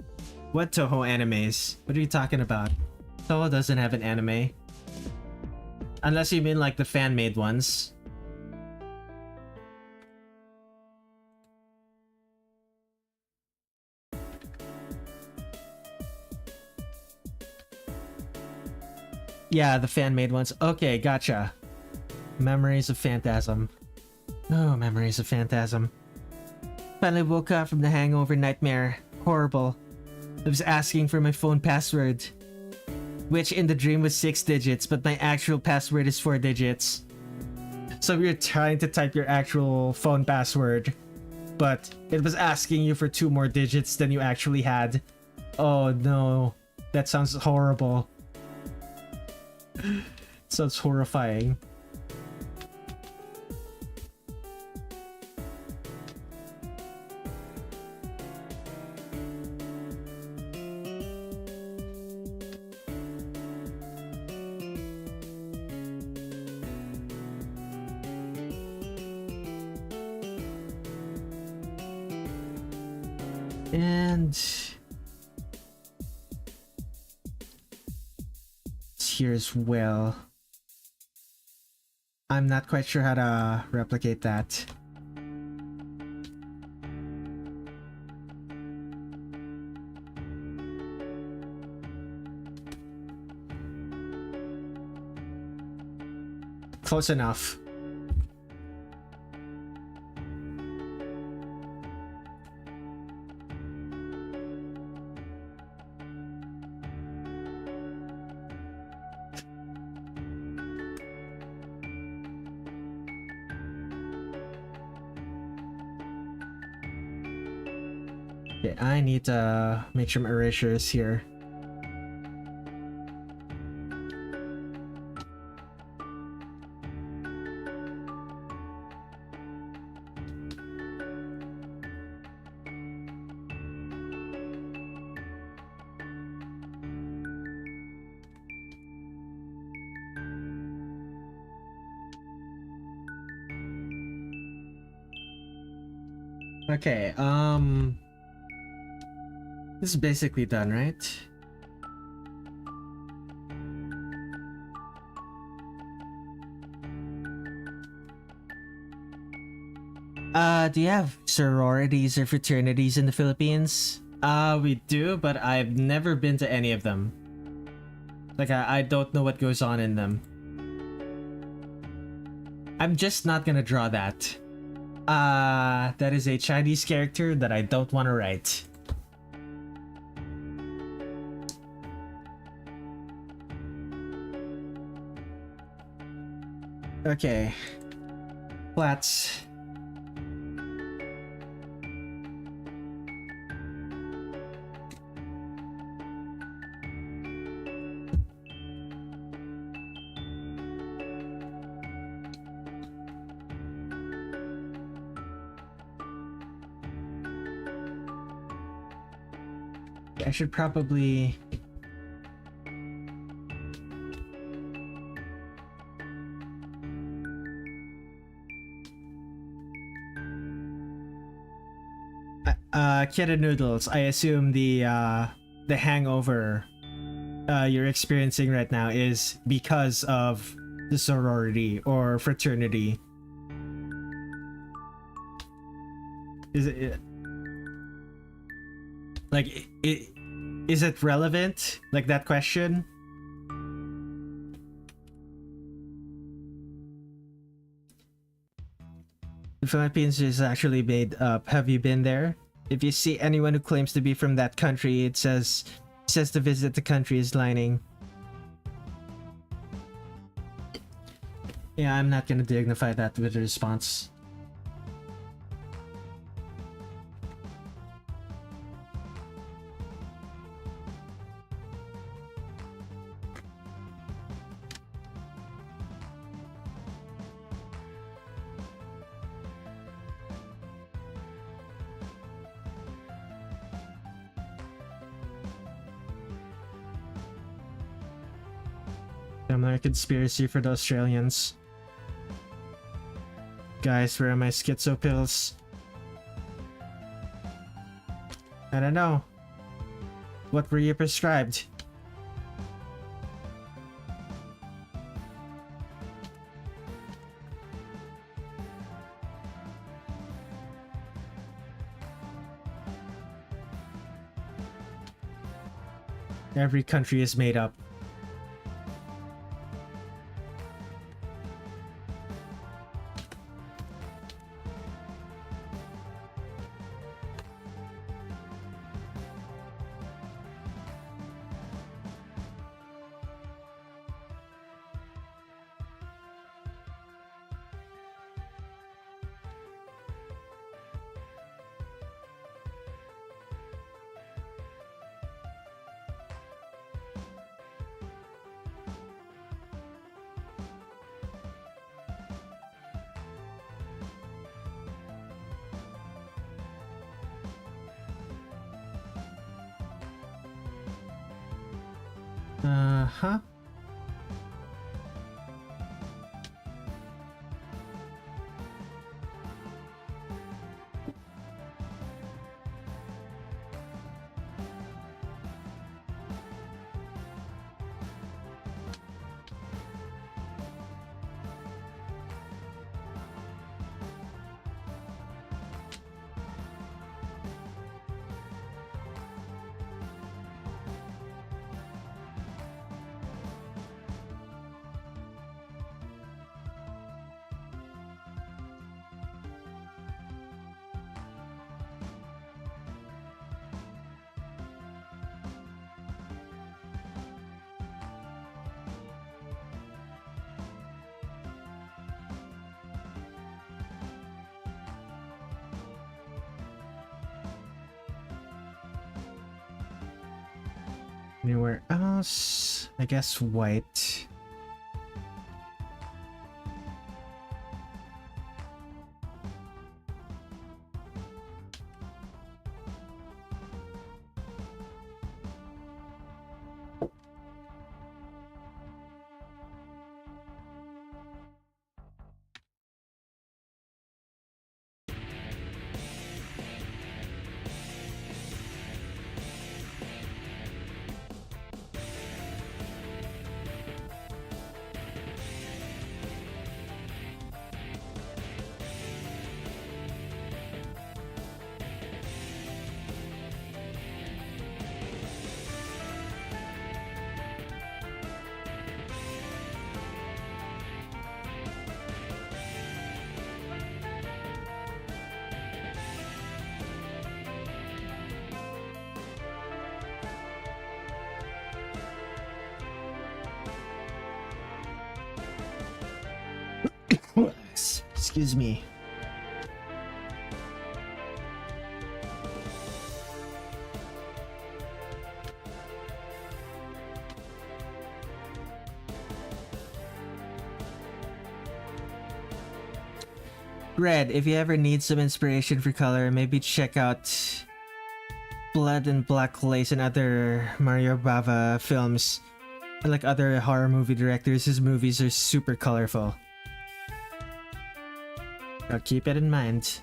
What Touhou animes? What are you talking about? Touhou doesn't have an anime. Unless you mean like the fan-made ones. Yeah, the fan-made ones. Okay, gotcha. Memories of Phantasm. Oh, Memories of Phantasm. Finally woke up from the hangover nightmare. Horrible. I was asking for my phone password, which in the dream was 6 digits, but my actual password is 4 digits. So you're trying to type your actual phone password, but it was asking you for 2 more digits than you actually had. Oh no, that sounds horrible. Sounds horrifying. And here as well. I'm not quite sure how to replicate that. Close enough. I need to make some erasures here. Okay, this is basically done, right? Do you have sororities or fraternities in the Philippines? We do, but I've never been to any of them. Like, I don't know what goes on in them. I'm just not gonna draw that. That is a Chinese character that I don't want to write. Okay. Flats. I should probably... Kid Noodles, I assume the hangover you're experiencing right now is because of the sorority or fraternity. Is it like is it relevant, like that question? The Philippines is actually made up. Have you been there? If you see anyone who claims to be from that country, it says to visit the country is lying. Yeah, I'm not gonna dignify that with a response. Another conspiracy for the Australians. Guys, where are my schizo pills? I don't know. What were you prescribed? Every country is made up. Uh-huh. Anywhere else? I guess white. Excuse me. Red, if you ever need some inspiration for color, maybe check out Blood and Black Lace and other Mario Bava films. And like other horror movie directors, his movies are super colorful. I'll keep it in mind.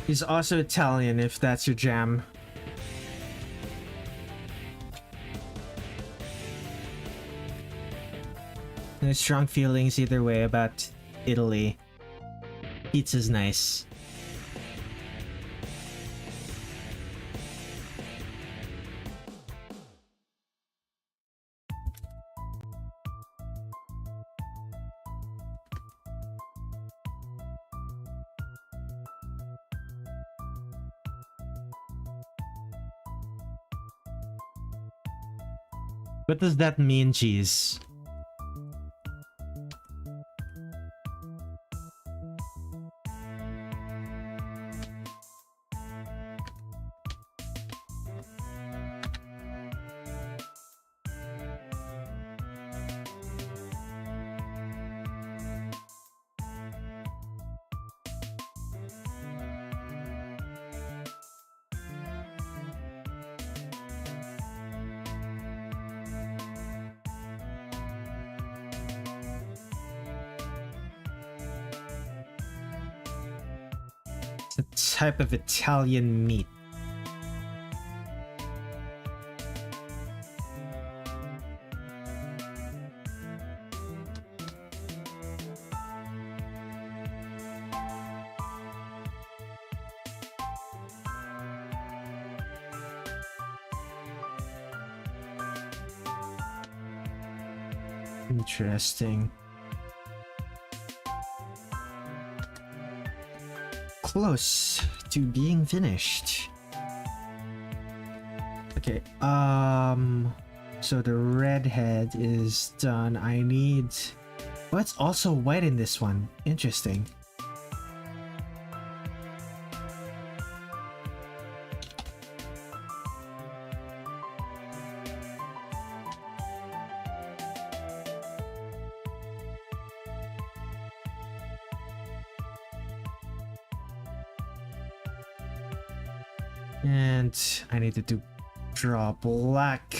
He's also Italian, if that's your jam. There's strong feelings either way about Italy. Pizza's nice. What does that mean, cheese? type of Italian meat. Interesting. Close to being finished. Okay, so the red head is done. I need... Oh, it's also white in this one. Interesting. And I need to draw black.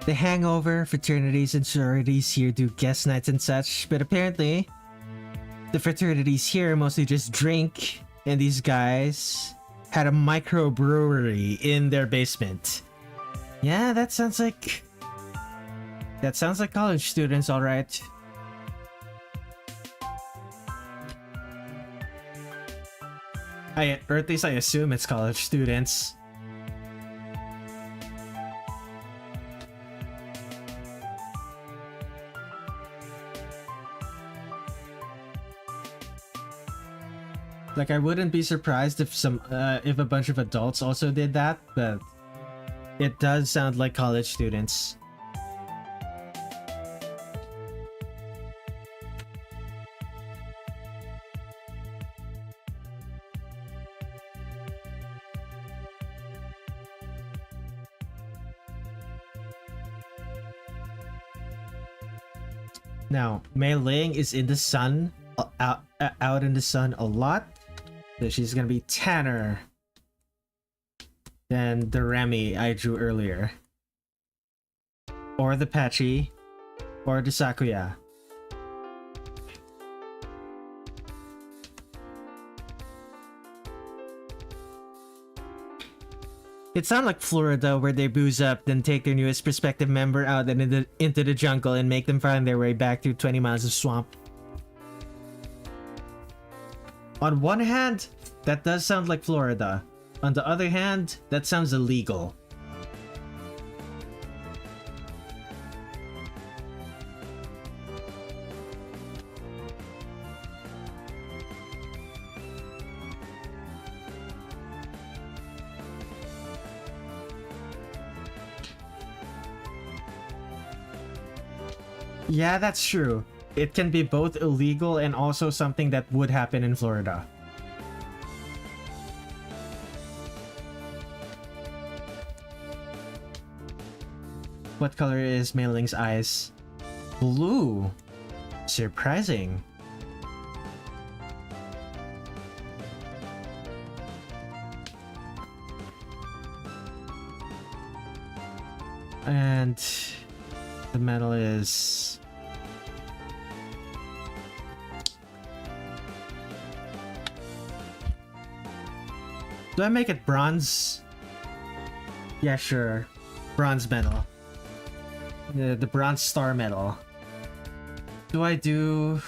The hangover, fraternities and sororities here do guest nights and such, but apparently the fraternities here mostly just drink, and these guys had a microbrewery in their basement. Yeah, that sounds like college students, all right. Or at least I assume it's college students. Like, I wouldn't be surprised if if a bunch of adults also did that, but it does sound like college students. Now, Meiling is in the sun, out in the sun a lot. So she's gonna be tanner than the Remy I drew earlier. Or the Patchy. Or the Sakuya. It sounds like Florida, where they booze up, then take their newest prospective member out and into the jungle and make them find their way back through 20 miles of swamp. On one hand, that does sound like Florida. On the other hand, that sounds illegal. Yeah, that's true. It can be both illegal and also something that would happen in Florida. What color is Meiling's eyes? Blue. Surprising. And the metal is... Do I make it bronze? Yeah, sure. Bronze medal. The bronze star medal. Do I do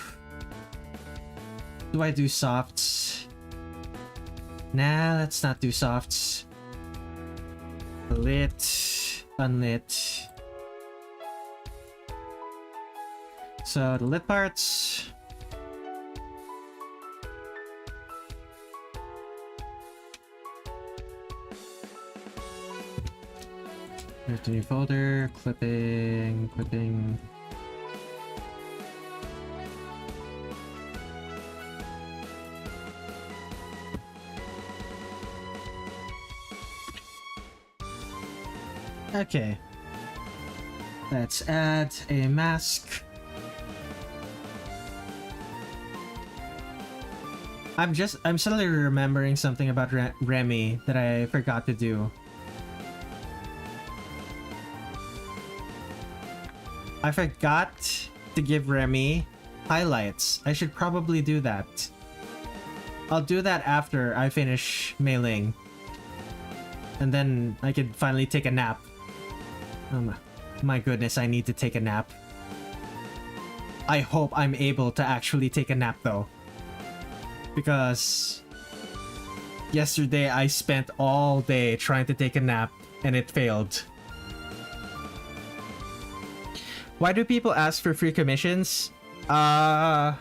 softs? Nah, let's not do softs. Lit, unlit. So the lit parts. There's the new folder, clipping. Okay. Let's add a mask. I'm suddenly remembering something about Remy that I forgot to do. I forgot to give Remy highlights. I should probably do that. I'll do that after I finish Meiling. And then I can finally take a nap. Oh my goodness, I need to take a nap. I hope I'm able to actually take a nap though. Because yesterday I spent all day trying to take a nap and it failed. Why do people ask for free commissions? Because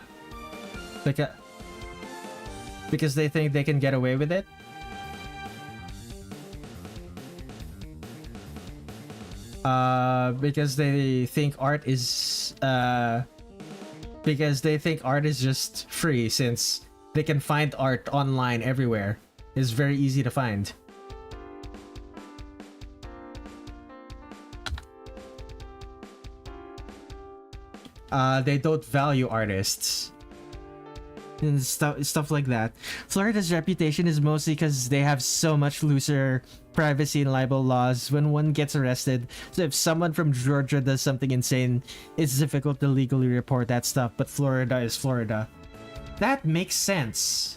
they think they can get away with it? Because they think art is just free, since they can find art online everywhere. It's very easy to find. They don't value artists and stuff like that. Florida's reputation is mostly because they have so much looser privacy and libel laws when one gets arrested. So if someone from Georgia does something insane, it's difficult to legally report that stuff, but Florida is Florida. That makes sense.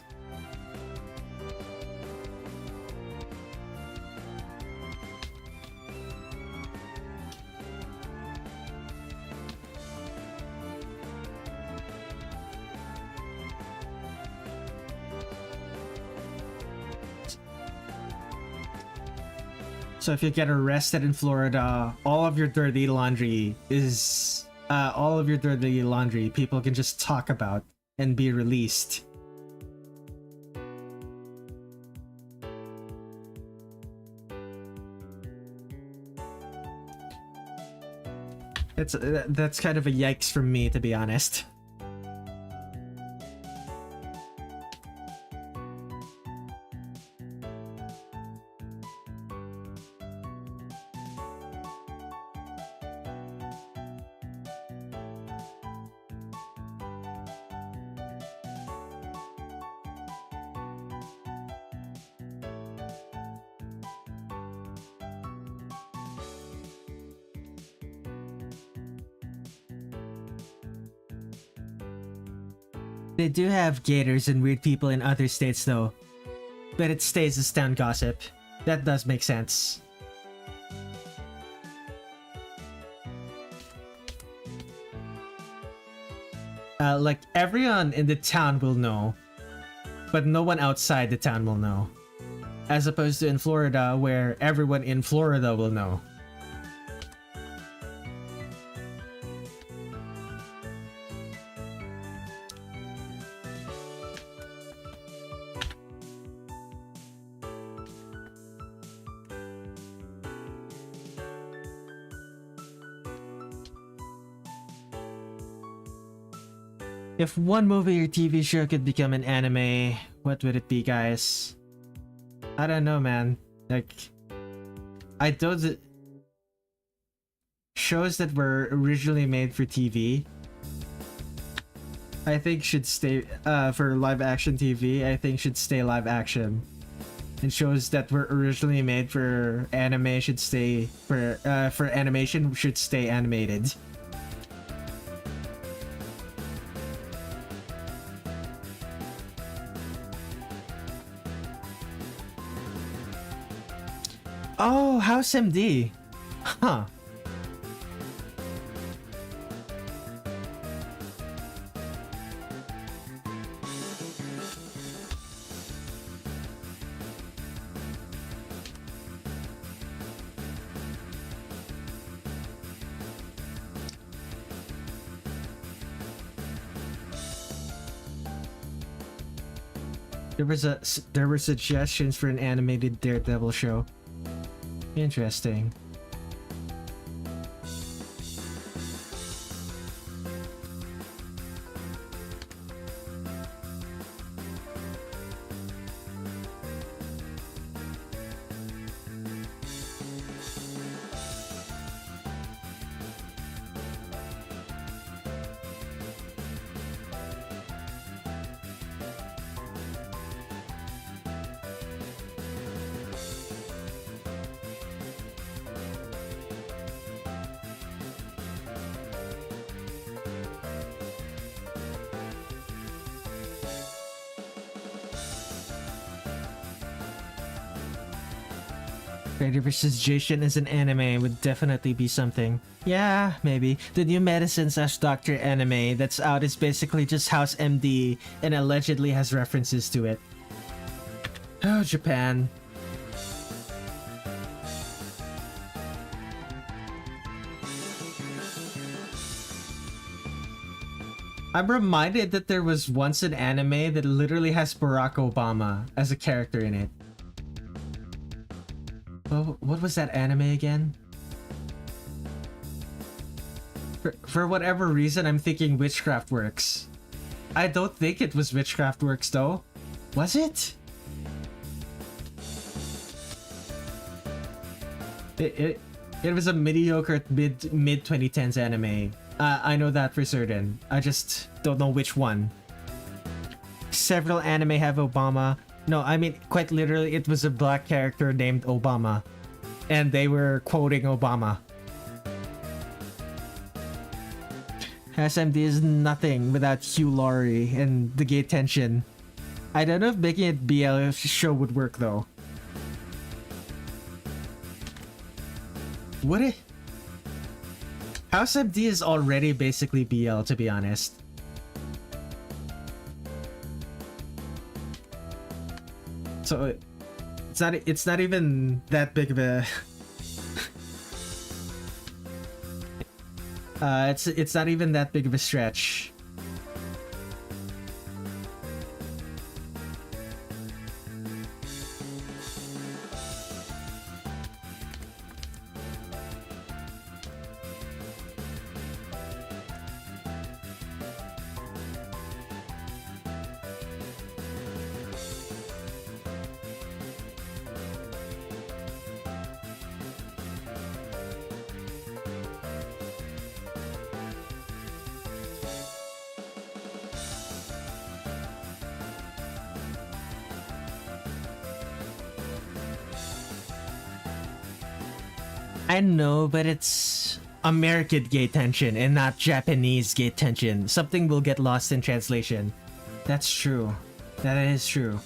So if you get arrested in Florida, all of your dirty laundry people can just talk about and be released. That's kind of a yikes from me, to be honest. They do have gators and weird people in other states though, but it stays as town gossip. That does make sense. Like everyone in the town will know, but no one outside the town will know. As opposed to in Florida, where everyone in Florida will know. If one movie or TV show could become an anime, what would it be, guys? I don't know, man. Like, I don't... Shows that were originally made for TV, I think should stay, for live action TV, I think should stay live action. And shows that were originally made for anime should stay, for animation should stay animated. Oh, House MD. Huh. There were suggestions for an animated Daredevil show. Interesting. Friede vs. Jason as an anime would definitely be something. Yeah, maybe. The new Medicine / Doctor anime that's out is basically just House MD and allegedly has references to it. Oh, Japan. I'm reminded that there was once an anime that literally has Barack Obama as a character in it. Well, what was that anime again? For whatever reason, I'm thinking Witchcraft Works. I don't think it was Witchcraft Works though. Was it? It was a mediocre mid 2010s anime. I know that for certain. I just don't know which one. Several anime have Obama. No, I mean, quite literally, it was a black character named Obama. And they were quoting Obama. SMD is nothing without Hugh Laurie and the gay tension. I don't know if making it BL show would work though. Would it? House MD is already basically BL, to be honest. So it's not even that big of a it's not even that big of a stretch. I know, but it's American gay tension and not Japanese gay tension. Something will get lost in translation. That's true. That is true.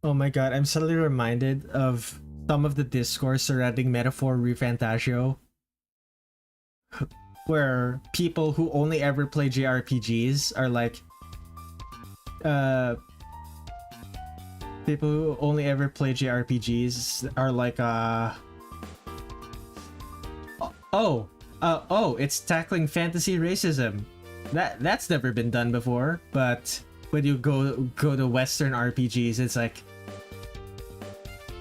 Oh my god, I'm suddenly reminded of some of the discourse surrounding Metaphor Refantasio, where people who only ever play JRPGs are like, people who only ever play JRPGs are like, it's tackling fantasy racism. That's never been done before, but when you go to Western RPGs, it's like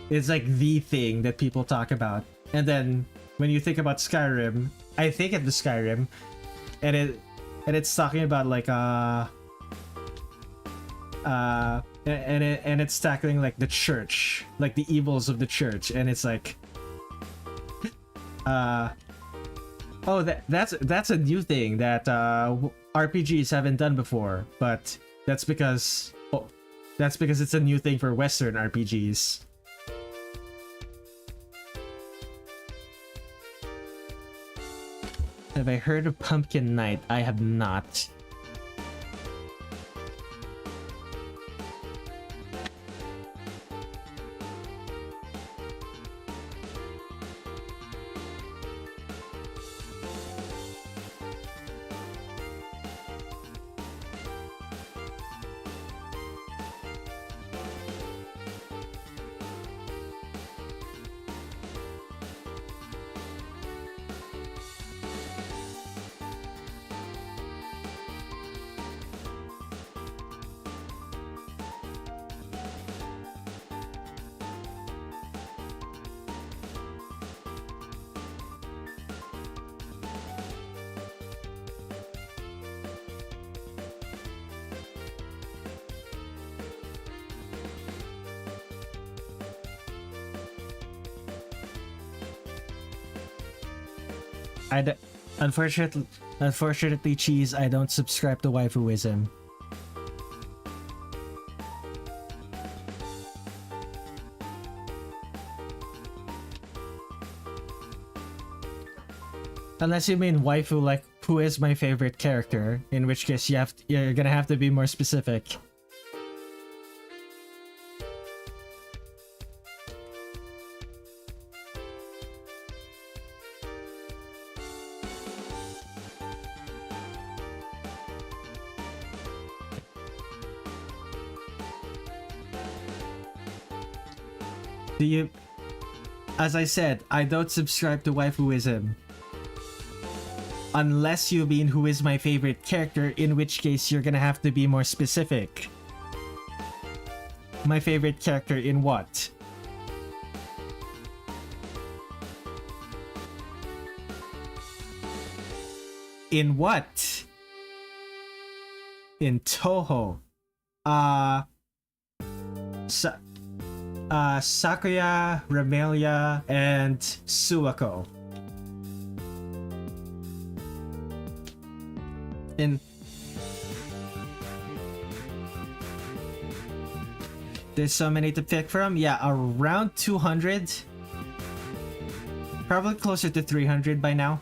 the thing that people talk about. And then when you think about Skyrim, I think of the Skyrim, and it's talking about like and it's tackling like the church, like the evils of the church, and it's like that's a new thing that RPGs haven't done before, but that's because it's a new thing for Western RPGs. Have I heard of Pumpkin Night? I have not. Unfortunately, Cheese, I don't subscribe to waifuism. Unless you mean waifu, like who is my favorite character, in which case you're gonna have to be more specific. As I said, I don't subscribe to waifuism. Unless you mean who is my favorite character, in which case you're gonna have to be more specific. My favorite character in what? In what? In Touhou. Sakuya, Remilia, and Suiko. There's so many to pick from. Yeah, around 200. Probably closer to 300 by now.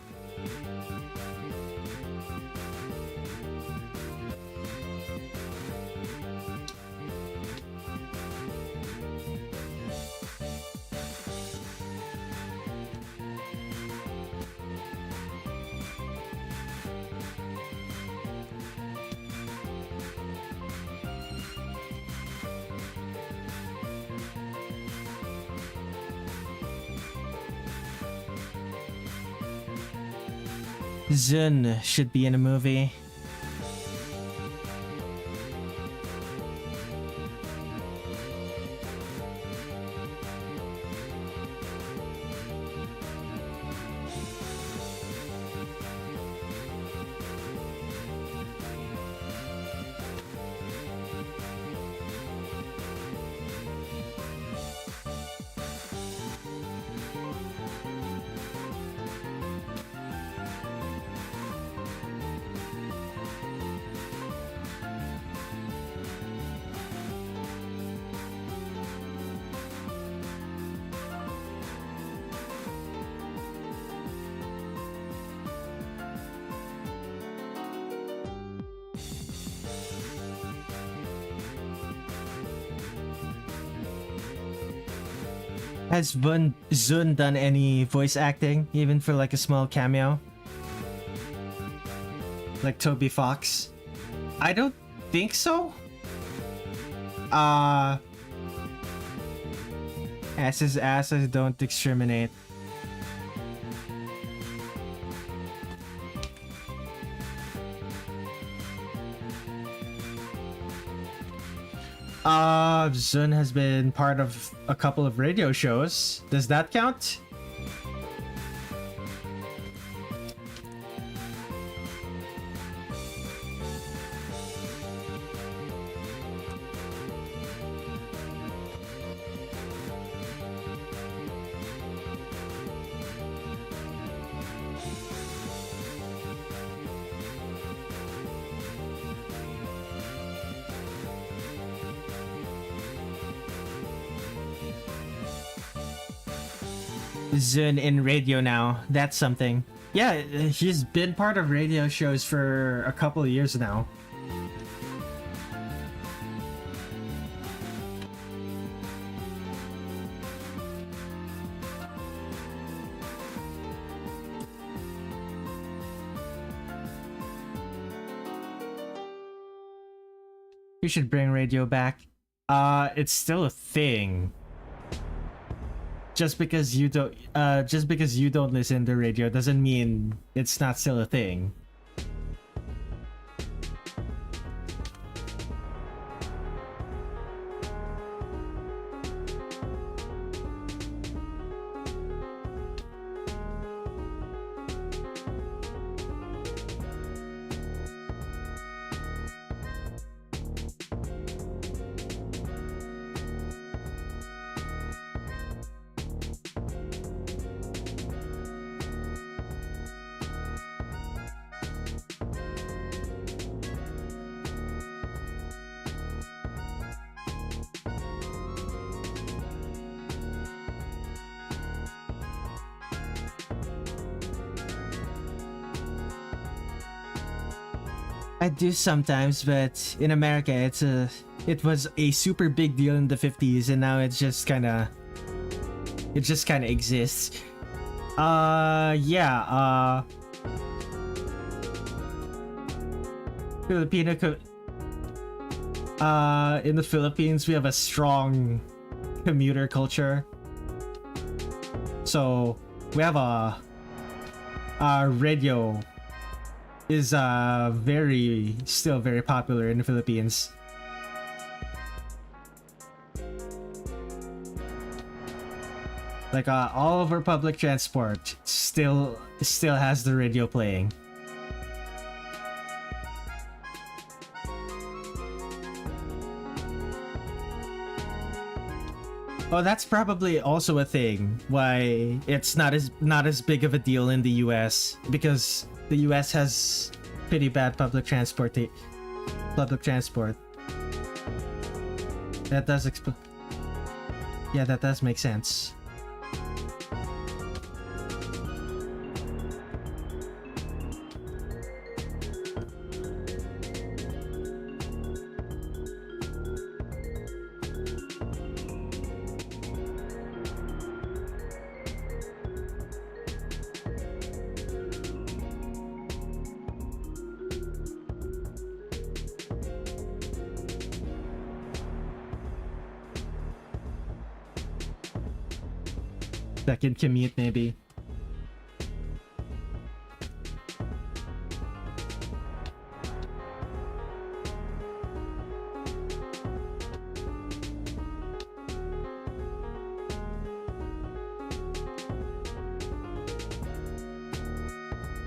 Zun should be in a movie. Has Zun done any voice acting, even for like a small cameo? Like Toby Fox? I don't think so. Asses don't discriminate. Zun has been part of a couple of radio shows. Does that count? Zun in radio now. That's something. Yeah, he's been part of radio shows for a couple of years now. We should bring radio back. It's still a thing. Just because you don't listen to radio doesn't mean it's not still a thing. I do sometimes, but in America, it was a super big deal in the 50s, and now it just kind of exists. Yeah. In the Philippines, we have a strong commuter culture. So we have a radio is still very popular in the Philippines. Like all of our public transport still has the radio playing. Oh, that's probably also a thing why it's not as big of a deal in the US, because the US has pretty bad public transport. That does yeah, that does make sense. Second commute, maybe.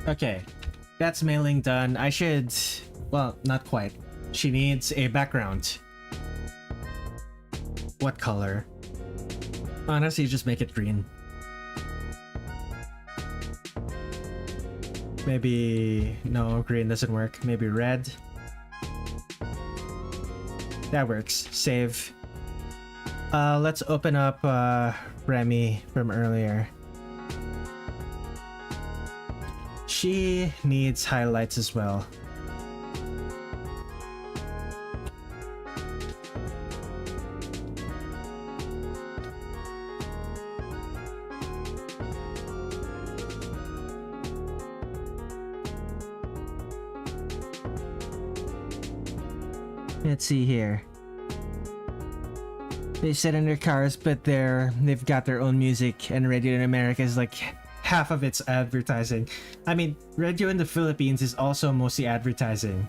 Okay, that's mailing done. I should... well, not quite. She needs a background. What color? Honestly, just make it green. Maybe... no, green doesn't work. Maybe red. That works. Save. Let's open up Remy from earlier. She needs highlights as well. Let's see here. They sit in their cars, but they've got their own music, and radio in America is like half of its advertising. I mean, radio in the Philippines is also mostly advertising.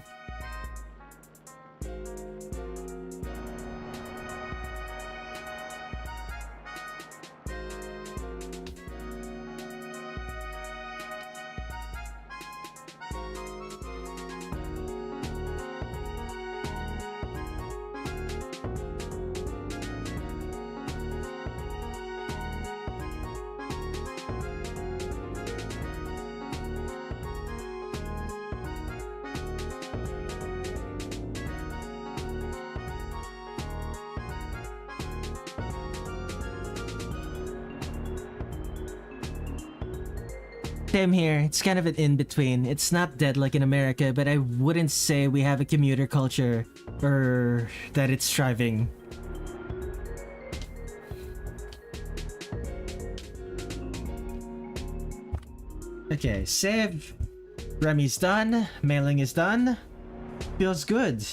Same here. It's kind of an in-between. It's not dead like in America, but I wouldn't say we have a commuter culture or that it's thriving. Okay, save. Remy's done. Mailing is done. Feels good.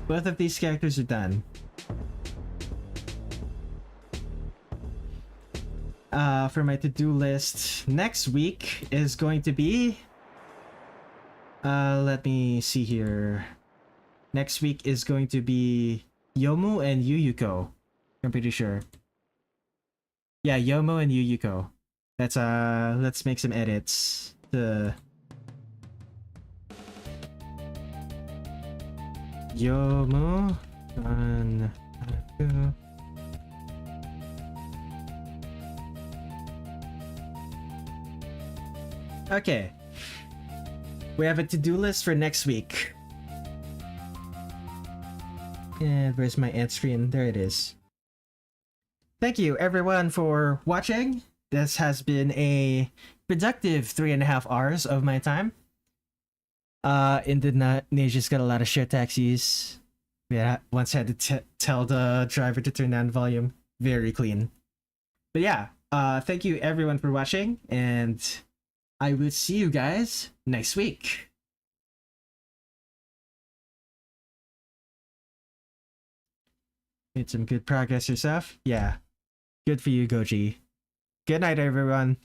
Both of these characters are done. For my to-do list, next week is going to be... let me see here. Next week is going to be Youmu and Yuyuko. I'm pretty sure. Yeah, Youmu and Yuyuko. Let's make some edits. Youmu Konpaku. Okay. We have a to-do list for next week. And where's my end screen? There it is. Thank you everyone for watching. This has been a productive 3.5 hours of my time. Indonesia's got a lot of share taxis. Yeah, once had to tell the driver to turn down the volume. Very clean. But yeah, thank you everyone for watching, and I will see you guys next week. Made some good progress yourself? Yeah. Good for you, Goji. Good night, everyone.